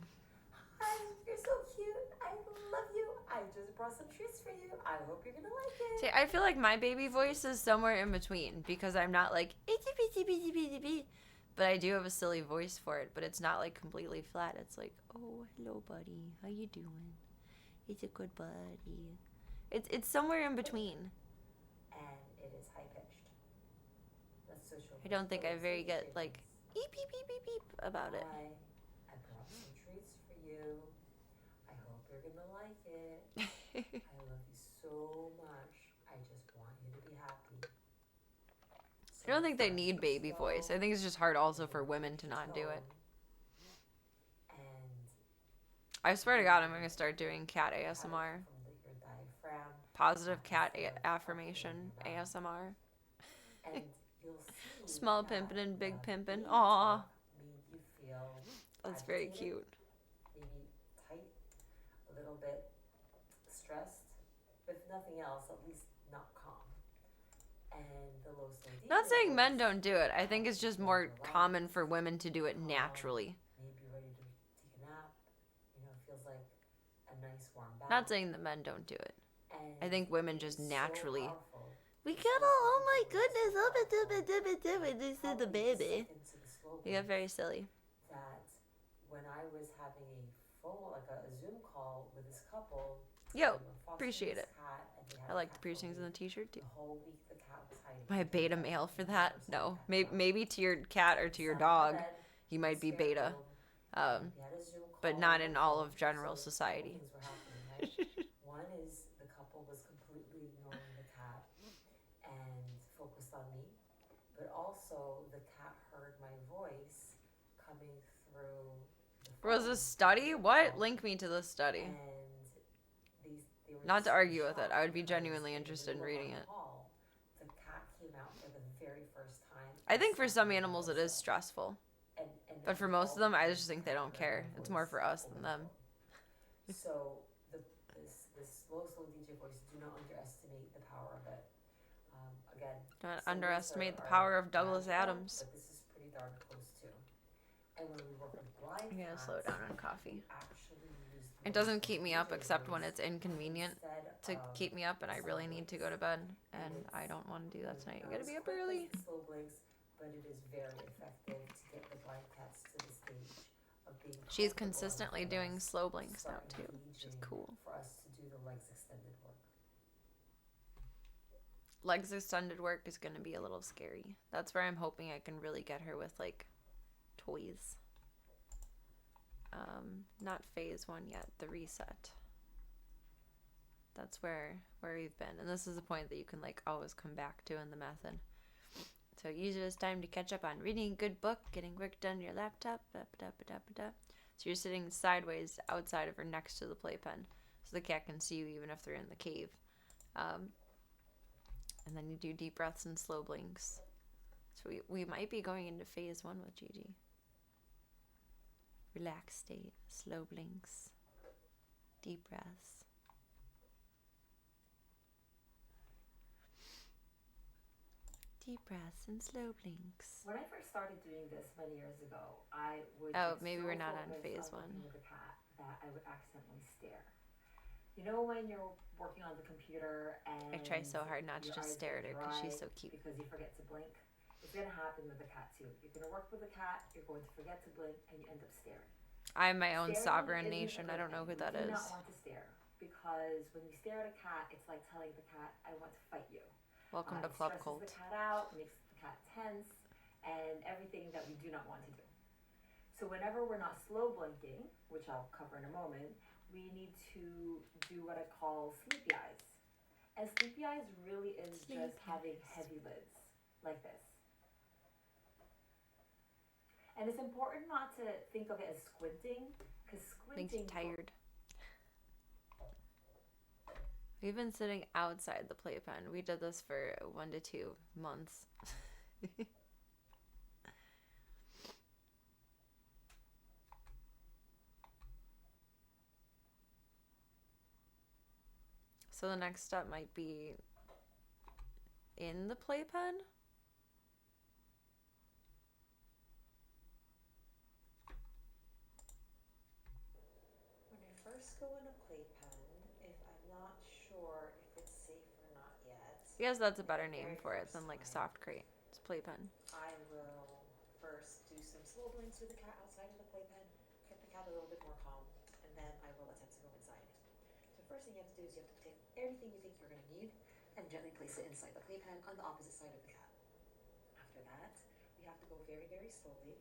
Hi, you're so cute. I love you. I just just brought some treats for you. I hope you're gonna like it. See, I feel like my baby voice is somewhere in between because I'm not like itty bitty bitty bitty bitty, but I do have a silly voice for it. But it's not like completely flat. It's like, oh, hello, buddy. How you doing? It's a good buddy. It's somewhere in between. And it is high pitched. That's social. I don't think I very get like beep beep beep beep beep about it. Hi, I brought some treats for you. I hope you're gonna like it. I love you so much. I just want you to be happy. I don't think they need baby voice. I think it's just hard also for women to not do it. And I swear to God, I'm gonna start doing cat ASMR. your diaphragm. Positive cat affirmation ASMR. And you'll see Small that pimpin' and big the pimpin'. baby Aw. talk made you feel That's very agitated, cute. maybe tight, a little bit stressed, if nothing else, at least not calm. And the low slow Not saying men don't do it. I think it's just more common for women to do it naturally. Maybe ready to take a nap. Feels like a nice warm bath. Not saying that men don't do it. And I think women just it's so naturally. powerful. We gotta, oh my goodness, this is the baby. Into the slow You get very silly. that when I was having a full, like a Zoom call with this couple, Yo, they were fostering appreciate this it. cat, and they I had a like the cat for a piercings in the week. t-shirt too. The whole week the cat was hiding. Am I a beta male for that? No. Maybe to your cat or to your Sat on dog, the bed, you might be stared beta. at him. We had a Zoom But call not on in the all phone. of general So, society. things were happening, right? One is the couple was completely ignoring the cat and focused on me, but also the cat heard my voice coming through the phone. Was this study? What? Link me to this study. And they were Not to just argue with it. shocked I would be because genuinely in the interested in middle of reading our it. call, the cat came out for the very first time. I think for and some sat on animals my it is sofa. stressful. And But for most of them, I just think they don't care. It's more for us than them. So this slow DJ voice, do not underestimate the power of it. Again, Don't some underestimate words the are power of Douglas magical, Adams. But this is pretty darn close too. And when we work with blind I'm gonna cats, slow down on we coffee. actually use It the doesn't slow keep me up DJ except when voice it's inconvenient instead to of keep me up and I really need to go to bed and I don't want to do that tonight. I gotta be up early. Slow blinks, but it is very effective to get the blind cats to the stage of being She's comfortable consistently enough doing for us slow to blinks now start too, which is engaging cool. For us to do the legs extended work. Legs extended work is gonna be a little scary. That's where I'm hoping I can really get her with like toys. Not phase 1 yet, the reset. That's where we've been. And this is the point that you can like always come back to in the method. So use it as time to catch up on reading a good book, getting work done on your laptop. So you're sitting sideways outside of her next to the playpen. So the cat can see you even if they're in the cave. And then you do deep breaths and slow blinks. So we might be going into phase 1 with Gigi. Relaxed state, slow blinks, deep breaths. Deep breaths and slow blinks. When I first started doing this many years ago, I would Oh, get maybe so we're not on focused phase on 1. working with the cat that I would accidentally stare. You know when you're working on the computer and I try so hard not to your just eyes stare at get her because she's dry so cute. because you forget to blink? It's gonna happen with the cat too. You're gonna work with the cat, you're going to forget to blink, and you end up staring. I'm my own Staring sovereign isn't a nation. I good don't know who thing. that You do is. not want to stare because when you stare at a cat, it's like telling the cat, "I want to fight you." Welcome to It Club stresses Cult. the cat out, makes the cat tense, and everything that we do not want to do. So whenever we're not slow blinking, which I'll cover in a moment, we need to do what I call sleepy eyes. And sleepy eyes really is just having heavy lids, like this. And it's important not to think of it as squinting, because Makes you squinting tired. We've been sitting outside the playpen. We did this for 1 to 2 months. So the next step might be in the playpen. When I first go in a playpen, if I'm not I guess that's a better name for it than like soft crate. It's playpen. I will first do some slow blinks with the cat outside of the playpen, get the cat a little bit more calm, and then I will attempt to go inside. So first thing you have to do is you have to take everything you think you're going to need and gently place it inside the playpen on the opposite side of the cat. After that, we have to go very, very slowly,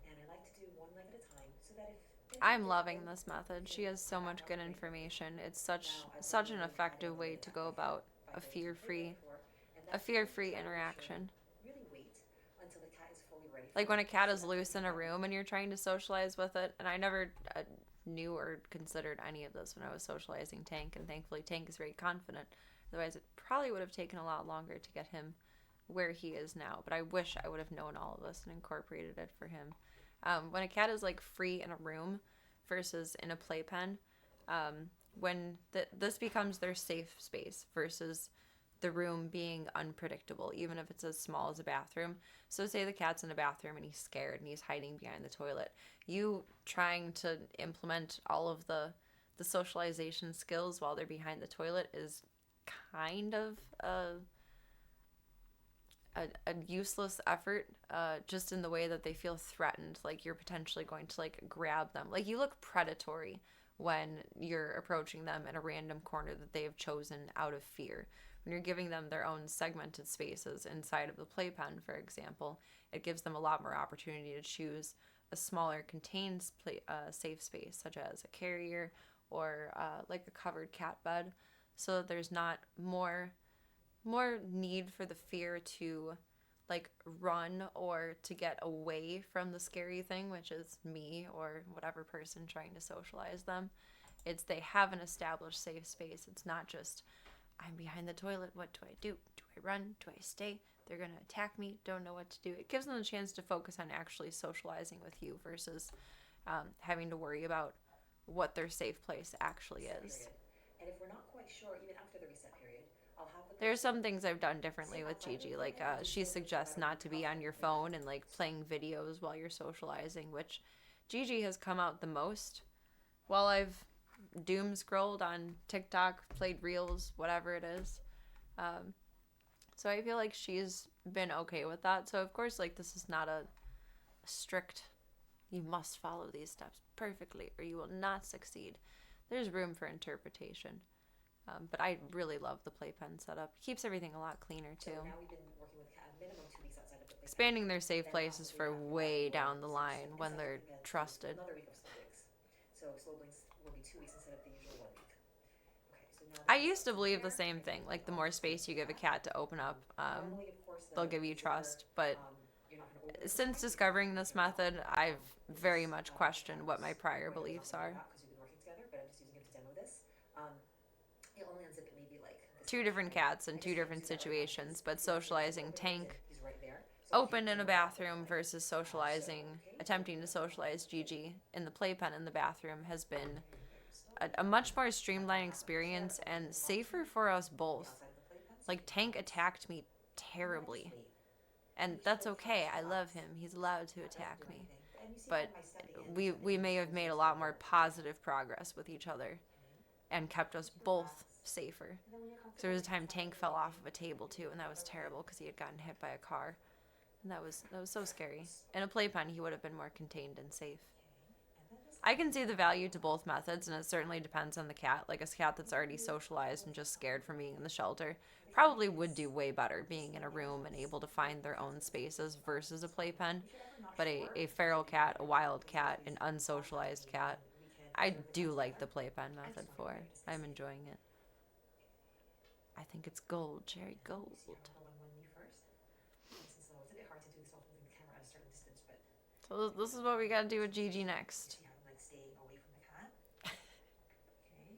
and I like to do one leg at a time so that if I'm loving this method. She has so much good information. It's such an effective way to go about a fear-free interaction. really wait until the cat is fully ready. Like when a cat is loose in a room and you're trying to socialize with it, and I never knew or considered any of this when I was socializing Tank, and thankfully Tank is very confident. Otherwise, it probably would have taken a lot longer to get him where he is now. But I wish I would have known all of this and incorporated it for him. When a cat is like free in a room versus in a playpen, when this becomes their safe space versus the room being unpredictable, even if it's as small as a bathroom. So say the cat's in a bathroom and he's scared and he's hiding behind the toilet. You trying to implement all of the socialization skills while they're behind the toilet is kind of a useless effort, just in the way that they feel threatened, like you're potentially going to like grab them. Like you look predatory when you're approaching them in a random corner that they have chosen out of fear. When you're giving them their own segmented spaces inside of the playpen, for example, it gives them a lot more opportunity to choose a smaller contained safe space, such as a carrier or like a covered cat bed, so that there's not more need for the fear to like run or to get away from the scary thing, which is me or whatever person trying to socialize them. It's they have an established safe space. It's not just I'm behind the toilet, what do I do? Do I run? Do I stay? They're going to attack me, don't know what to do. It gives them a chance to focus on actually socializing with you versus having to worry about what their safe place actually is. And if we're not quite sure, even after the reset period, I'll have the There's some things I've done differently with Gigi. Like she suggests not to be on your phone and like playing videos while you're socializing, which Gigi has come out the most. While I've doom scrolled on TikTok, played reels, whatever it is. So I feel like she's been okay with that. So of course, like this is not a strict, you must follow these steps perfectly or you will not succeed. There's room for interpretation. But I really love the playpen setup. Keeps everything a lot cleaner too. So now we've been working with cat minimum 2 weeks outside of the playpen. Expanding their safe places for way down the line when they're trusted. Another week of slow blinks. So slow blinks will be 2 weeks instead of the usual 1 week. Okay, so now I used to believe the same thing. Like the more space you give a cat to open up, normally, of course, they'll give you trust. But you're not gonna open since discovering this method, I've very much questioned what my prior beliefs are. because we've been working together, but I'm just using him to demo this. It only unzip it maybe like this Two different cats in two different situations, but socializing Tank he's right there. So open in a bathroom versus socializing, attempting to socialize Gigi in the playpen in the bathroom has been a much more streamlined experience and safer for us both. outside of the playpen, Like Tank attacked me terribly, and that's okay. I love him. He's allowed to attack me. and you see But how by stepping in, we may have made a lot more positive progress with each other and kept us both safer. and then when you're So there was a time Tank fell off of a table too, and that was terrible because he had gotten hit by a car, and that was so scary. In a playpen, he would have been more contained and safe. I can see the value to both methods, and it certainly depends on the cat. Like a cat that's already socialized and just scared from being in the shelter probably would do way better being in a room and able to find their own spaces versus a playpen. But a feral cat, a wild cat, an unsocialized cat, I do like the playpen method for. I'm enjoying it. I think it's gold, Jerry, gold. see how the one you first. Since it's a bit hard to do this while holding the camera at a certain distance, but So this is what we gotta do with Gigi next. see how I'm like staying away from the cat. Okay,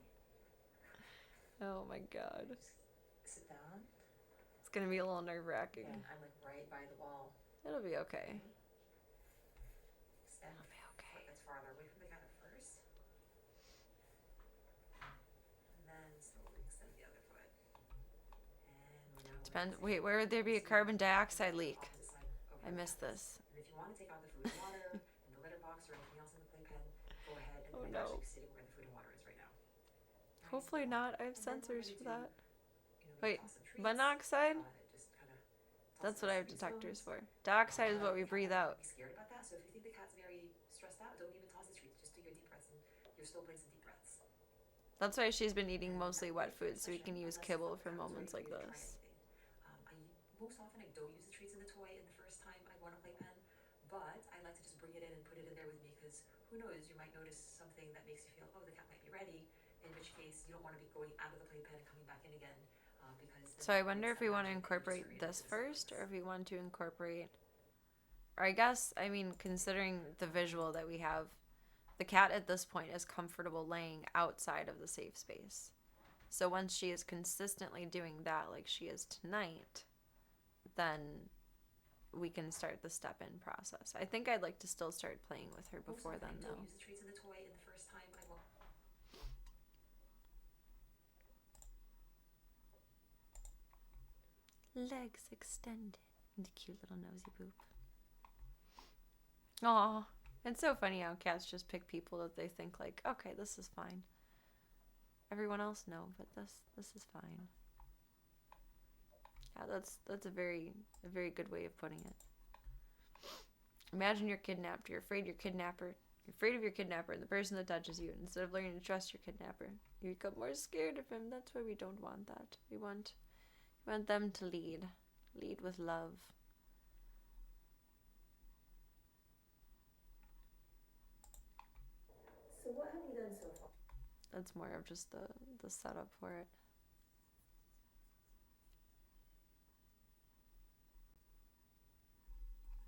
Oh my god. sit down. It's gonna be a little nerve-wracking. And I'm like right by the wall. It'll be okay. Stand It'll be okay. that's farther away from the cat at first. And then slowly extend the other foot. And now Depends. Wait, where would there be a carbon dioxide leak? opposite side of I the missed cat. this. And if you want to take out the food and water and the litter box or anything else in the playpen, go ahead. And Oh, I'm no. actually sitting where the food and water is right now. Nice. Hopefully not. I have And then we're sensors ready for to, that. Wait, toss some treats. monoxide? Just kind of toss That's some what I have sweet detectors stones. for. Dioxide is what we The cat breathe might out. be scared about that, so if you think the cat's very stressed out, don't even toss the treats. Just do your deep breaths and your slow blinks and deep breaths. That's why she's been eating And mostly wet for food, so we session, can use unless kibble the for cat was moments ready like for you to try this. anything. Most often I don't use the treats in the toy in the first time I go on a playpen, but I like to just bring it in and put it in there with me because who knows, you might notice something that makes you feel, oh, the cat might be ready, in which case you don't want to be going out of the playpen and coming back in again because. So I wonder if we want to incorporate this first, or if we want to incorporate, or I guess, I mean, considering the visual that we have, the cat at this point is comfortable laying outside of the safe space. So once she is consistently doing that like she is tonight, then we can start the step in process. I think I'd like to still start playing with her before then, though. Don't use the treats in the toy in the first time I go. Legs extended. And a cute little nosy boop. Aw. It's so funny how cats just pick people that they think like, okay, this is fine. Everyone else, no, but this is fine. Yeah, that's a very good way of putting it. Imagine you're kidnapped. You're afraid your kidnapper. You're afraid of your kidnapper and the person that touches you. Instead of learning to trust your kidnapper, you become more scared of him. That's why we don't want that. We want them to lead with love. So what have you done so far? That's more of just the setup for it.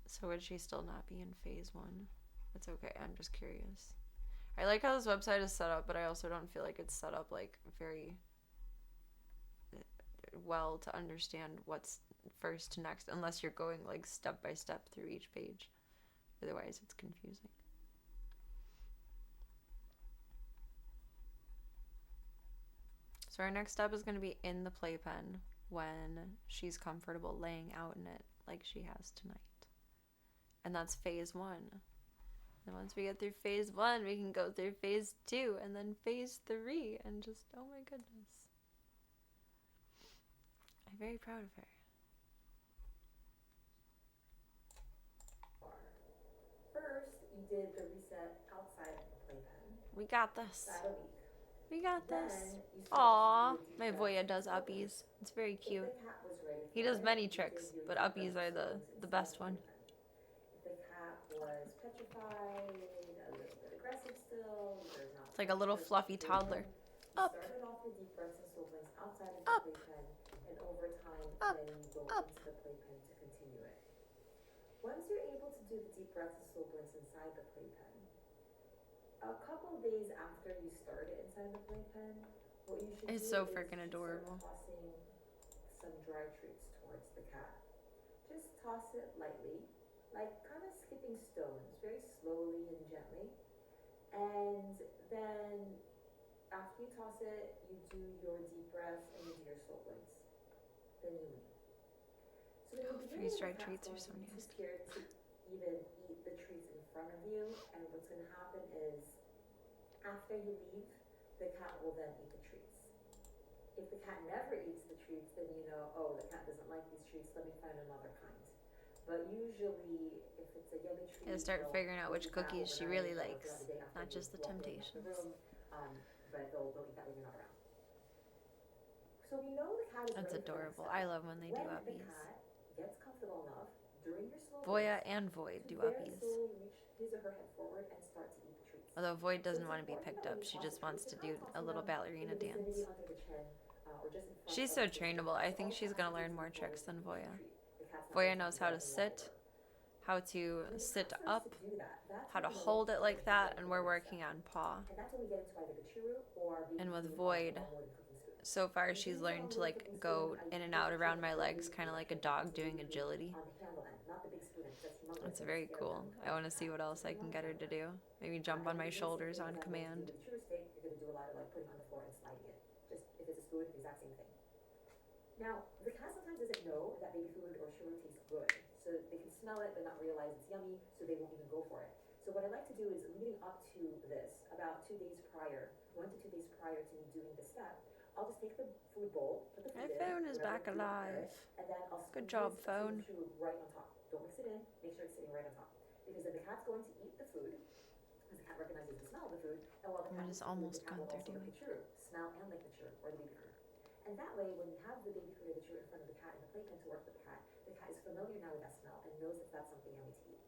So would she still not be in phase 1? It's okay, I'm just curious. I like how this website is set up, but I also don't feel like it's set up like very well to understand what's first to next, unless you're going like step by step through each page. Otherwise it's confusing. So our next step is going to be in the playpen when she's comfortable laying out in it like she has tonight. And that's phase 1. And once we get through phase 1, we can go through phase 2 and then phase 3 and just, oh my goodness. I'm very proud of her. First, you did the reset outside of the playpen. We got this. About a week. We got this. Then you started Aww, to do my deep Voya breaths does and uppies. slow It's very blinks. cute. If the cat was ready He for does it, many you did tricks, your but deep uppies breaths are and slow the blinks best inside one. the playpen. If the cat was petrified, a little bit aggressive still, there's not It's like a little much fluffy to toddler. you Up, started off with deep breaths and slow blinks outside of up, the playpen, and over time, up, then you go up. into the playpen to continue it. Once you're able to do the deep breaths and slow blinks inside the playpen, a couple days after you started inside the playpen, what you should It's do so is freaking you should adorable. start tossing some dry treats towards the cat. Just toss it lightly, like kind of skipping stones, very slowly and gently. And then after you toss it, you do your deep breaths and you do your slow blinks. Then you leave. So in the beginning, Freeze-dried the cat's treats are going so to be too nasty. scared to even eat the treats in front of you, and what's going to happen is after you leave, the cat will then eat the treats. If the cat never eats the treats, then you know, oh, the cat doesn't like these treats, let me find another kind. But usually, if it's a yummy treat, Gotta start they'll figuring out eat which that cookies she overnight really or likes, throughout the day after not you just the walk away from the temptations. room, but they'll eat that when you're not around. So we know the cat is That's ready for the next adorable. step. I love when they do When the uppies. cat gets comfortable enough during your slow Voya blinks and Void to do very uppies. slowly reach his or her head forward and start to eat the treats. Although Void So doesn't it's want to be important picked that up, when you she toss just the wants treats, to you're do not a tossing little them ballerina in the vicinity dance. under the chin or just in front She's of so the face. trainable. I So think all the she's cat gonna has to do learn is more move tricks forward than and eat the Voya. treat. The cat's not Voya going to knows do how that to and walk sit, over. how to When the sit cat starts up, to do that, that's how when to you know hold the it cat like is that, ready and for we're the next working step. on paw. And that's when we get into either the chew or And with the Void, onboard cooking spoon. so far When she's you use the learned to onboard like cooking go spoon, in and you out put around your my finger legs, kind of like a dog doing agility. on the handle end, not the big spoon end, 'cause that's humongous That's and very scary cool. and I want to see what else I can get her to do. Maybe jump on my shoulders on command. With the chewer stick, you're going to do a lot of like putting on the floor and sliding it. Just if it's a spoon, exact same thing. Now, the cat sometimes doesn't know that baby food or sugar tastes good. So they can smell it but not realize it's yummy, so they won't even go for it. So what I like to do is leading up to this, about 2 days prior, 1 to 2 days prior to me doing the step, I'll just take the food bowl, put the My food in. phone is whatever back food, alive. right? And then I'll Good squeeze job, a tube phone. of churro right on top. Don't mix it in. Make sure it's sitting right on top. Because then the cat's going to eat the food, because the cat recognizes the smell of the food, and while the cat It eats is the food, almost the cat will Gunther also lick doing. the churro, smell and lick the churro, or the baby critter. And that way, when you have the baby critter, the churro in front of the cat and the playpen to work with the cat is familiar now with that smell and knows that that's something yummy to eat.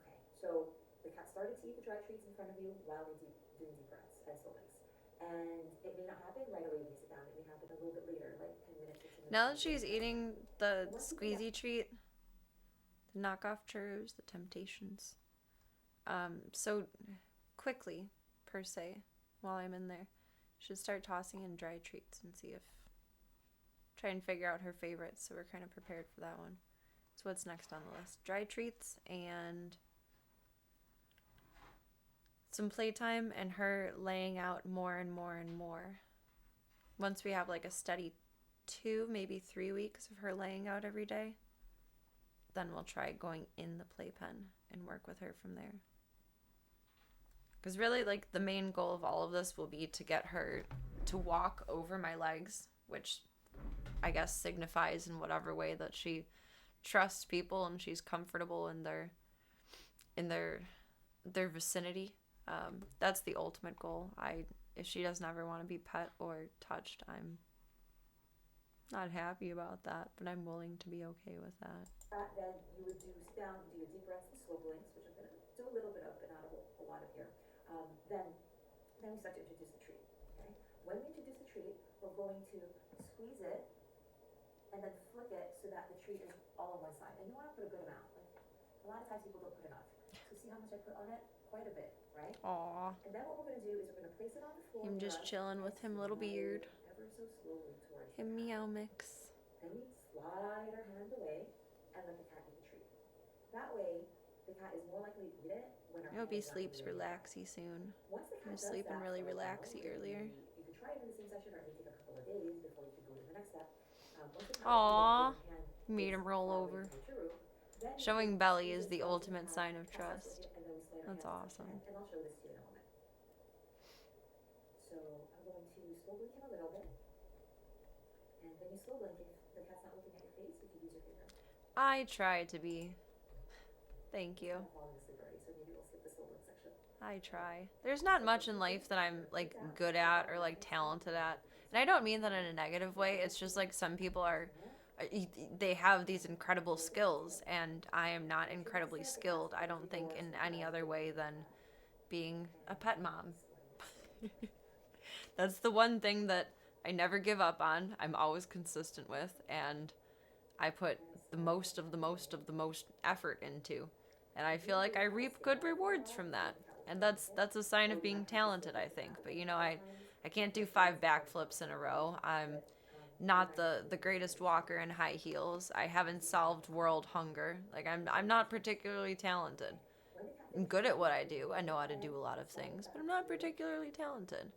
Okay, so the cat started to eat the dry treats in front of you while you're doing deep breaths and slow links. And it may not happen right away when you sit down. It may happen a little bit later, like 10 minutes, 15 minutes. Now that she's eating the squeezy treat, the knockoff churros, the Temptations, so quickly, per se, while I'm in there, should start tossing in dry treats and see if, try and figure out her favorites so we're kind of prepared for that one. So what's next on the list? Dry treats and some playtime and her laying out more and more and more. Once we have like a steady 2, maybe 3 weeks of her laying out every day, then we'll try going in the playpen and work with her from there. Because really, like, the main goal of all of this will be to get her to walk over my legs, which I guess signifies in whatever way that she trusts people and she's comfortable in their vicinity. That's the ultimate goal. If she doesn't ever want to be pet or touched, I'm not happy about that, but I'm willing to be okay with that. Then you would sit down, do your deep breaths and slow blinks, which I'm going to do a little bit of, but not a whole lot of here. Then we start to introduce the treat. Okay? When we introduce the treat, we're going to squeeze it and then flick it so that the treat is all on one side. And you want to put a good amount. Like, a lot of times people don't put enough. So see how much I put on it? Quite a bit, right? Aww. And then what we're going to do is we're going to place it on the floor. Him just chilling with him little beard. Ever so slowly towards Him the cat. meow mix. Then we slide our hand away and let the cat eat the treat. That way, the cat is more likely to eat it when our I hope he hand is not sleeps really around. relaxy soon. Once the He cat was does sleeping that really for a while, relaxy earlier. you can try it in the same session or it may take a couple of days before you can go to the next step. Once the cat Aww. is hand Made him is roll far away over. from the churro, then you Showing can belly squeeze is it the so ultimate the sign of cat starts trust. licking it, and then we slide our That's hands awesome. and I'll show this to you in a moment. So I'm going to slow blink him a little bit. And when you slow blink, if the cat's not looking at your face, you can use your finger. I try to be. Thank you. I'm falling asleep already, so maybe we'll skip the slow blink section. I try. There's not much in life that I'm like good at or like talented at. And I don't mean that in a negative way. It's just like some people are they have these incredible skills and I am not incredibly skilled. I don't think in any other way than being a pet mom. That's the one thing that I never give up on. I'm always consistent with and I put the most of the most of the most effort into. And I feel like I reap good rewards from that. And that's a sign of being talented, I think. But you know, I can't do 5 backflips in a row. I'm not the greatest walker in high heels. I haven't solved world hunger. Like I'm not particularly talented. I'm good at what I do. I know how to do a lot of things, but I'm not particularly talented.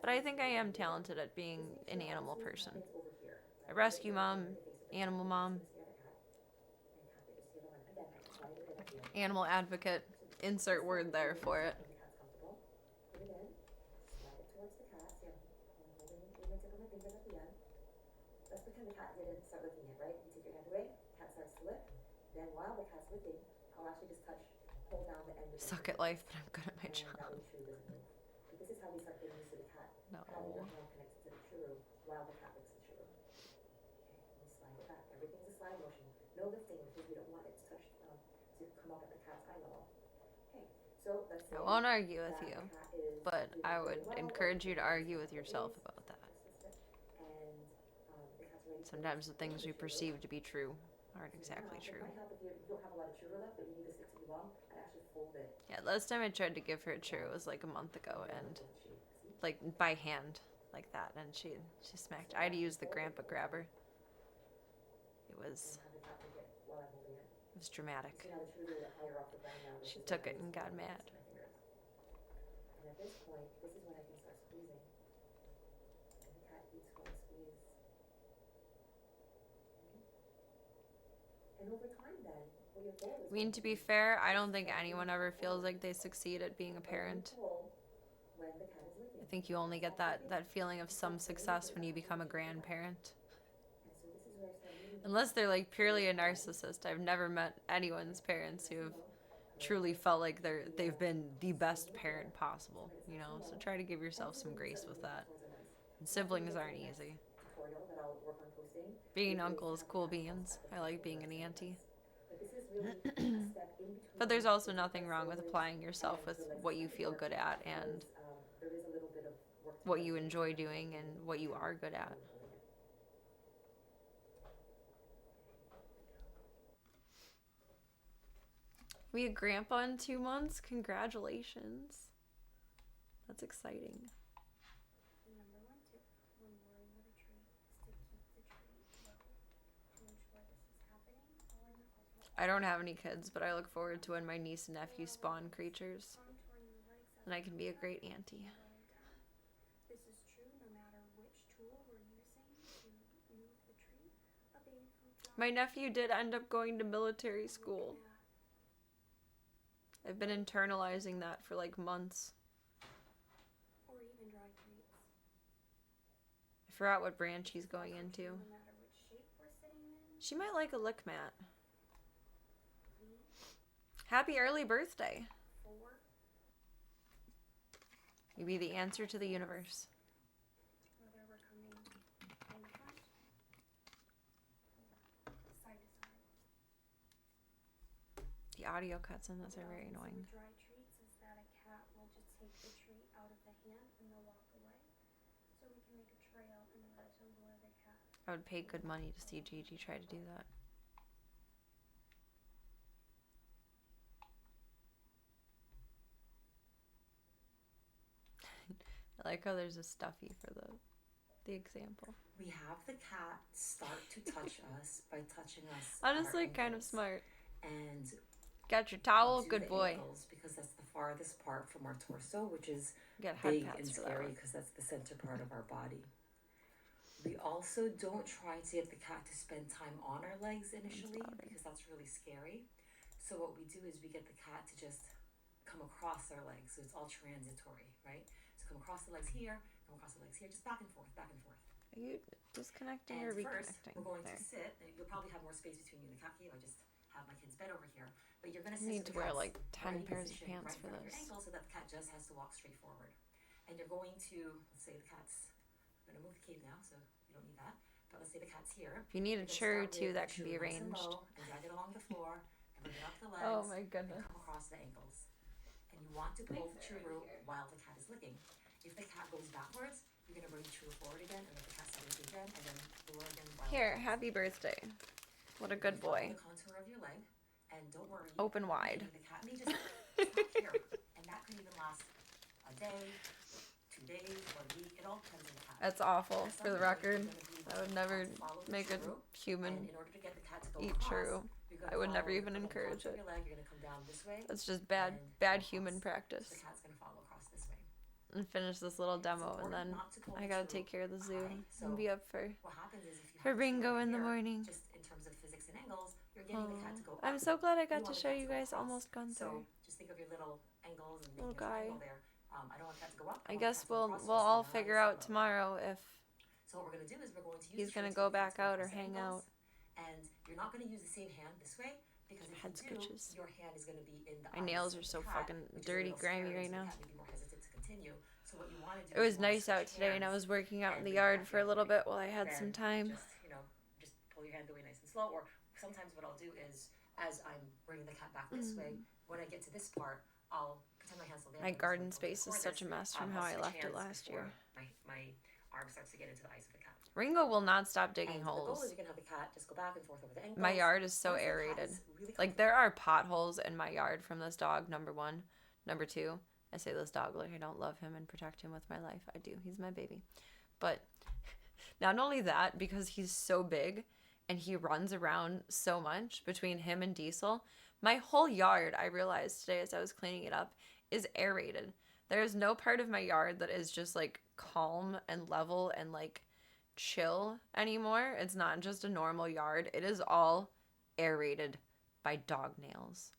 But I think I am talented at being an animal person. A rescue mom, animal mom, animal advocate. Insert word there for it. Let's pretend the cat didn't start licking it, right? You take your hand away, cat starts to lick. Then while the cat's licking, I'll actually just hold down the end of the Suck at life, but I'm good at my and job. that way the churro doesn't move. But this is how we start getting used to the cat. No. Having your hand connected to the churro while the cat licks the churro. Okay, and we slide it back. Everything's a slide motion. No lifting because we don't want it to touch to come up at the cat's eye level. Okay, so let's say I won't argue with that you, the cat is but doing I very would well, encourage you to or argue with it yourself is, about that. and the cat's ready to Sometimes the lick things we churro. perceive to be true aren't So exactly now, true. It might help if you don't have a lot of churro left, but you need the stick to be long. I'd actually fold it. Yeah, last time I tried to give her a churro was like a month ago, and like by hand, like that, and she smacked. I had to use the grandpa grabber. It was dramatic. She took it and got mad. And at this point, this is when I can start squeezing. And the cat eats while I squeeze. And over time then, what your goal is. I mean, to be fair, I don't think anyone ever feels like they succeed at being a parent. When the cat is licking. I think you only get that feeling of some success when you become a grandparent. Unless they're like purely a narcissist. I've never met anyone's parents who have truly felt like they've been the best parent possible, you know. So try to give yourself some grace with that. And siblings aren't easy. Being an uncle is cool beans. I like being an auntie. But there's also nothing wrong with applying yourself with what you feel good at and what you enjoy doing and what you are good at. Be a grandpa in 2 months? Congratulations. That's exciting. Number 1 tip when worrying with a tree is to keep the tree low to ensure this is happening. Our knuckles will I don't have any kids, but I look forward to when my niece and nephew spawn creatures. contouring the legs And I can be a great auntie. laying down. This is true no matter which tool we're using to move the tree. A baby food jar, My nephew did end up going to military school. I've been internalizing that for like months. or even dry treats. I forgot what branch he's going into. No matter which shape we're sitting in. She might like a lick mat. Happy early birthday. 4. You be the answer to the universe. Whether we're coming in the front or side to side. The audio cuts in this are very What annoying. happens with dry treats is that a cat will just take the treat out of the hand and they'll walk away. So we can make a trail in order to lure the cat. I would pay good money to see Gigi try to do that. I like how there's a stuffy for the example. We have the cat start to touch us by touching us. Honestly, at our kind of ankles. smart. And Got your towel, do good the boy. ankles because that's the farthest part from our torso, which is Get head big and pats for that scary one. because that's the center part of our body. We also don't try to get the cat to spend time on our legs initially louder. because that's really scary. So what we do is we get the cat to just come across our legs. So it's all transitory, right? So come across the legs here, come across the legs here, just back and forth, back and forth. Are you disconnecting And or first, reconnecting? we're going There. to sit, and you'll probably have more space between you and the cat cave. I just have my kid's bed over here. But you're going to sit Need so to the wear cat's like 10 already pairs of positioned pants right in for front of your this. ankle so that the cat just has to walk straight forward. And you're going to, let's say the cat's, I'm going to move the cave now, so you don't need that. But let's say the cat's here. If you need a You're gonna chair start too, with that the can be shoe nice and arranged. low and drag it along the floor and bring it up the legs. Oh my And goodness. come across the ankles. And you want to pull the churro while the cat is licking. If the cat goes backwards, you're going to bring the churro forward again and let the cat settle again and then lower again while Here, the cat's happy birthday. What a good follow boy. the contour of your leg, and don't worry. Open wide. The cat may just stop here, and that could even last a day, 2 days, or a week. It all depends on the cat. That's awful, At for some the point, record. you're gonna be I would the never cat to follow the make a churro, human and in order to get the cat to go eat across, churro. you're gonna I would never follow even the encourage contour of it. your leg. You're gonna come down this way. That's just bad, and bad go human across. practice. So the cat's gonna follow across this way. And finish this little demo, and then I gotta take care of the zoo and be up for What happens is if you for have the bingo churro in the here, morning. just in terms of physics and angles, you're getting the cat to go I'm up. so glad I got You to want the show cat you to go guys across. almost Gunther. So just think of your little angles and Little making a guy. triangle there. I don't want that to go up. I want guess that to go we'll across, we'll so all nice figure and out low. tomorrow if So what we're gonna do is we're going to use he's the gonna churro go to get the back cat to out go or across the hang angles. out. And you're not gonna use the same hand this way because if Head you do, scratches. your hand is gonna be in the My eyes nails of are the so cat, fucking which is a dirty, little grimy scary, right so the now. cat may be more hesitant to continue. So what you wanna do It was is you wanna nice out switch today, and I hands was working out in and the bring the yard cat for a the little other way. bit while I had some Then time. just, just pull your hand away nice and slow. Or sometimes what I'll do is, as I'm bringing the cat back this way, when I get to this part, I'll pretend my hand's still there. My but I'm just garden going to space is record such a this. mess from I'll how I switch left it hands last before year. My arm starts to get into the eyes of the cat. Ringo will not stop digging And the goal holes. is you're gonna have the cat just go back and forth over the ankles. My yard is so Once the cat aerated. is really Like, there are potholes in my yard from this dog, number one. Number two, I say this dog like I don't love him and protect him with my life. I do. He's my baby. But not only that, because he's so big and he runs around so much between him and Diesel, my whole yard, I realized today as I was cleaning it up, is aerated. There's no part of my yard that is just like calm and level and like chill anymore. It's not just a normal yard. It is all aerated by dog nails.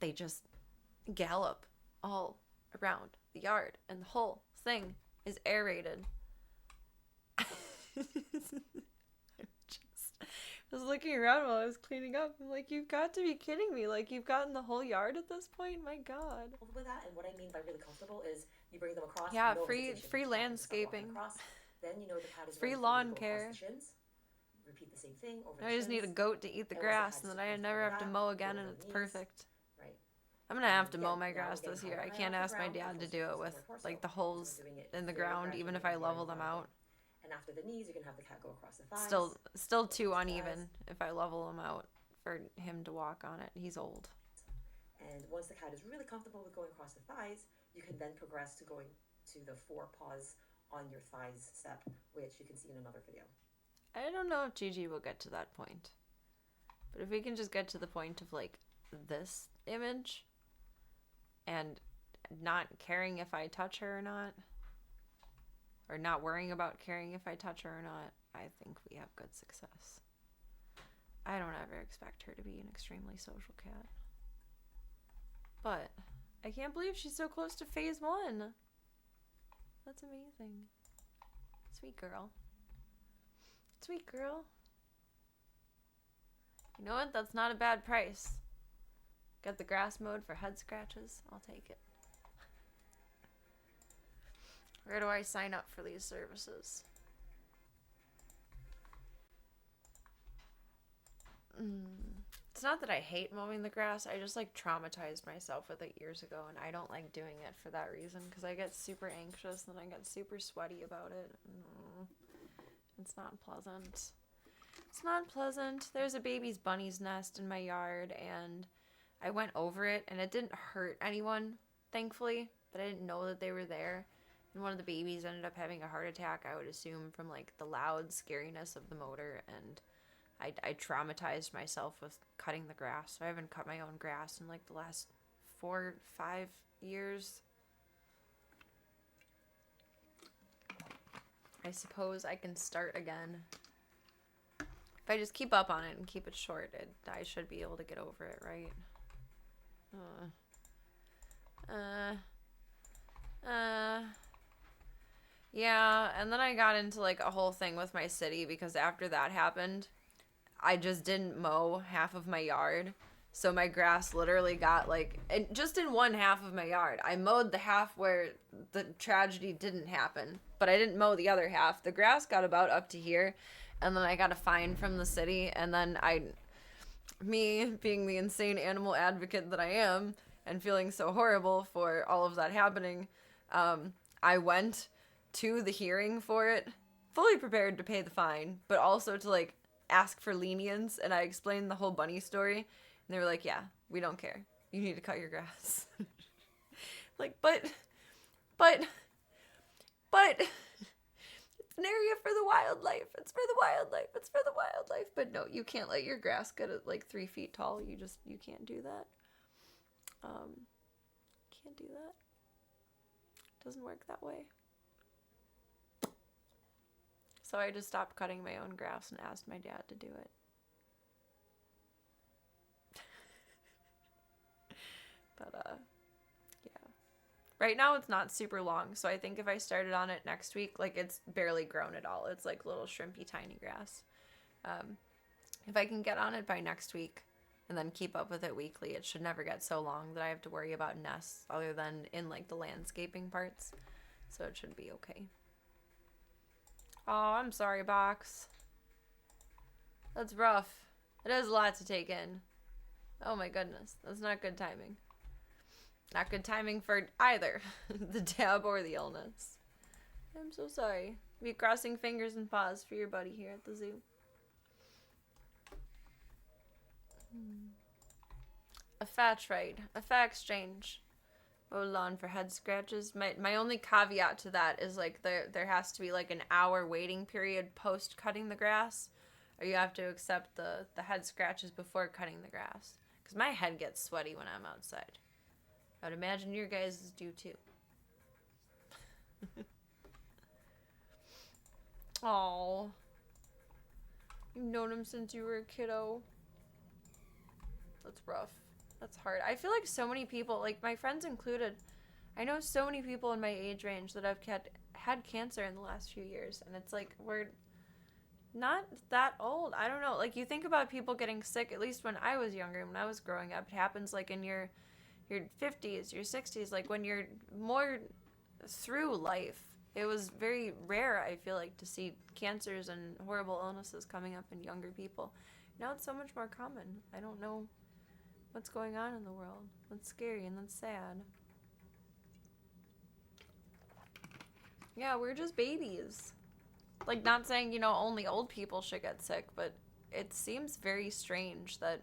They just gallop all around the yard, and the whole thing is aerated. I was looking around while I was cleaning up. I'm like, you've got to be kidding me. Like, you've gotten the whole yard at this point? My God. With that, and what I mean by really comfortable is you bring them across. Yeah, no free hesitation. free Just walk them, start walking landscaping. across. Then you know the cat is Free ready for you to lawn go across care. the shins. Repeat the same thing over I the just need a shins. goat to eat the And once the grass, cat and is then I comfortable never with have to that, mow go again, over and the it's knees, perfect. Right. I'm gonna have to Again, mow my now grass we're this getting year. I higher can't off the ask my ground dad to because do it it's with more torso. like the So holes we're doing it in the very ground, even gradually if I and level very them out. gently. And after the knees, you can have the cat go across the thighs. Still too across the uneven thighs. if I level him out for him to walk on it. He's old. And once the cat is really comfortable with going across the thighs, you can then progress to going to the 4 paws on your thighs step, which you can see in another video. I don't know if Gigi will get to that point. But if we can just get to the point of like this image and not caring if I touch her or not, or not worrying about caring if I touch her or not, I think we have good success. I don't ever expect her to be an extremely social cat. But I can't believe she's so close to phase 1. That's amazing. Sweet girl. Sweet girl. You know what? That's not a bad price. Got the grass mowed for head scratches. I'll take it. Where do I sign up for these services? It's not that I hate mowing the grass. I just like traumatized myself with it years ago, and I don't like doing it for that reason because I get super anxious and I get super sweaty about it. It's not pleasant. It's not pleasant. There's a baby's bunny's nest in my yard, and I went over it, and it didn't hurt anyone, thankfully, but I didn't know that they were there. And one of the babies ended up having a heart attack, I would assume, from like the loud scariness of the motor, and I traumatized myself with cutting the grass. So I haven't cut my own grass in like the last 4-5 years. I suppose I can start again. If I just keep up on it and keep it short, I should be able to get over it, right? Yeah, and then I got into like a whole thing with my city because after that happened, I just didn't mow half of my yard. So my grass literally got like, and just in one half of my yard. I mowed the half where the tragedy didn't happen, but I didn't mow the other half. The grass got about up to here, and then I got a fine from the city, and then me being the insane animal advocate that I am, and feeling so horrible for all of that happening, I went to the hearing for it, fully prepared to pay the fine, but also to like ask for lenience, and I explained the whole bunny story, and they were like, yeah, we don't care. You need to cut your grass. Like, but, it's an area for the wildlife. It's for the wildlife. It's for the wildlife. But no, you can't let your grass get like 3 feet tall. You can't do that. Can't do that. Doesn't work that way. So I just stopped cutting my own grass and asked my dad to do it. But, yeah. Right now it's not super long, so I think if I started on it next week, like, it's barely grown at all. It's like little shrimpy tiny grass. If I can get on it by next week and then keep up with it weekly, it should never get so long that I have to worry about nests other than in, like, the landscaping parts. So it should be okay. Oh, I'm sorry, Box. That's rough. It is a lot to take in. Oh my goodness. That's not good timing. Not good timing for either the dab or the illness. I'm so sorry. Be crossing fingers and paws for your buddy here at the zoo. A fetch ride. A fat exchange. Mow lawn for head scratches. My only caveat to that is like there has to be like an hour waiting period post cutting the grass, or you have to accept the head scratches before cutting the grass. Because my head gets sweaty when I'm outside. I would imagine your guys' do too. Aww. You've known him since you were a kiddo. That's rough. That's hard. I feel like so many people, like my friends included, I know so many people in my age range that have had cancer in the last few years, and it's like we're not that old. I don't know. Like, you think about people getting sick, at least when I was younger, when I was growing up, it happens like in your 50s, your 60s, like when you're more through life. It was very rare, I feel like, to see cancers and horrible illnesses coming up in younger people. Now it's so much more common. I don't know what's going on in the world. That's scary and that's sad. Yeah, we're just babies. Like, not saying, you know, only old people should get sick, but it seems very strange that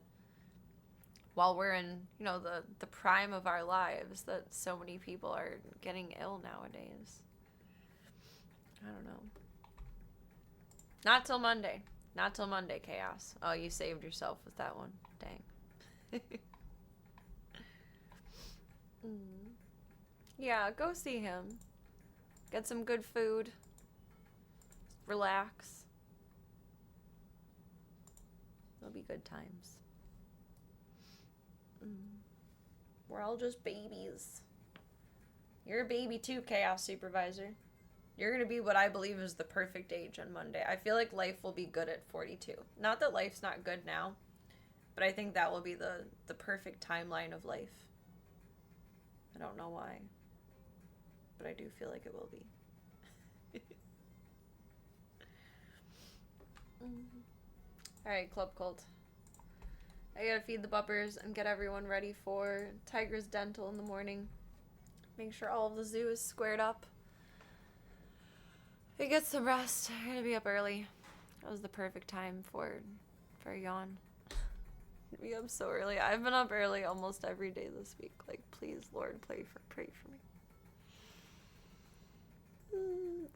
while we're in, you know, the prime of our lives, that so many people are getting ill nowadays. I don't know. Not till Monday. Not till Monday, Chaos. Oh, you saved yourself with that one. Dang. Yeah, go see him. Get some good food. Relax. It'll be good times. We're all just babies. You're a baby too, Chaos Supervisor. You're going to be what I believe is the perfect age on Monday. I feel like life will be good at 42. Not that life's not good now, but I think that will be the perfect timeline of life. I don't know why, but I do feel like it will be. Alright, Club Cult. I gotta feed the buppers and get everyone ready for Tiger's Dental in the morning. Make sure all of the zoo is squared up. I get some rest. I gotta be up early. That was the perfect time for a yawn. Be up so early. I've been up early almost every day this week. Like, please, Lord, pray for me.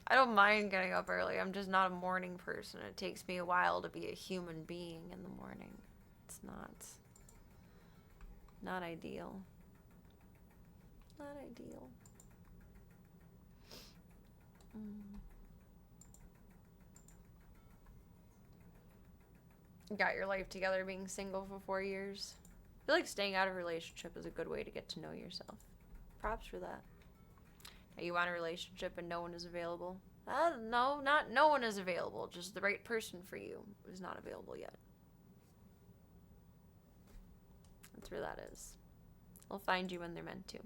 I don't mind getting up early. I'm just not a morning person. It takes me a while to be a human being in the morning. It's not ideal. Not ideal. Got your life together being single for 4 years. I feel like staying out of a relationship is a good way to get to know yourself. Props for that. Now, you want a relationship and no one is available? No, not no one is available. Just the right person for you is not available yet. That's where that is. They'll find you when they're meant to.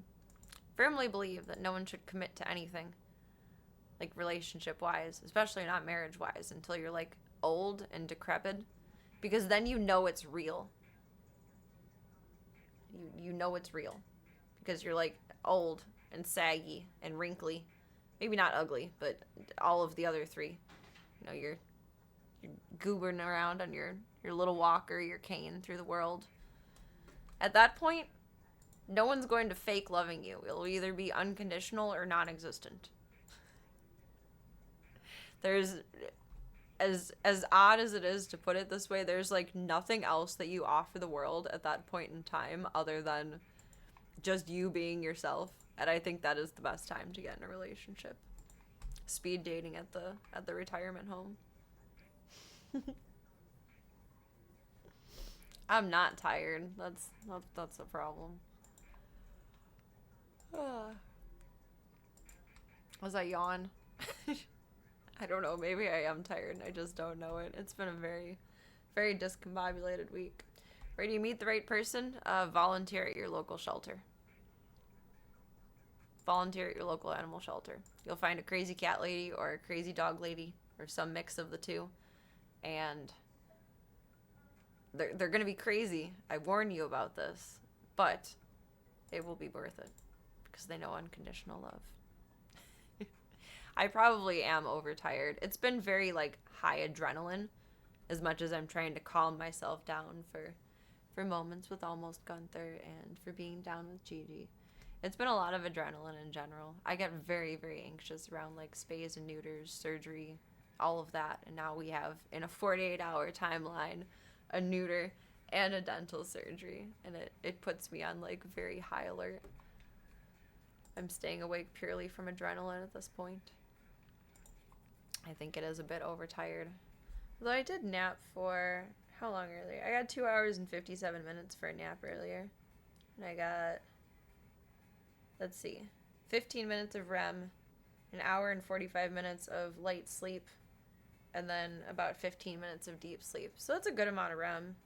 Firmly believe that no one should commit to anything, like relationship-wise, especially not marriage-wise, until you're like old and decrepit, because then you know it's real. You know it's real, because you're like old and saggy and wrinkly, maybe not ugly, but all of the other three. You know, you're goobering around on your little walker, your cane through the world. At that point, no one's going to fake loving you. It'll either be unconditional or non-existent. There's, as odd as it is to put it this way, there's like nothing else that you offer the world at that point in time other than just you being yourself. And I think that is the best time to get in a relationship. Speed dating at the retirement home. I'm not tired. That's a problem. Was I yawn? I don't know. Maybe I am tired and I just don't know it. It's been a very, very discombobulated week. Where do you meet the right person? Volunteer at your local shelter. Volunteer at your local animal shelter. You'll find a crazy cat lady or a crazy dog lady or some mix of the two. And they're going to be crazy. I warn you about this. But it will be worth it. Because they know unconditional love. I probably am overtired. It's been very, like, high adrenaline. As much as I'm trying to calm myself down for moments with Almost Gunther and for being down with Gigi. It's been a lot of adrenaline in general. I get very, very anxious around, like, spays and neuters, surgery, all of that. And now we have, in a 48-hour timeline, a neuter and a dental surgery. And it puts me on, like, very high alert. I'm staying awake purely from adrenaline at this point. I think it is a bit overtired. Although I did nap for, how long earlier? I got 2 hours and 57 minutes for a nap earlier. And I got, let's see, 15 minutes of REM, an hour and 45 minutes of light sleep, and then about 15 minutes of deep sleep. So that's a good amount of REM.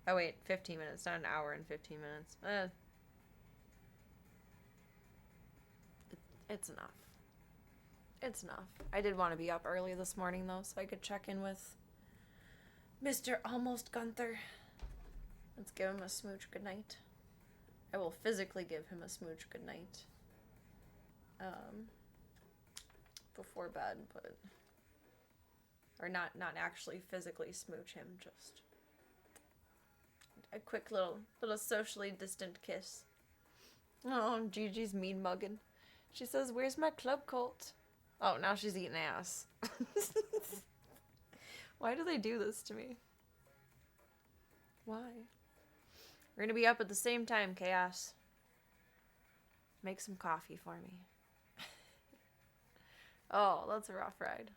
Oh wait, 15 minutes, not an hour and 15 minutes. It's enough. It's enough. I did want to be up early this morning though, so I could check in with Mr. Almost Gunther. Let's give him a smooch goodnight. I will physically give him a smooch goodnight. Before bed, but or not actually physically smooch him, just a quick little socially distant kiss. Oh, Gigi's mean mugging. She says, "Where's my club coat?" Oh, now she's eating ass. Why do they do this to me? Why? We're gonna be up at the same time, Chaos. Make some coffee for me. Oh, that's a rough ride.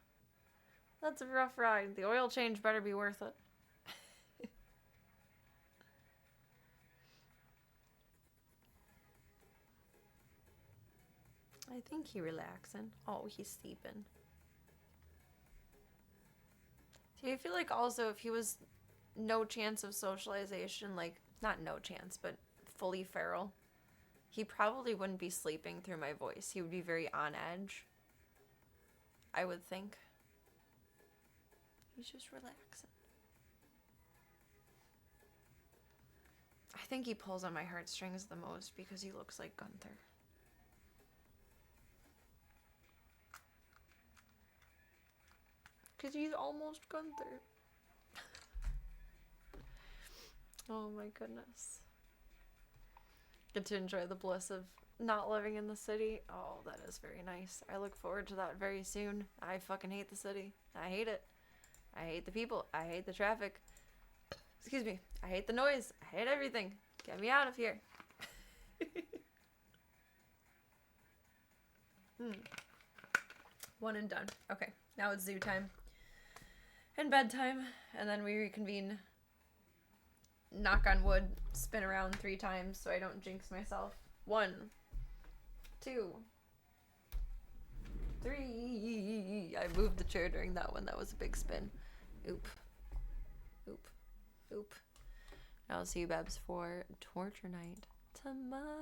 That's a rough ride. The oil change better be worth it. I think he's relaxing. Oh, he's sleeping. See, I feel like also if he was no chance of socialization, like, not no chance, but fully feral, he probably wouldn't be sleeping through my voice. He would be very on edge, I would think. He's just relaxing. I think he pulls on my heartstrings the most because he looks like Gunther. Because he's almost Gunther. Oh my goodness. Get to enjoy the bliss of not living in the city. Oh, that is very nice. I look forward to that very soon. I fucking hate the city. I hate it. I hate the people. I hate the traffic. Excuse me. I hate the noise. I hate everything. Get me out of here. One and done. Okay, now it's zoo time. And bedtime. And then we reconvene. Knock on wood. Spin around 3 times so I don't jinx myself. 1, 2, 3. I moved the chair during that one. That was a big spin. Oop. Oop. Oop. I'll see you, Babs, for torture night tomorrow.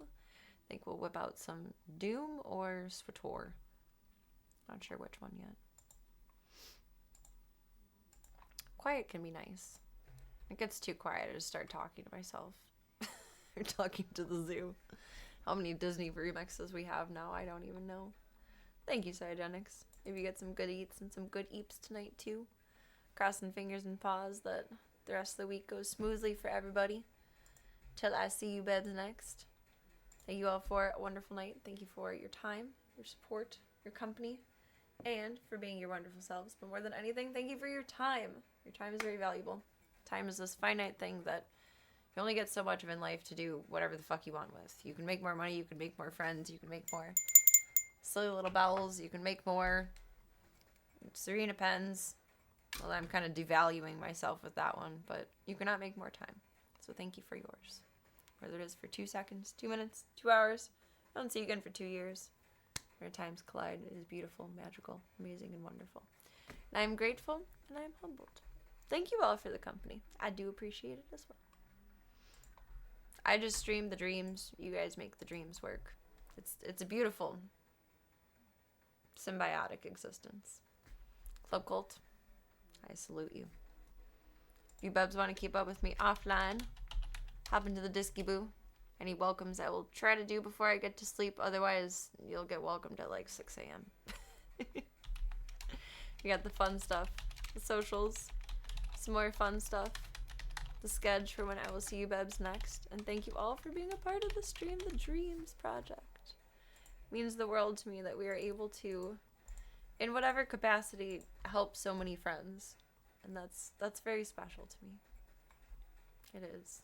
I think we'll whip out some Doom or SWTOR. Not sure which one yet. Quiet can be nice. It gets too quiet, I just start talking to myself. Or talking to the zoo. How many Disney remixes we have now, I don't even know. Thank you, Cygenix. Maybe you get some good eats and some good eeps tonight, too. Crossing fingers and paws that the rest of the week goes smoothly for everybody. Till I see you, Babs, next. Thank you all for a wonderful night. Thank you for your time, your support, your company, and for being your wonderful selves. But more than anything, thank you for your time. Your time is very valuable. Time is this finite thing that you only get so much of in life to do whatever the fuck you want with. You can make more money, you can make more friends, you can make more silly little bells, you can make more Serena pens. Well, I'm kind of devaluing myself with that one, but you cannot make more time. So thank you for yours. Whether it is for 2 seconds, 2 minutes, 2 hours, I don't see you again for 2 years. Our times collide. It is beautiful, magical, amazing, and wonderful. And I am grateful, and I am humbled. Thank you all for the company. I do appreciate it as well. I just stream the dreams. You guys make the dreams work. It's a beautiful, symbiotic existence. Club Cult, I salute you. If you bubs want to keep up with me offline, hop into the Disky Boo. Any welcomes I will try to do before I get to sleep. Otherwise, you'll get welcomed at like 6 a.m. You got the fun stuff, the socials, some more fun stuff, the sketch for when I will see you Bebs next. And thank you all for being a part of the Stream the Dreams project. It means the world to me that we are able to, in whatever capacity, help so many friends. And that's very special to me. It is.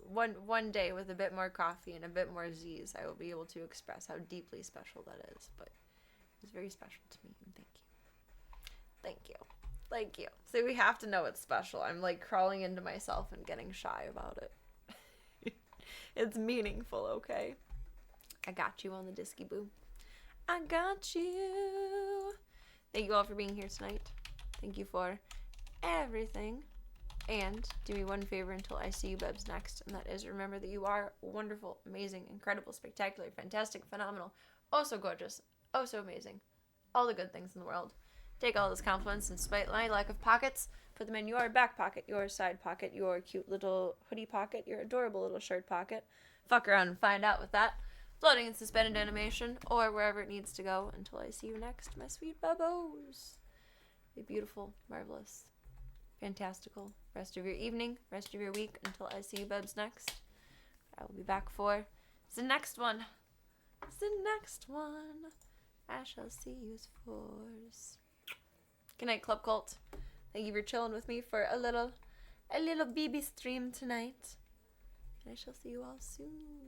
One day with a bit more coffee and a bit more Z's, I will be able to express how deeply special that is. But it's very special to me, and thank you. Thank you. Thank you. So we have to know it's special. I'm like crawling into myself and getting shy about it. It's meaningful, okay? I got you on the Disky Boo. I got you. Thank you all for being here tonight. Thank you for everything. And do me one favor until I see you bubs next, and that is remember that you are wonderful, amazing, incredible, spectacular, fantastic, phenomenal, oh so gorgeous, oh so amazing. All the good things in the world. Take all those compliments in spite of my lack of pockets, put them in your back pocket, your side pocket, your cute little hoodie pocket, your adorable little shirt pocket. Fuck around and find out with that. Floating in suspended animation, or wherever it needs to go until I see you next, my sweet bubbos. Be beautiful, marvelous, fantastical rest of your evening, rest of your week until I see you bubs next. I will be back for the next one. The next one. I shall see you's force. Good night, Club Cult. Thank you for chilling with me for a little BB stream tonight. And I shall see you all soon.